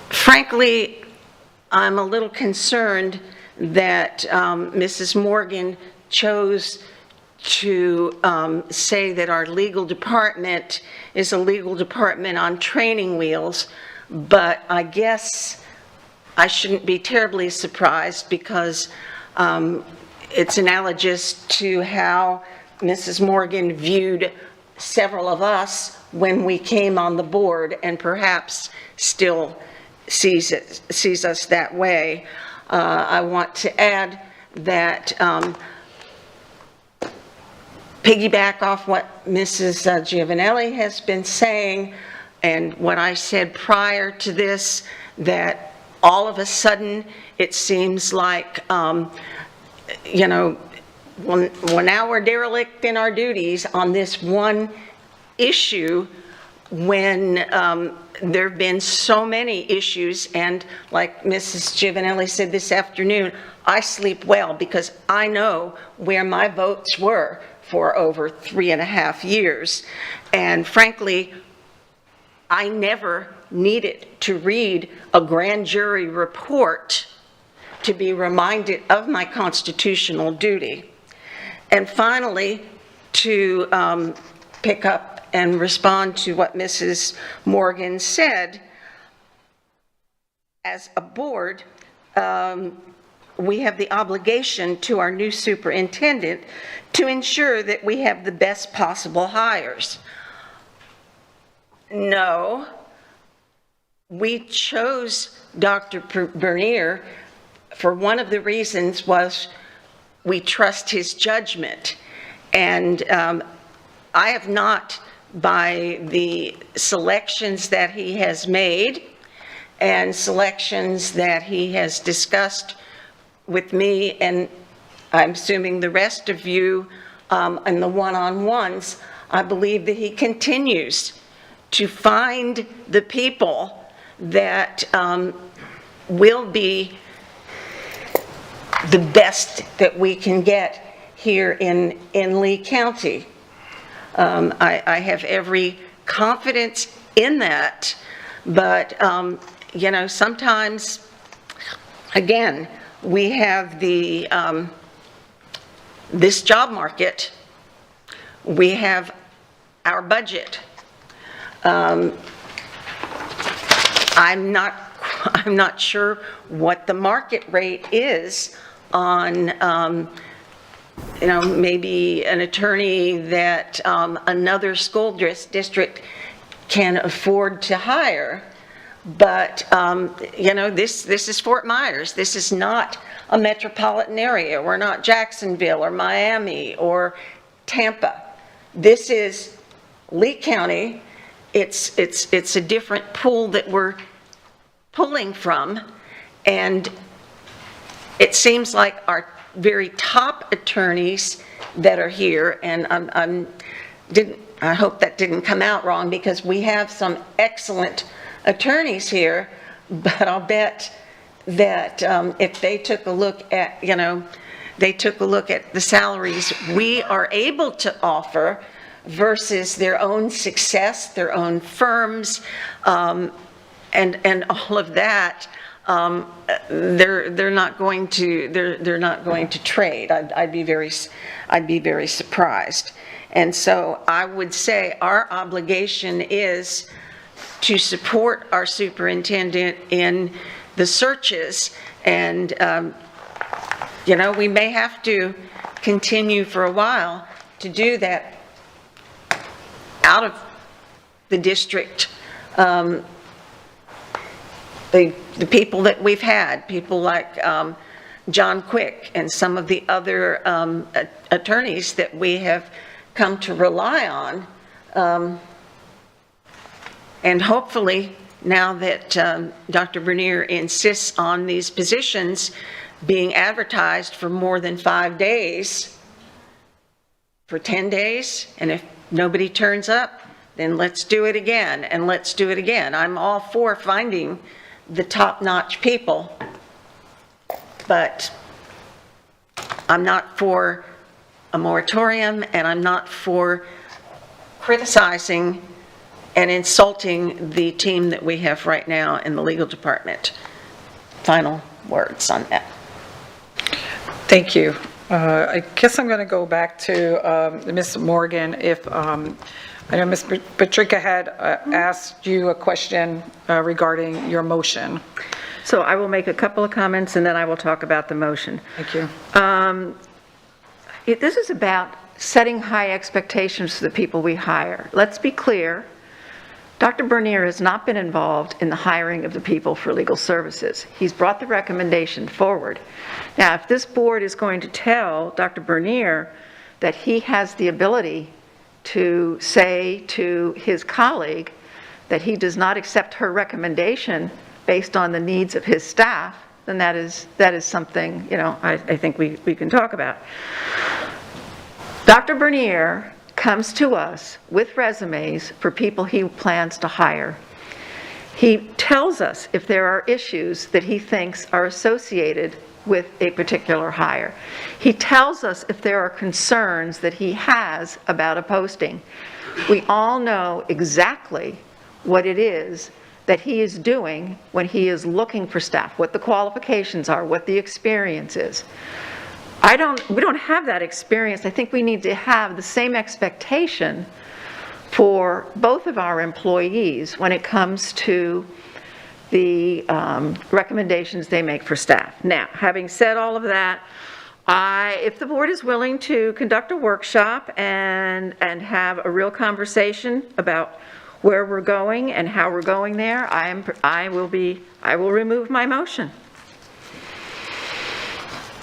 Frankly, I'm a little concerned that Mrs. Morgan chose to say that our legal department is a legal department on training wheels, but I guess I shouldn't be terribly surprised because it's analogous to how Mrs. Morgan viewed several of us when we came on the board, and perhaps still sees us that way. I want to add that piggyback off what Mrs. Giovanelli has been saying and what I said prior to this, that all of a sudden it seems like, you know, well, now we're derelict in our duties on this one issue when there have been so many issues, and like Mrs. Giovanelli said this afternoon, I sleep well because I know where my votes were for over 3.5 years. And frankly, I never needed to read a grand jury report to be reminded of my constitutional duty. And finally, to pick up and respond to what Mrs. Morgan said, as a board, we have the obligation to our new superintendent to ensure that we have the best possible hires. No, we chose Dr. Bernier for one of the reasons was we trust his judgment. And I have not, by the selections that he has made and selections that he has discussed with me, and I'm assuming the rest of you and the one-on-ones, I believe that he continues to find the people that will be the best that we can get here in Lee County. I have every confidence in that, but you know, sometimes, again, we have the this job market, we have our budget. I'm not sure what the market rate is on you know, maybe an attorney that another school district can afford to hire. But, you know, this is Fort Myers. This is not a metropolitan area. We're not Jacksonville or Miami or Tampa. This is Lee County. It's a different pool that we're pulling from. And it seems like our very top attorneys that are here, and I hope that didn't come out wrong, because we have some excellent attorneys here, but I'll bet that if they took a look at, you know, they took a look at the salaries we are able to offer versus their own success, their own firms, and all of that, they're not going to trade. I'd be very surprised. And so I would say our obligation is to support our superintendent in the searches, and you know, we may have to continue for a while to do that out of the district the people that we've had, people like John Quick and some of the other attorneys that we have come to rely on. And hopefully, now that Dr. Bernier insists on these positions being advertised for more than 5 days, for 10 days, and if nobody turns up, then let's do it again, and let's do it again. I'm all for finding the top-notch people, but I'm not for a moratorium, and I'm not for criticizing and insulting the team that we have right now in the legal department. Final words on that. Thank you. I guess I'm going to go back to Ms. Morgan. If I know Ms. Patrica had asked you a question regarding your motion. So I will make a couple of comments and then I will talk about the motion. Thank you. This is about setting high expectations for the people we hire. Let's be clear. Dr. Bernier has not been involved in the hiring of the people for legal services. He's brought the recommendation forward. Now, if this board is going to tell Dr. Bernier that he has the ability to say to his colleague that he does not accept her recommendation based on the needs of his staff, then that is something, I think we can talk about. Dr. Bernier comes to us with resumes for people he plans to hire. He tells us if there are issues that he thinks are associated with a particular hire. He tells us if there are concerns that he has about a posting. We all know exactly what it is that he is doing when he is looking for staff, what the qualifications are, what the experience is. We don't have that experience. I think we need to have the same expectation for both of our employees when it comes to the recommendations they make for staff. Now, having said all of that, if the board is willing to conduct a workshop and have a real conversation about where we're going and how we're going there, I will remove my motion.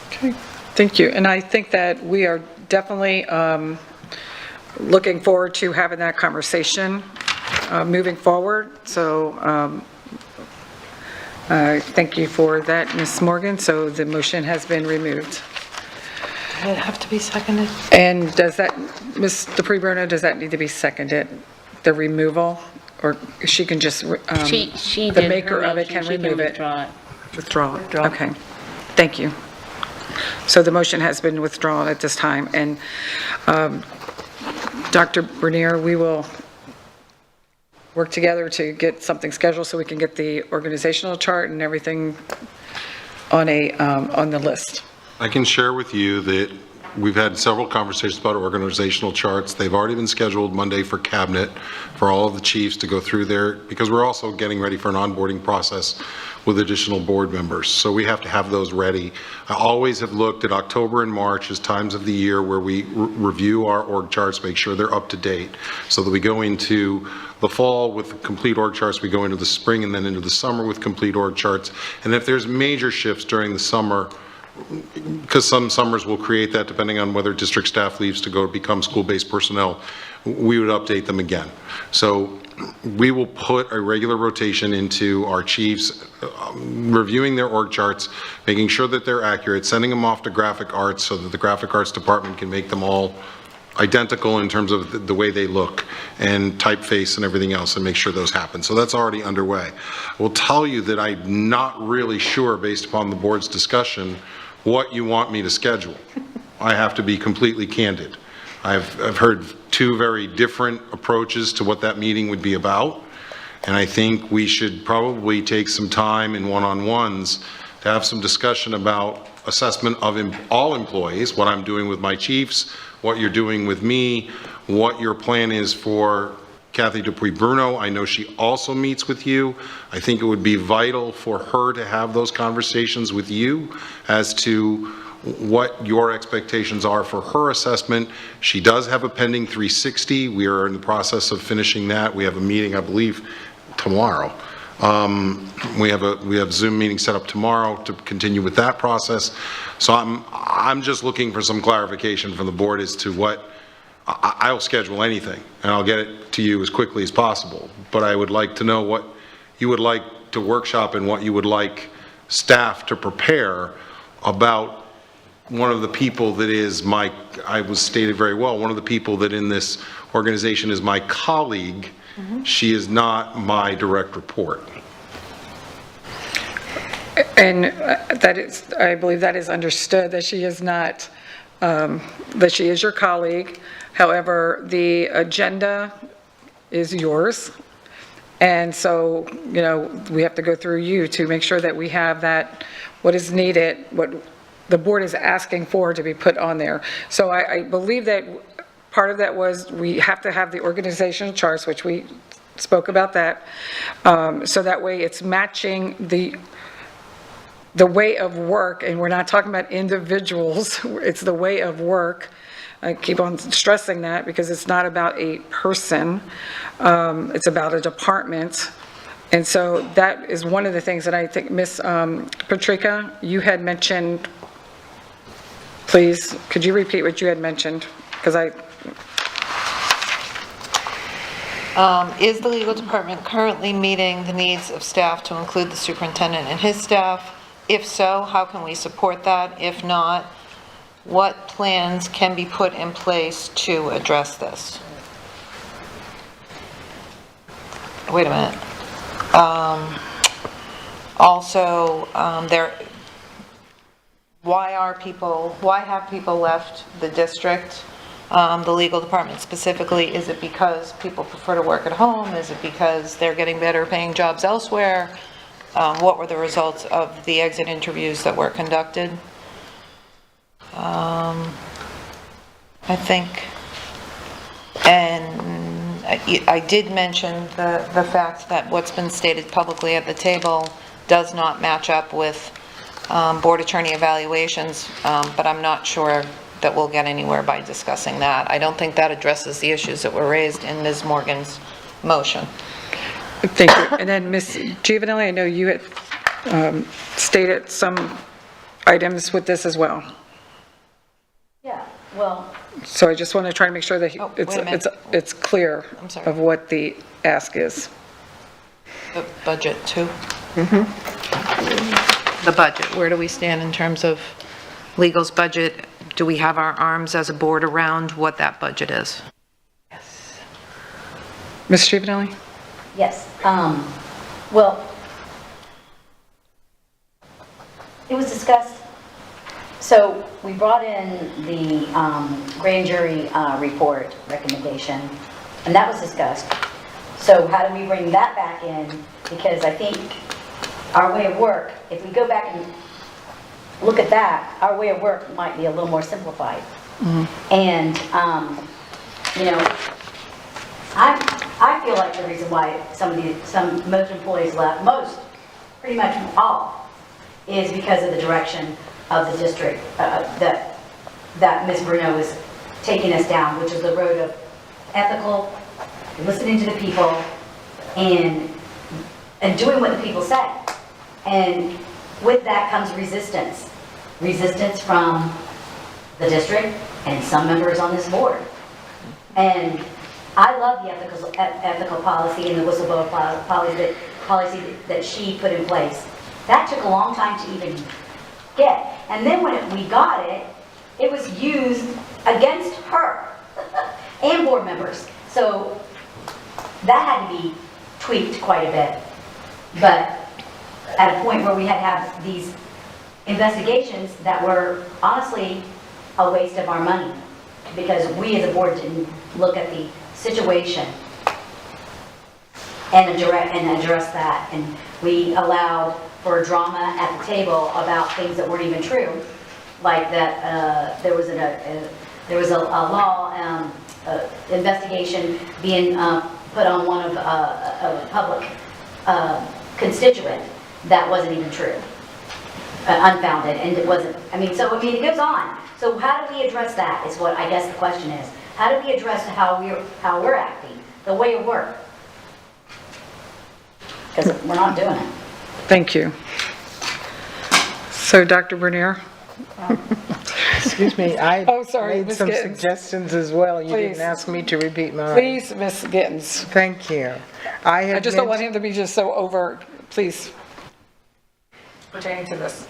Okay. Thank you. And I think that we are definitely looking forward to having that conversation moving forward. So thank you for that, Ms. Morgan. So the motion has been removed. Does it have to be seconded? And does that, Ms. Dupree-Bruno, does that need to be seconded, the removal? Or she can just, She the did maker her of it motion. can She remove it? withdraw it. Withdraw. Okay. Thank you. So the motion has been withdrawn at this time. And Dr. Bernier, we will work together to get something scheduled so we can get the organizational chart and everything on the list. I can share with you that we've had several conversations about organizational charts. They've already been scheduled Monday for cabinet for all of the chiefs to go through there, because we're also getting ready for an onboarding process with additional board members. So we have to have those ready. I always have looked at October and March as times of the year where we review our org charts, make sure they're up to date, so that we go into the fall with complete org charts, we go into the spring and then into the summer with complete org charts. And if there's major shifts during the summer, because some summers will create that depending on whether district staff leaves to go become school-based personnel, we would update them again. So we will put a regular rotation into our chiefs, reviewing their org charts, making sure that they're accurate, sending them off to graphic arts so that the graphic arts department can make them all identical in terms of the way they look and typeface and everything else, and make sure those happen. So that's already underway. I will tell you that I'm not really sure, based upon the board's discussion, what you want me to schedule. I have to be completely candid. I've heard two very different approaches to what that meeting would be about, and I think we should probably take some time in one-on-ones to have some discussion about assessment of all employees, what I'm doing with my chiefs, what you're doing with me, what your plan is for Kathy Dupree-Bruno. I know she also meets with you. I think it would be vital for her to have those conversations with you as to what your expectations are for her assessment. She does have a pending 360. We are in the process of finishing that. We have a meeting, I believe, tomorrow We have Zoom meeting set up tomorrow to continue with that process. So I'm just looking for some clarification from the board as to what, I'll schedule anything, and I'll get it to you as quickly as possible. But I would like to know what you would like to workshop and what you would like staff to prepare about one of the people that is my, I was stated very well, one of the people that in this organization is my colleague. She is not my direct report. And that is, I believe that is understood, that she is not, that she is your colleague. However, the agenda is yours. And so, you know, we have to go through you to make sure that we have that, what is needed, what the board is asking for to be put on there. So I believe that part of that was we have to have the organizational charts, which we spoke about that. So that way it's matching the way of work, and we're not talking about individuals, it's the way of work. I keep on stressing that because it's not about a person, it's about a department. And so that is one of the things that I think, Ms. Patrica, you had mentioned. Please, could you repeat what you had mentioned? Because Is the legal department currently meeting the needs of staff to include the superintendent and his staff? If so, how can we support that? If not, what plans can be put in place to address this? Wait a minute. Also, why have people left the district? The legal department specifically, is it because people prefer to work at home? Is it because they're getting better paying jobs elsewhere? What were the results of the exit interviews that were conducted? I think, and I did mention the fact that what's been stated publicly at the table does not match up with board attorney evaluations, but I'm not sure that we'll get anywhere by discussing that. I don't think that addresses the issues that were raised in Ms. Morgan's motion. Thank you. And then Ms. Giovanelli, I know you had stated some items with this as well. Yeah, well, So I just want to try to make sure that wait a minute. it's clear I'm sorry. of what the ask is. The budget too? The budget, where do we stand in terms of legal's budget? Do we have our arms as a board around what that budget is? Ms. Giovanelli? yes. Well, it was discussed, so we brought in the grand jury report recommendation, and that was discussed. So how do we bring that back in? Because I think our way of work, if we go back and look at that, our way of work might be a little more simplified. And, you know, I feel like the reason why most employees left, pretty much all, is because of the direction of the district that Ms. Bruno is taking us down, which is the road of ethical, listening to the people, and doing what the people say. And with that comes resistance. Resistance from the district and some members on this board. And I love the ethical policy and the whistleblower policy that she put in place. That took a long time to even get. And then when we got it, it was used against her and board members. So that had to be tweaked quite a bit. But at a point where we had to have these investigations that were honestly a waste of our money, because we as a board didn't look at the situation and address that. And we allowed for drama at the table about things that weren't even true, like that there was a law investigation being put on one of a public constituent that wasn't even true, unfounded, and it wasn't. I mean, it goes on. So how do we address that? Is what I guess the question is. How do we address how we're acting, the way of work? because we're not doing it. Thank you. So Dr. Bernier? Excuse me, I Oh, sorry, made Ms. some Gittens. suggestions as well. You Please. didn't ask me to repeat mine. Please, Ms. Gittens. Thank you. I I had just don't want mentioned- him to be just so over, please. Pertaining to this.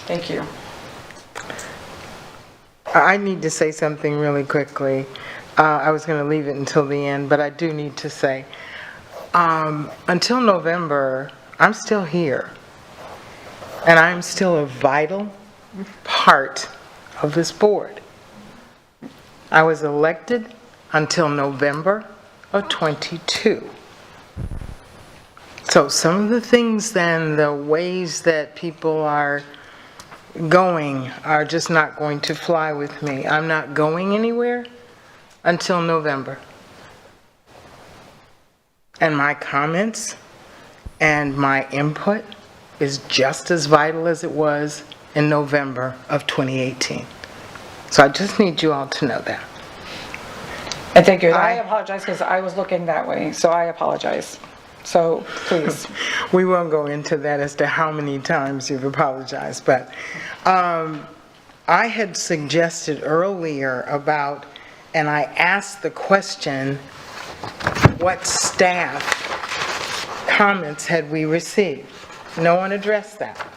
Thank you. I need to say something really quickly. I was going to leave it until the end, but I do need to say, until November, I'm still here. And I'm still a vital part of this board. I was elected until November of '22. So some of the things then, the ways that people are going are just not going to fly with me. I'm not going anywhere until November. And my comments and my input is just as vital as it was in November of 2018. So I just need you all to know that. And thank you. I apologize because I was looking that way, so I apologize. So please. We won't go into that as to how many times you've apologized, but I had suggested earlier about, and I asked the question, what staff comments had we received? No one addressed that.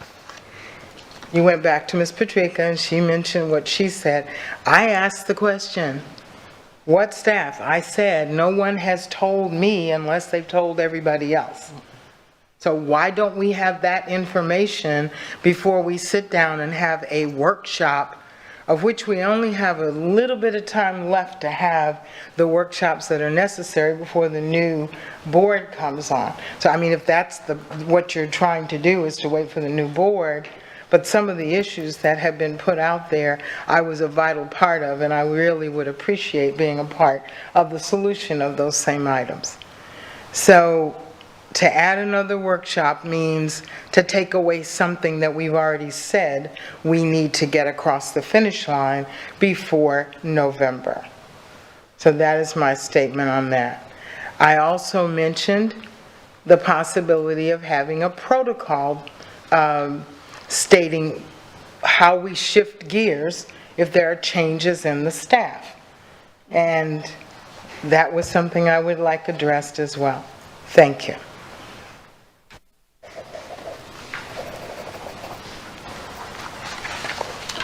You went back to Ms. Patrica and she mentioned what she said. I asked the question, what staff? I said, no one has told me unless they've told everybody else. So why don't we have that information before we sit down and have a workshop, of which we only have a little bit of time left to have the workshops that are necessary before the new board comes on. So I mean, if that's what you're trying to do is to wait for the new board, but some of the issues that have been put out there, I was a vital part of, and I really would appreciate being a part of the solution of those same items. So to add another workshop means to take away something that we've already said we need to get across the finish line before November. So that is my statement on that. I also mentioned the possibility of having a protocol stating how we shift gears if there are changes in the staff. And that was something I would like addressed as well. Thank you.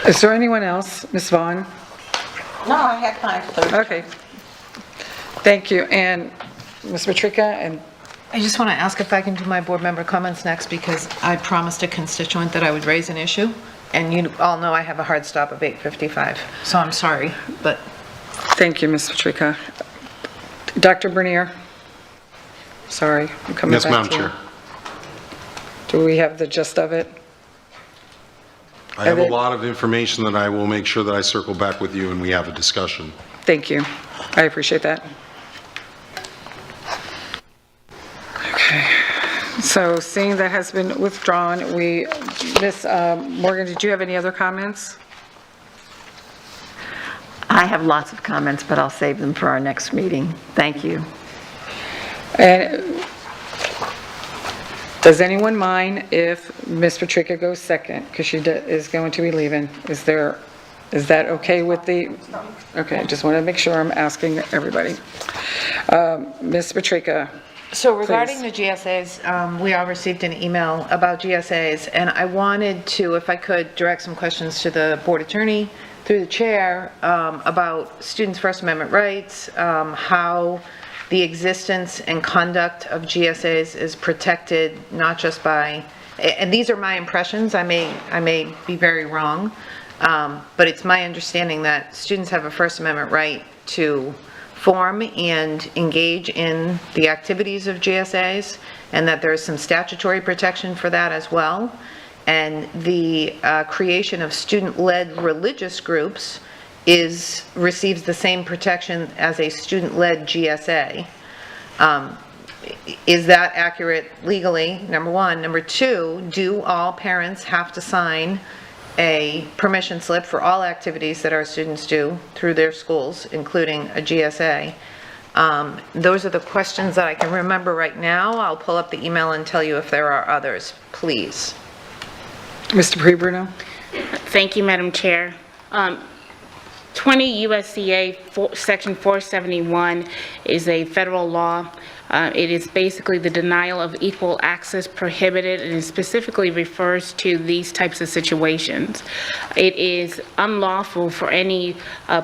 Is there anyone else? Ms. Vaughn? No, I had time for Okay. Thank you. And Ms. Patrica and I just want to ask if I can do my board member comments next, because I promised a constituent that I would raise an issue, and you all know I have a hard stop of 8:55, so I'm sorry, but... Thank you, Ms. Patrica. Dr. Bernier? Sorry, I'm coming Yes, back Madam to you. Chair. Do we have the gist of it? I have a lot of information that I will make sure that I circle back with you and we have a discussion. Thank you. I appreciate that. Okay. So seeing that has been withdrawn, Ms. Morgan, did you have any other comments? I have lots of comments, but I'll save them for our next meeting. Thank you. And does anyone mind if Ms. Patrica goes second? Because she is going to be leaving. Is that okay with the, okay, I just want to make sure I'm asking everybody. Ms. Patrica. So regarding please. the GSAs, we all received an email about GSAs, and I wanted to, if I could, direct some questions to the board attorney through the chair about students' First Amendment rights, how the existence and conduct of GSAs is protected not just by, and these are my impressions, I may be very wrong, but it's my understanding that students have a First Amendment right to form and engage in the activities of GSAs, and that there is some statutory protection for that as well. And the creation of student-led religious groups receives the same protection as a student-led GSA. Is that accurate legally, number one? Number two, do all parents have to sign a permission slip for all activities that our students do through their schools, including a GSA? Those are the questions that I can remember right now. I'll pull up the email and tell you if there are others, please. Mr. Pre-Bruno? Thank you, Madam Chair. 20 USCA Section 471 is a federal law. It is basically the denial of equal access prohibited, and it specifically refers to these types of situations. It is unlawful for any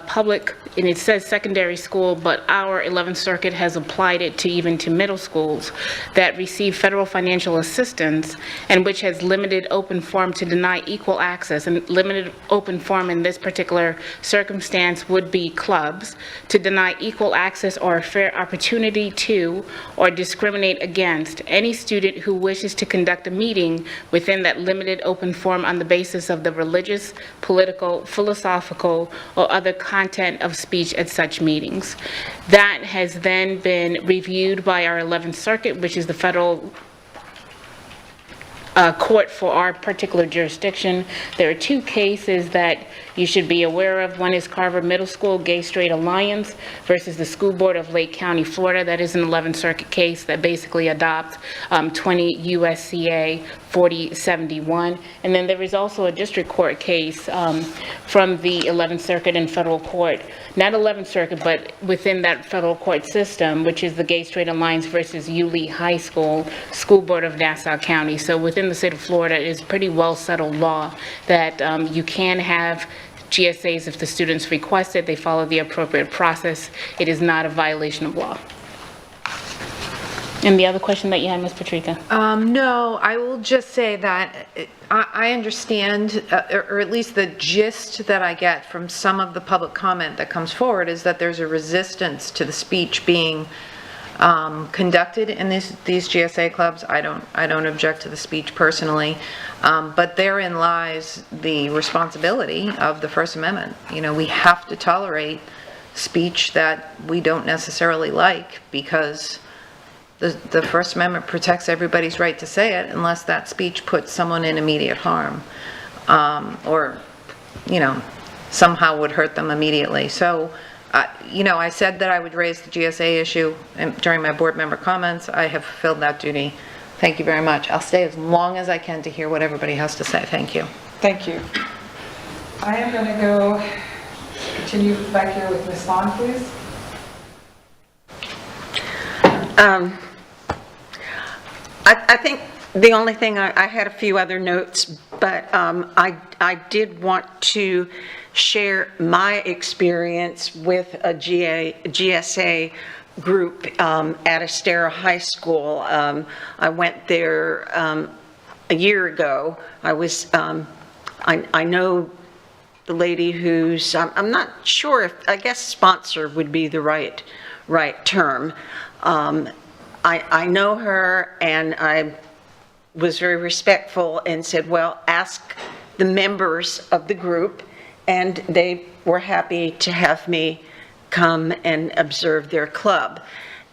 public, and it says secondary school, but our 11th Circuit has applied it to even to middle schools that receive federal financial assistance and which has limited open forum to deny equal access. And limited open forum in this particular circumstance would be clubs, to deny equal access or a fair opportunity to or discriminate against any student who wishes to conduct a meeting within that limited open forum on the basis of the religious, political, philosophical, or other content of speech at such meetings. That has then been reviewed by our 11th Circuit, which is the federal court for our particular jurisdiction. There are two cases that you should be aware of. One is Carver Middle School Gay Straight Alliance versus the School Board of Lake County, Florida. That is an 11th Circuit case that basically adopts 20 USCA 4071. And then there is also a district court case from the 11th Circuit and federal court, not 11th Circuit, but within that federal court system, which is the Gay Straight Alliance versus Yulee High School, School Board of Nassau County. So within the state of Florida, it is pretty well settled law that you can have GSAs if the students request it, they follow the appropriate process. It is not a violation of law. And the other question that you had, Ms. Patrica? No, I will just say that I understand, or at least the gist that I get from some of the public comment that comes forward is that there's a resistance to the speech being conducted in these GSA clubs. I don't object to the speech personally, but therein lies the responsibility of the First Amendment. You know, we have to tolerate speech that we don't necessarily like because the First Amendment protects everybody's right to say it unless that speech puts someone in immediate harm or, you know, somehow would hurt them immediately. So, you know, I said that I would raise the GSA issue during my board member comments. I have fulfilled that duty. Thank you very much. I'll stay as long as I can to hear what everybody has to say. Thank you. Thank you. I am going to continue back here with Ms. Vaughn, please. I think the only thing, I had a few other notes, but I did want to share my experience with a GSA group at Estera High School. I went there a year ago. I know the lady who's, I'm not sure if, I guess sponsor would be the right term. I know her, and I was very respectful and said, well, ask the members of the group, and they were happy to have me come and observe their club.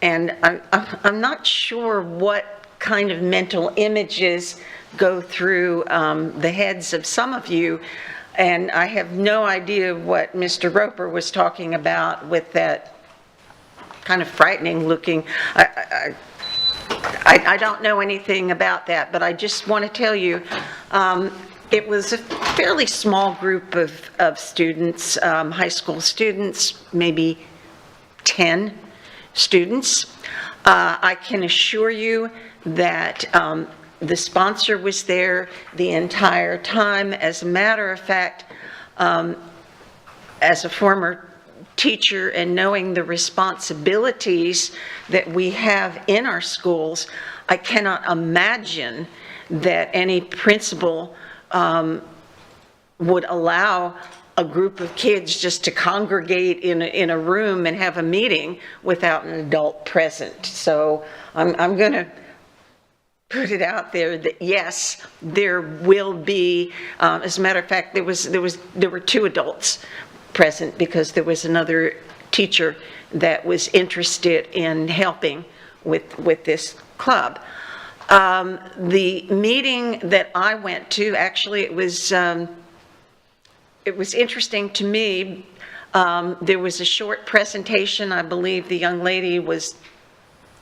And I'm not sure what kind of mental images go through the heads of some of you, and I have no idea what Mr. Roper was talking about with that kind of frightening looking. I don't know anything about that, but I just want to tell you, it was a fairly small group of students, high school students, maybe 10 students. I can assure you that the sponsor was there the entire time. As a matter of fact, as a former teacher and knowing the responsibilities that we have in our schools, I cannot imagine that any principal would allow a group of kids just to congregate in a room and have a meeting without an adult present. So I'm going to put it out there that yes, there will be. As a matter of fact, there were 2 adults present because there was another teacher that was interested in helping with this club. The meeting that I went to, actually, it was interesting to me. There was a short presentation. I believe the young lady was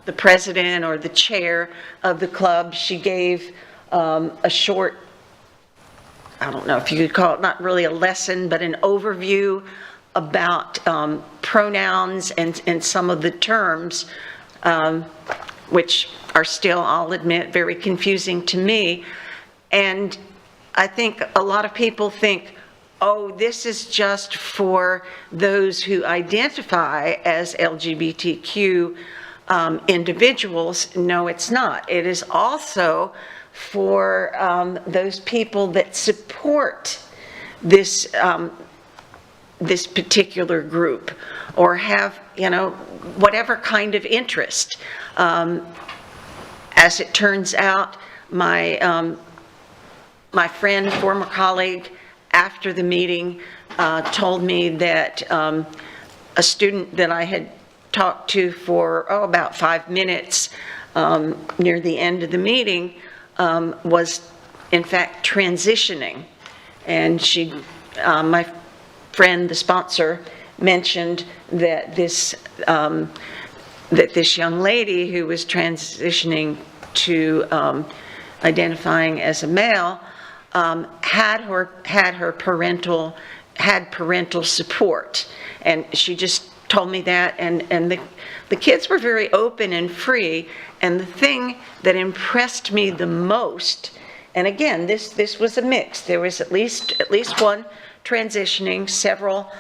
the president or the chair of the club. She gave a short, I don't know if you could call it, not really a lesson, but an overview about pronouns and some of the terms, which are still, I'll admit, very confusing to me. And I think a lot of people think, oh, this is just for those who identify as LGBTQ individuals. No, it's not. It is also for those people that support this this particular group or have, you know, whatever kind of interest. As it turns out, my my friend, former colleague, after the meeting told me that a student that I had talked to for, about 5 minutes near the end of the meeting was in fact transitioning. And she, my friend, the sponsor, mentioned that this young lady who was transitioning to identifying as a male had parental support, and she just told me that, and the kids were very open and free. And the thing that impressed me the most, and again, this was a mix. There was at least one transitioning, several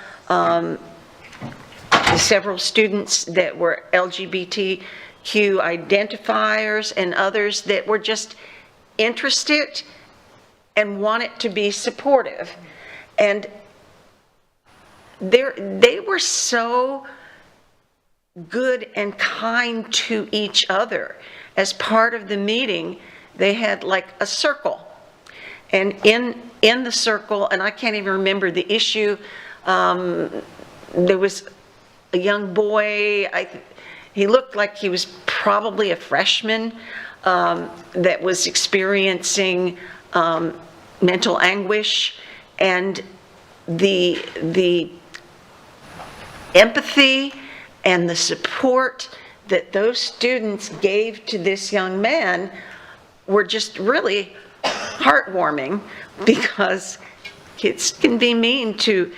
students that were LGBTQ identifiers, and others that were just interested and wanted to be supportive. And they were so good and kind to each other. As part of the meeting, they had like a circle. And in the circle, and I can't even remember the issue, there was a young boy, he looked like he was probably a freshman, that was experiencing mental anguish, and the empathy and the support that those students gave to this young man were just really heartwarming, because kids can be mean to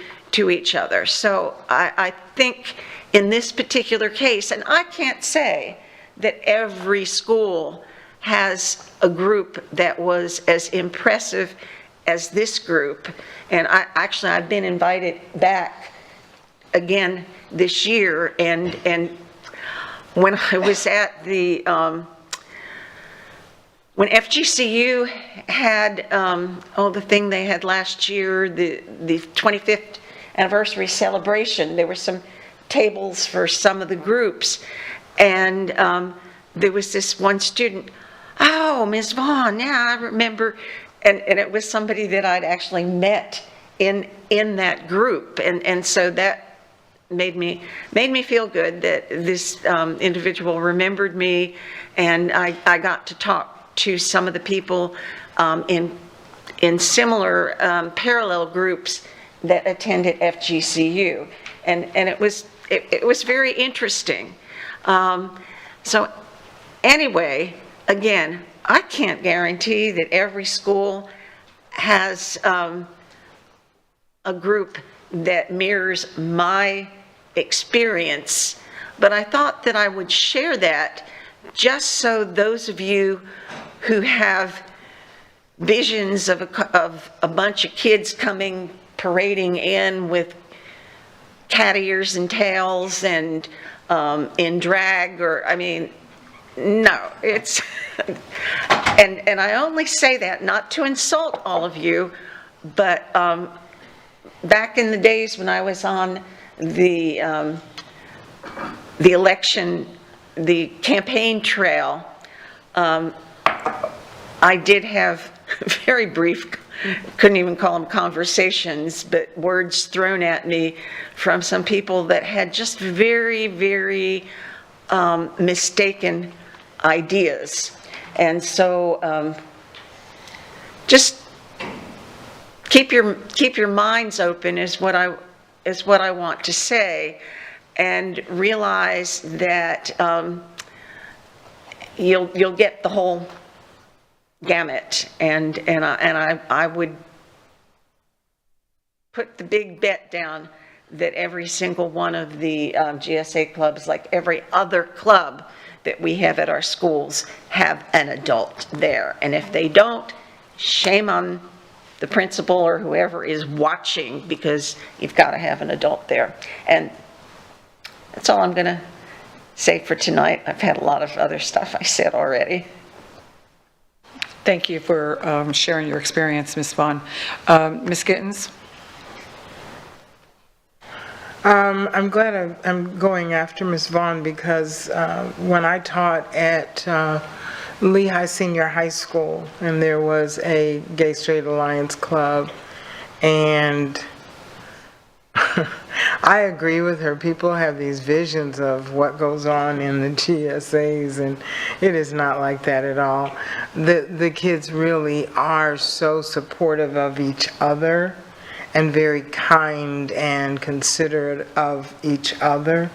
each other. So I think in this particular case, and I can't say that every school has a group that was as impressive as this group, and I've been invited back again this year, and when I was at the when FGCU had the thing they had last year, the 25th anniversary celebration, there were some tables for some of the groups, and there was this one student, oh, Ms. Vaughn, yeah, I remember, and it was somebody that I'd actually met in that group, and so that made me feel good that this individual remembered me, and I got to talk to some of the people in similar parallel groups that attended FGCU, and it was very interesting. So anyway, again, I can't guarantee that every school has a group that mirrors my experience, but I thought that I would share that just so those of you who have visions of a bunch of kids coming, parading in with cat ears and tails and in drag, or, I mean, no, it's, and I only say that not to insult all of you, but back in the days when I was on the election, the campaign trail, I did have very brief, couldn't even call them conversations, but words thrown at me from some people that had just very, very mistaken ideas. And so just keep your minds open is what is what I want to say, and realize that you'll get the whole gamut, and I would put the big bet down that every single one of the GSA clubs, like every other club that we have at our schools, have an adult there. And if they don't, shame on the principal or whoever is watching, because you've got to have an adult there. And that's all I'm going to say for tonight. I've had a lot of other stuff I said already. Thank you for sharing your experience, Ms. Vaughn. Ms. Gittens? I'm glad I'm going after Ms. Vaughn, because when I taught at Lehigh Senior High School, and there was a Gay Straight Alliance Club, and I agree with her. People have these visions of what goes on in the GSAs, and it is not like that at all. The kids really are so supportive of each other and very kind and considerate of each other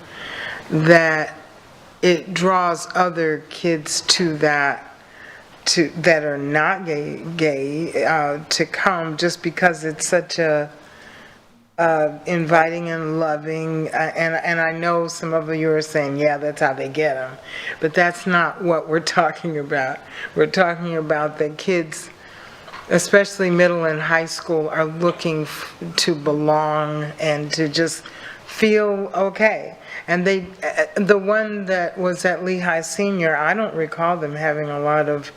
that it draws other kids to that, that are not gay to come, just because it's such a inviting and loving, and I know some of you are saying, yeah, that's how they get them, but that's not what we're talking about. We're talking about the kids, especially middle and high school, are looking to belong and to just feel okay. And the one that was at Lehigh Senior, I don't recall them having a lot of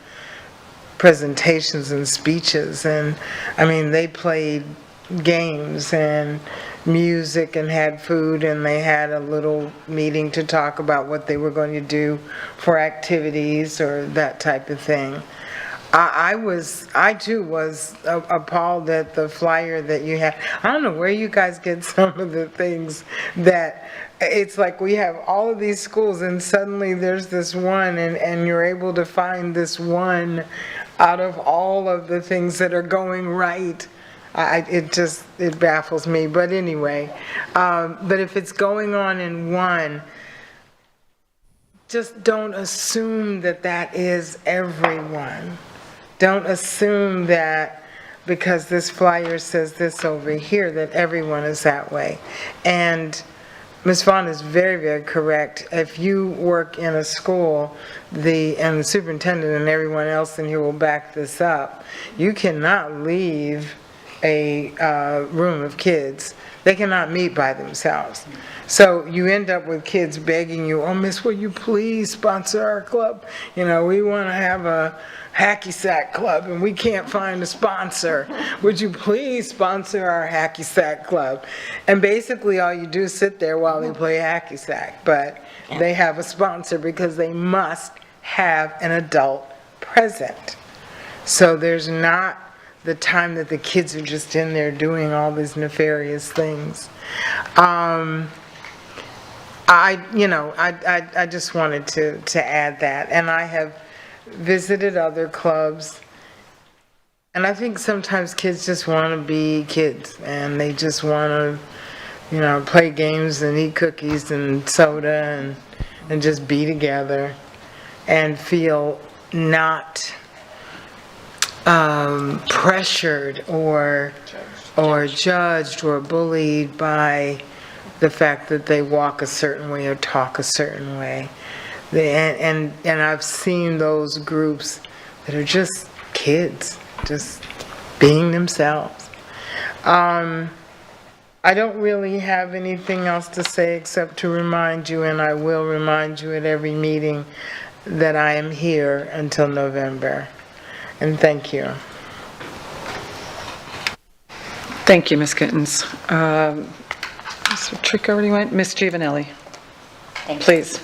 presentations and speeches, and I mean, they played games and music and had food, and they had a little meeting to talk about what they were going to do for activities or that type of thing. I too was appalled at the flyer that you had. I don't know where you guys get some of the things that it's like we have all of these schools and suddenly there's this one, and you're able to find this one out of all of the things that are going right. It baffles me, but anyway, but if it's going on in one, just don't assume that that is everyone. Don't assume that because this flyer says this over here that everyone is that way. And Ms. Vaughn is very, very correct. If you work in a school, and the superintendent and everyone else in here will back this up, you cannot leave a room of kids. They cannot meet by themselves. So you end up with kids begging you, oh, miss, will you please sponsor our club? You know, we want to have a hacky sack club and we can't find a sponsor. Would you please sponsor our hacky sack club? And basically all you do is sit there while they play hacky sack, but they have a sponsor because they must have an adult present. So there's not the time that the kids are just in there doing all these nefarious things. I just wanted to add that. And I have visited other clubs, and I think sometimes kids just want to be kids, and they just want to, play games and eat cookies and soda and just be together and feel not pressured or judged or bullied by the fact that they walk a certain way or talk a certain way. And I've seen those groups that are just kids, just being themselves. I don't really have anything else to say except to remind you, and I will remind you at every meeting, that I am here until November. And thank you. Thank you, Ms. Gittens. Mr. Trick already went. Ms. Giovanelli, please.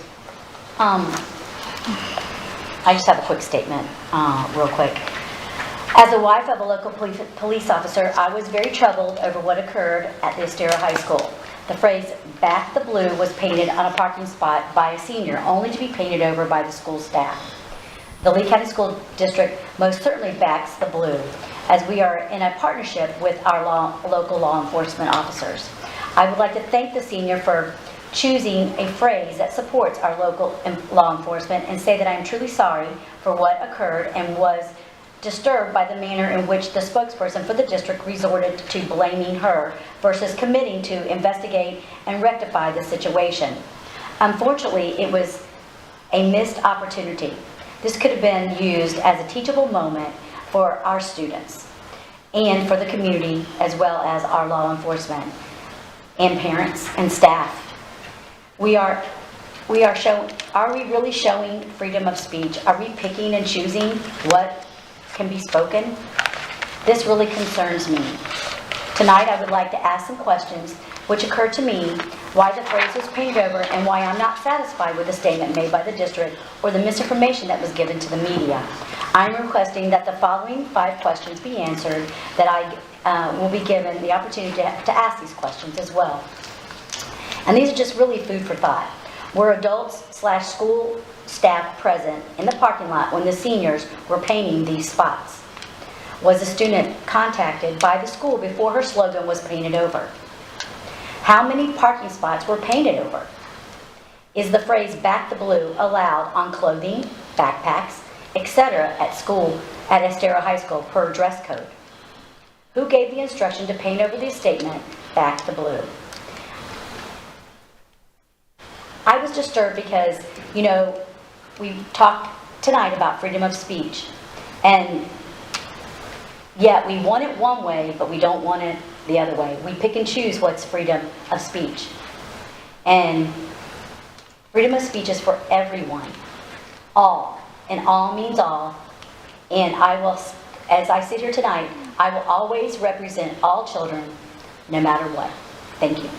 I just have a quick statement, real quick. As a wife of a local police officer, I was very troubled over what occurred at the Estero High School. The phrase, "back the blue," was painted on a parking spot by a senior, only to be painted over by the school staff. The Lee County School District most certainly backs the blue, as we are in a partnership with our local law enforcement officers. I would like to thank the senior for choosing a phrase that supports our local law enforcement and say that I am truly sorry for what occurred and was disturbed by the manner in which the spokesperson for the district resorted to blaming her versus committing to investigate and rectify the situation. Unfortunately, it was a missed opportunity. This could have been used as a teachable moment for our students and for the community, as well as our law enforcement and parents and staff. Are we really showing freedom of speech? Are we picking and choosing what can be spoken? This really concerns me. Tonight, I would like to ask some questions which occurred to me, why the phrase was painted over, and why I'm not satisfied with the statement made by the district or the misinformation that was given to the media. I'm requesting that the following 5 questions be answered, that I will be given the opportunity to ask these questions as well. And these are just really food for thought. Were adults/school staff present in the parking lot when the seniors were painting these spots? Was a student contacted by the school before her slogan was painted over? How many parking spots were painted over? Is the phrase "back the blue" allowed on clothing, backpacks, etc. at school at Estero High School per dress code? Who gave the instruction to paint over the statement "back the blue"? I was disturbed because, you know, we talked tonight about freedom of speech, and yet we want it one way, but we don't want it the other way. We pick and choose what's freedom of speech. And freedom of speech is for everyone. All. And all means all. And I will, as I sit here tonight, I will always represent all children, no matter what. Thank you.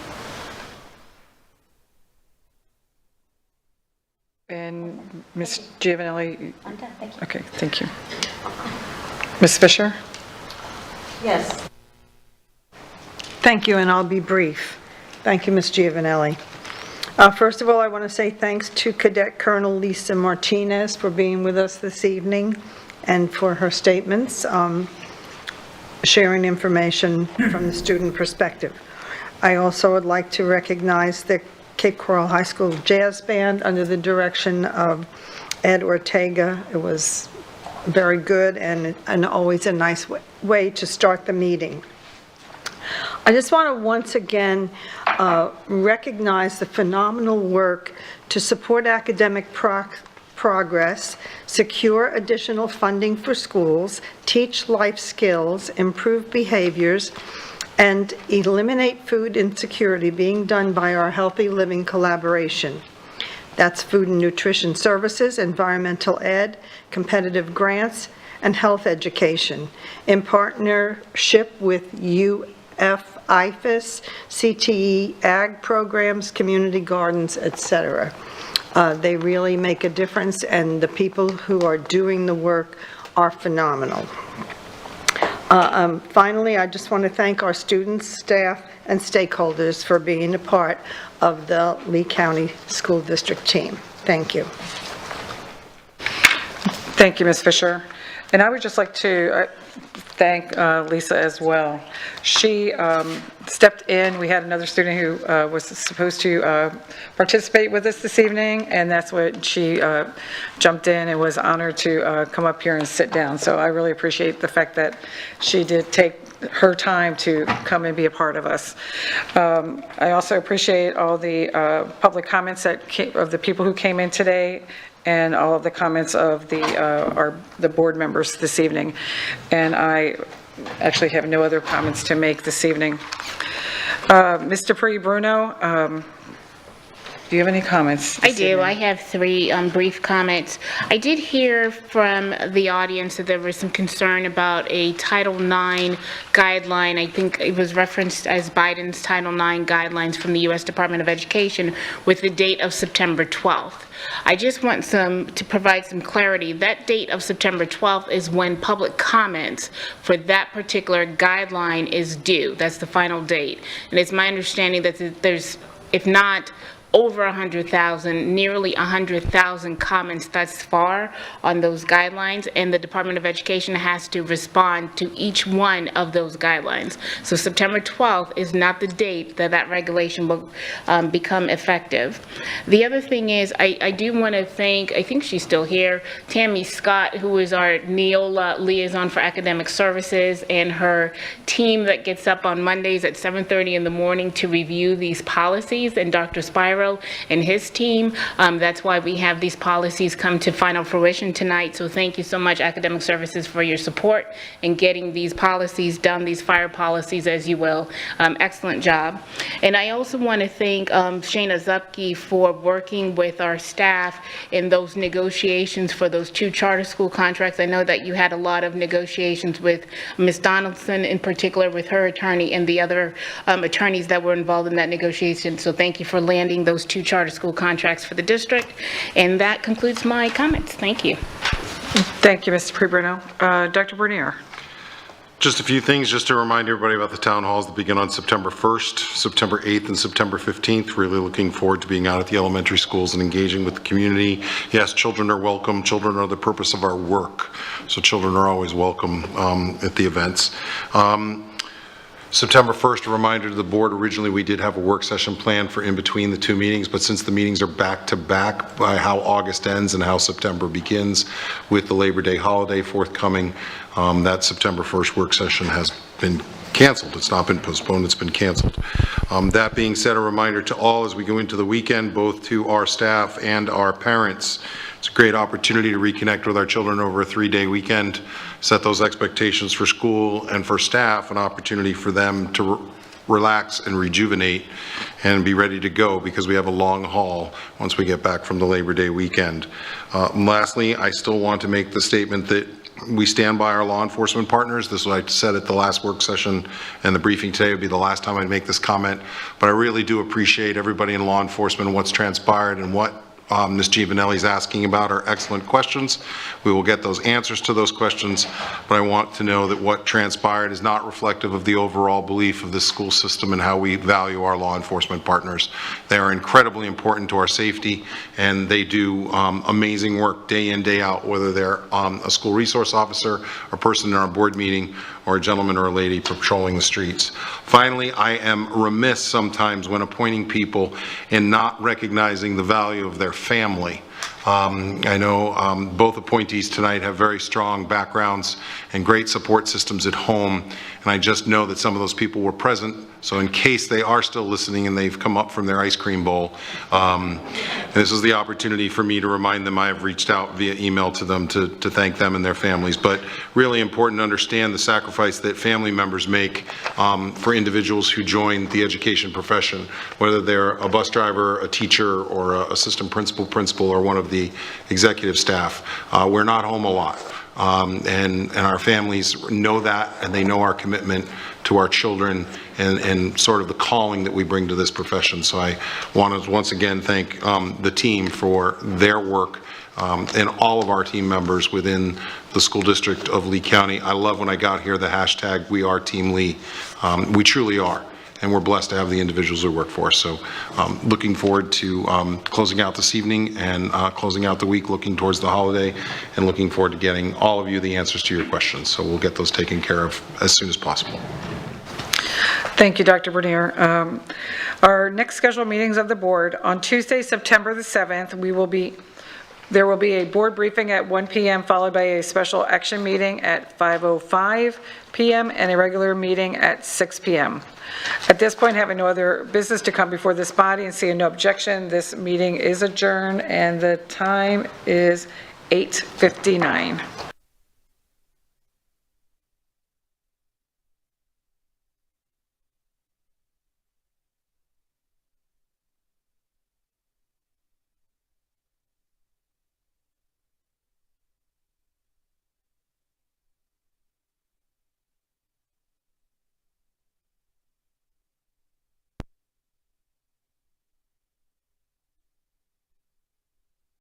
And Ms. Giovanelli? I'm done, thank you. Okay, thank you. Ms. Fisher? Yes. Thank you, and I'll be brief. Thank you, Ms. Giovanelli. First of all, I want to say thanks to Cadet Colonel Lisa Martinez for being with us this evening and for her statements, sharing information from the student perspective. I also would like to recognize the Cape Coral High School Jazz Band under the direction of Ed Ortega. It was very good and always a nice way to start the meeting. I just want to once again recognize the phenomenal work to support academic progress, secure additional funding for schools, teach life skills, improve behaviors, and eliminate food insecurity being done by our Healthy Living Collaboration. That's food and nutrition services, environmental ed, competitive grants, and health education in partnership with UF-IFAS, CTE, ag programs, community gardens, etc. They really make a difference, and the people who are doing the work are phenomenal. Finally, I just want to thank our students, staff, and stakeholders for being a part of the Lee County School District team. Thank you. Thank you, Ms. Fisher. And I would just like to thank Lisa as well. She stepped in. We had another student who was supposed to participate with us this evening, and that's what she jumped in and was honored to come up here and sit down. So I really appreciate the fact that she did take her time to come and be a part of us. I also appreciate all the public comments of the people who came in today, and all of the comments of the board members this evening. And I actually have no other comments to make this evening. Mr. Bruno, do you have any comments? I do. I have 3 brief comments. I did hear from the audience that there was some concern about a Title IX guideline. I think it was referenced as Biden's Title IX guidelines from the U.S. Department of Education with the date of September 12th. I just want to provide some clarity. That date of September 12th is when public comments for that particular guideline is due. That's the final date. And it's my understanding that there's, if not over 100,000, nearly 100,000 comments thus far on those guidelines, and the Department of Education has to respond to each one of those guidelines. So September 12th is not the date that that regulation will become effective. The other thing is, I do want to thank, I think she's still here, Tammy Scott, who is our Neola liaison for academic services, and her team that gets up on Mondays at 7:30 in the morning to review these policies, and Dr. Spiro and his team. That's why we have these policies come to final fruition tonight. So thank you so much, Academic Services, for your support in getting these policies done, these fire policies, as you will. Excellent job. And I also want to thank Shayna Zupke for working with our staff in those negotiations for those 2 charter school contracts. I know that you had a lot of negotiations with Ms. Donaldson, in particular with her attorney and the other attorneys that were involved in that negotiation. So thank you for landing those 2 charter school contracts for the district. And that concludes my comments. Thank you. Thank you, Mr. Prebrino. Dr. Bernier. Just a few things, just to remind everybody about the town halls that begin on September 1st, September 8th, and September 15th. Really looking forward to being out at the elementary schools and engaging with the community. Yes, children are welcome. Children are the purpose of our work, so children are always welcome at the events. September 1st, a reminder to the board, originally we did have a work session planned for in between the 2 meetings, but since the meetings are back to back by how August ends and how September begins with the Labor Day holiday forthcoming, that September 1st work session has been canceled. It's not been postponed, it's been canceled. That being said, a reminder to all as we go into the weekend, both to our staff and our parents, it's a great opportunity to reconnect with our children over a 3-day weekend, set those expectations for school and for staff, an opportunity for them to relax and rejuvenate and be ready to go because we have a long haul once we get back from the Labor Day weekend. Lastly, I still want to make the statement that we stand by our law enforcement partners. This is what I said at the last work session, and the briefing today would be the last time I'd make this comment, but I really do appreciate everybody in law enforcement and what's transpired and what Ms. Giovanelli is asking about are excellent questions. We will get those answers to those questions, but I want to know that what transpired is not reflective of the overall belief of the school system and how we value our law enforcement partners. They are incredibly important to our safety, and they do amazing work day in, day out, whether they're a school resource officer, a person in our board meeting, or a gentleman or a lady patrolling the streets. Finally, I am remiss sometimes when appointing people and not recognizing the value of their family. I know both appointees tonight have very strong backgrounds and great support systems at home, and I just know that some of those people were present, so in case they are still listening and they've come up from their ice cream bowl, this is the opportunity for me to remind them. I have reached out via email to them to thank them and their families, but really important to understand the sacrifice that family members make for individuals who join the education profession, whether they're a bus driver, a teacher, or an assistant principal, or one of the executive staff. We're not home a lot. And our families know that, and they know our commitment to our children and sort of the calling that we bring to this profession. So I want to once again thank the team for their work and all of our team members within the school district of Lee County. I love when I got here the hashtag We Are Team Lee. We truly are. And we're blessed to have the individuals who work for us. So looking forward to closing out this evening and closing out the week, looking towards the holiday, and looking forward to getting all of you the answers to your questions. So we'll get those taken care of as soon as possible. Thank you, Dr. Bernier. Our next scheduled meetings of the board on Tuesday, September the 7th, there will be a board briefing at 1 p.m. followed by a special action meeting at 5:05 p.m. and a regular meeting at 6 p.m. At this point, having no other business to come before this body and seeing no objection, this meeting is adjourned and the time is 8:59.